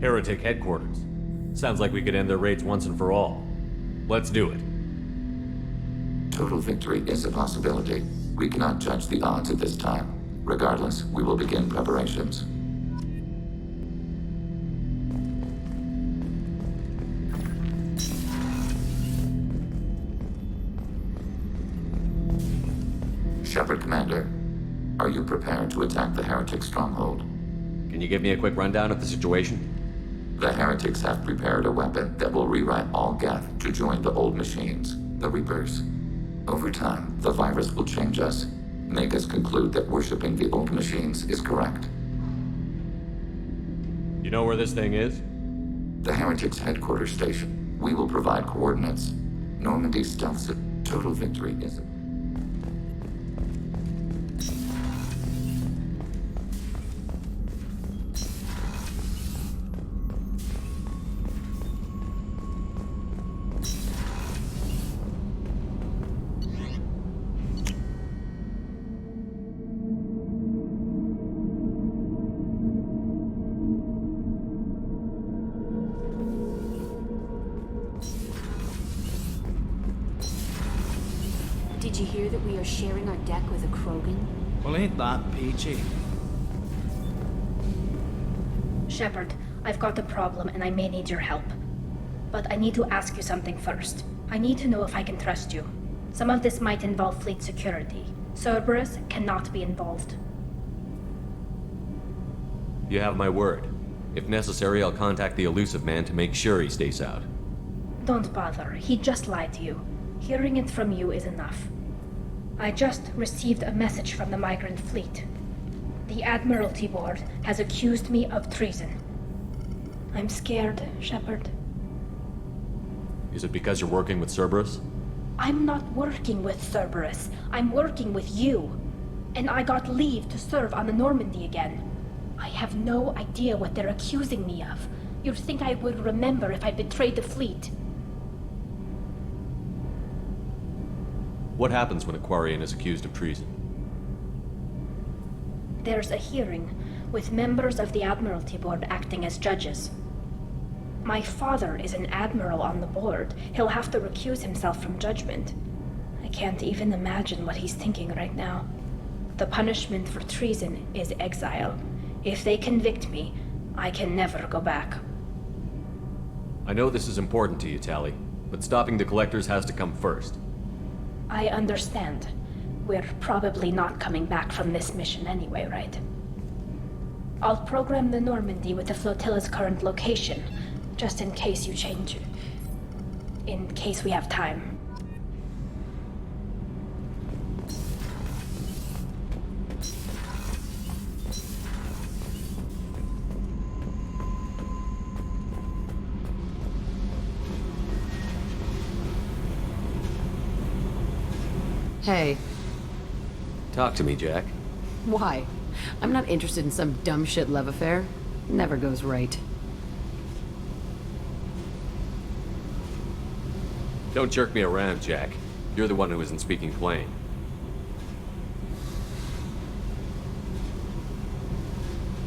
Speaker 7: Heretic headquarters. Sounds like we could end their raids once and for all. Let's do it.
Speaker 6: Total victory is a possibility. We cannot judge the odds at this time. Regardless, we will begin preparations. Shepard, Commander. Are you prepared to attack the heretic stronghold?
Speaker 7: Can you give me a quick rundown of the situation?
Speaker 6: The heretics have prepared a weapon that will rewrite all Geth to join the old machines, the Reapers. Over time, the virus will change us, make us conclude that worshipping the old machines is correct.
Speaker 7: You know where this thing is?
Speaker 6: The heretic's headquarters station. We will provide coordinates. Normandy's stealth total victory is...
Speaker 3: Did you hear that we are sharing our deck with a Krogan?
Speaker 8: Well, ain't that peachy?
Speaker 10: Shepard, I've got a problem and I may need your help. But I need to ask you something first. I need to know if I can trust you. Some of this might involve fleet security. Cerberus cannot be involved.
Speaker 7: You have my word. If necessary, I'll contact the elusive man to make sure he stays out.
Speaker 10: Don't bother. He just lied to you. Hearing it from you is enough. I just received a message from the migrant fleet. The Admiralty Board has accused me of treason. I'm scared, Shepard.
Speaker 7: Is it because you're working with Cerberus?
Speaker 10: I'm not working with Cerberus. I'm working with you. And I got leave to serve on the Normandy again. I have no idea what they're accusing me of. You'd think I would remember if I betrayed the fleet.
Speaker 7: What happens when a Quarian is accused of treason?
Speaker 10: There's a hearing, with members of the Admiralty Board acting as judges. My father is an admiral on the board. He'll have to recuse himself from judgment. I can't even imagine what he's thinking right now. The punishment for treason is exile. If they convict me, I can never go back.
Speaker 7: I know this is important to you, Tali, but stopping the Collectors has to come first.
Speaker 10: I understand. We're probably not coming back from this mission anyway, right? I'll program the Normandy with the flotilla's current location, just in case you change it. In case we have time.
Speaker 12: Hey.
Speaker 7: Talk to me, Jack.
Speaker 12: Why? I'm not interested in some dumb shit love affair. Never goes right.
Speaker 7: Don't jerk me around, Jack. You're the one who isn't speaking plain.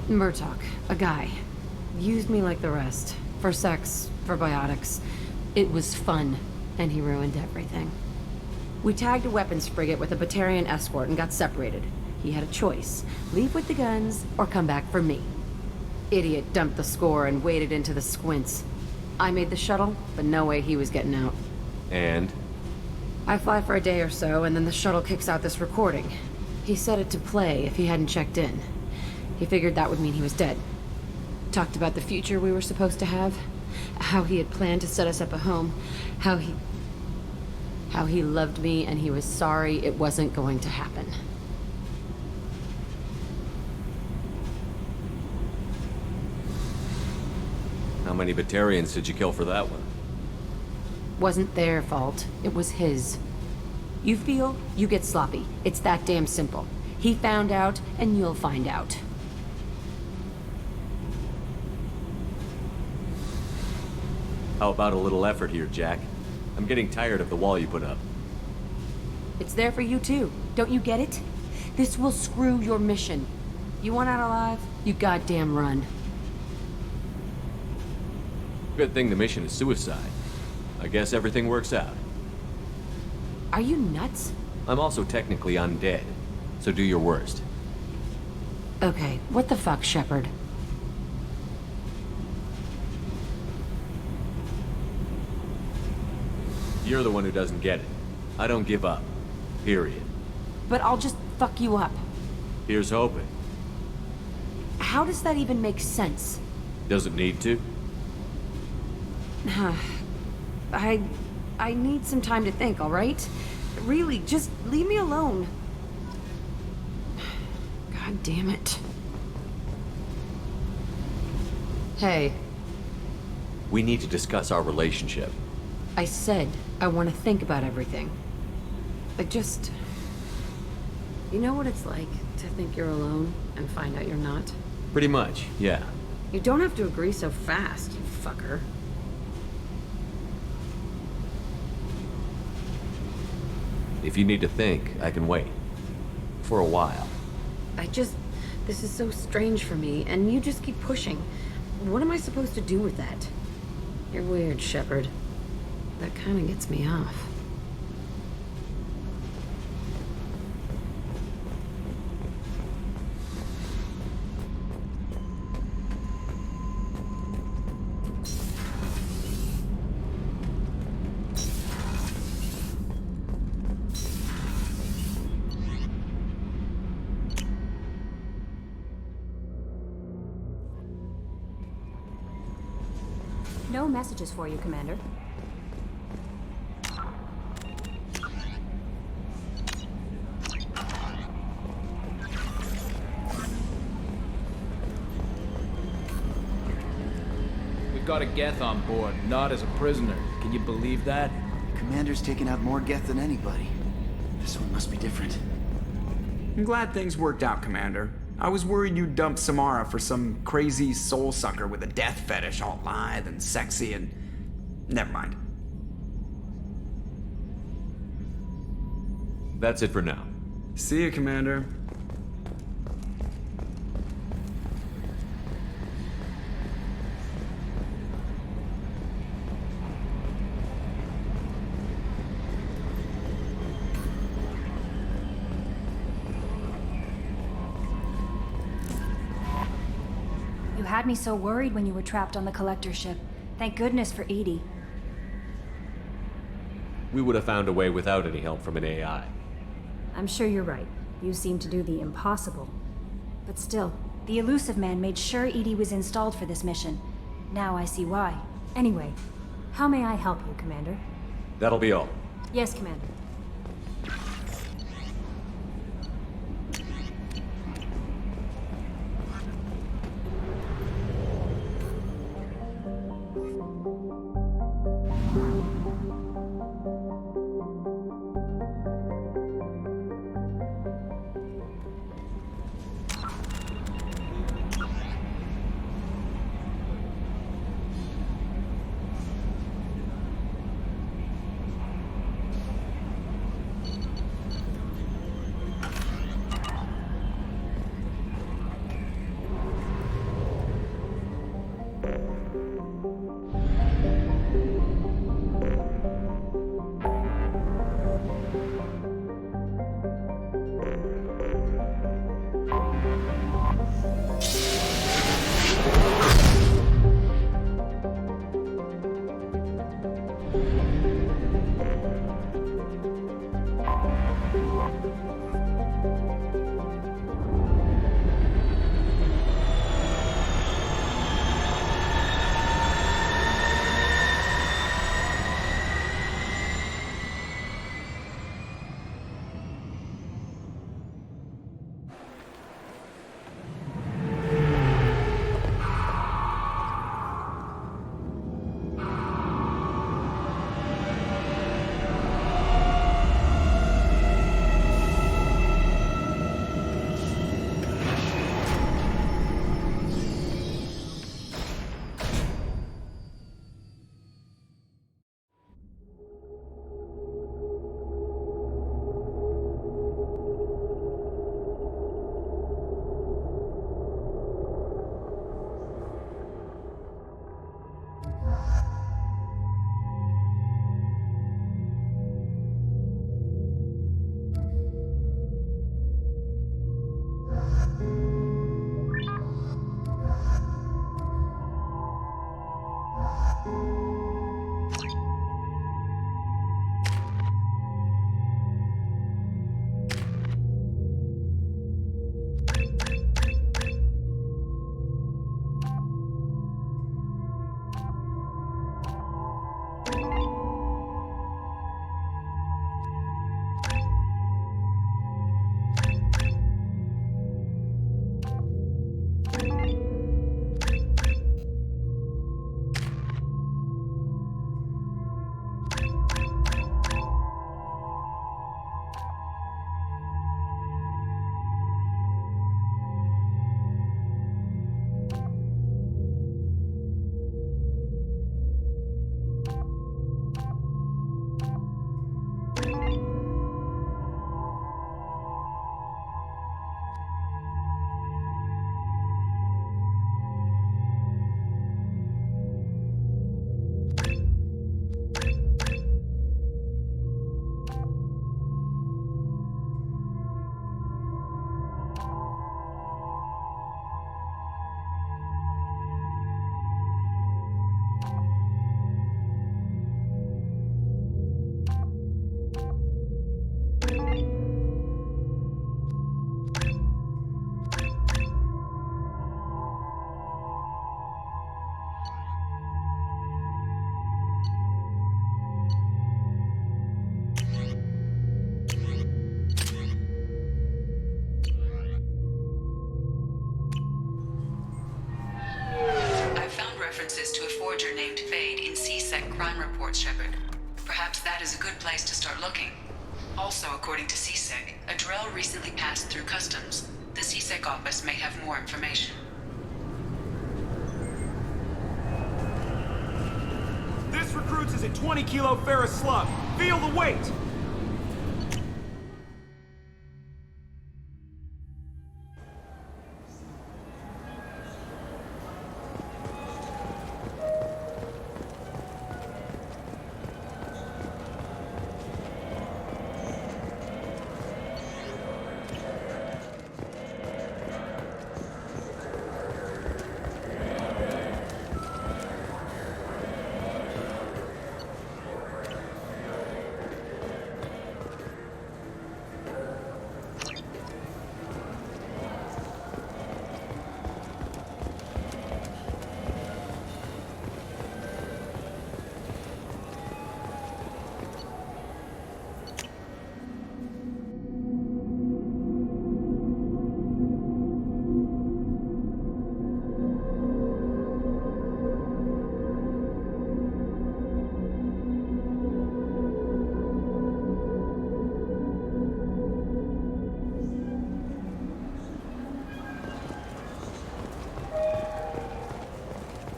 Speaker 12: Murtaugh, a guy. Used me like the rest. For sex, for biotics. It was fun, and he ruined everything. We tagged a weapons frigate with a Batarian escort and got separated. He had a choice. Leave with the guns, or come back for me. Idiot dumped the score and waded into the squints. I made the shuttle, but no way he was getting out.
Speaker 7: And?
Speaker 12: I fly for a day or so, and then the shuttle kicks out this recording. He set it to play if he hadn't checked in. He figured that would mean he was dead. Talked about the future we were supposed to have. How he had planned to set us up a home. How he loved me and he was sorry it wasn't going to happen.
Speaker 7: How many Batarians did you kill for that one?
Speaker 12: Wasn't their fault. It was his. You feel, you get sloppy. It's that damn simple. He found out, and you'll find out.
Speaker 7: How about a little effort here, Jack? I'm getting tired of the wall you put up.
Speaker 12: It's there for you too. Don't you get it? This will screw your mission. You want out alive? You goddamn run.
Speaker 7: Good thing the mission is suicide. I guess everything works out.
Speaker 12: Are you nuts?
Speaker 7: I'm also technically undead, so do your worst.
Speaker 12: Okay, what the fuck, Shepard?
Speaker 7: You're the one who doesn't get it. I don't give up. Period.
Speaker 12: But I'll just fuck you up.
Speaker 7: Here's hoping.
Speaker 12: How does that even make sense?
Speaker 7: Doesn't need to.
Speaker 12: I need some time to think, all right? Really, just leave me alone. God damn it. Hey.
Speaker 7: We need to discuss our relationship.
Speaker 12: I said I want to think about everything. You know what it's like to think you're alone and find out you're not?
Speaker 7: Pretty much, yeah.
Speaker 12: You don't have to agree so fast, you fucker.
Speaker 7: If you need to think, I can wait. For a while.
Speaker 12: This is so strange for me, and you just keep pushing. What am I supposed to do with that? You're weird, Shepard. That kind of gets me off.
Speaker 3: No messages for you, Commander.
Speaker 8: We've got a Geth on board, not as a prisoner. Can you believe that?
Speaker 11: Commander's taken out more Geth than anybody. This one must be different.
Speaker 13: I'm glad things worked out, Commander. I was worried you'd dump Samara for some crazy soul sucker with a death fetish all lithe and sexy and... Never mind.
Speaker 7: That's it for now.
Speaker 13: See you, Commander.
Speaker 3: You had me so worried when you were trapped on the collector ship. Thank goodness for Edie.
Speaker 7: We would have found a way without any help from an AI.
Speaker 3: I'm sure you're right. You seem to do the impossible. But still, the elusive man made sure Edie was installed for this mission. Now I see why. Anyway, how may I help you, Commander?
Speaker 7: That'll be all.
Speaker 3: Yes, Commander.
Speaker 4: crime reports, Shepard. Perhaps that is a good place to start looking. Also, according to CSEC, a drill recently passed through customs. The CSEC office may have more information.
Speaker 9: This recruits is a 20-kilo ferrous slug. Feel the weight!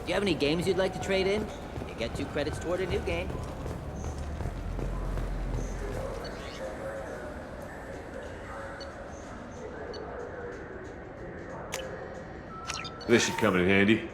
Speaker 19: Do you have any games you'd like to trade in? You get 2 credits toward a new game.
Speaker 24: This should come in handy.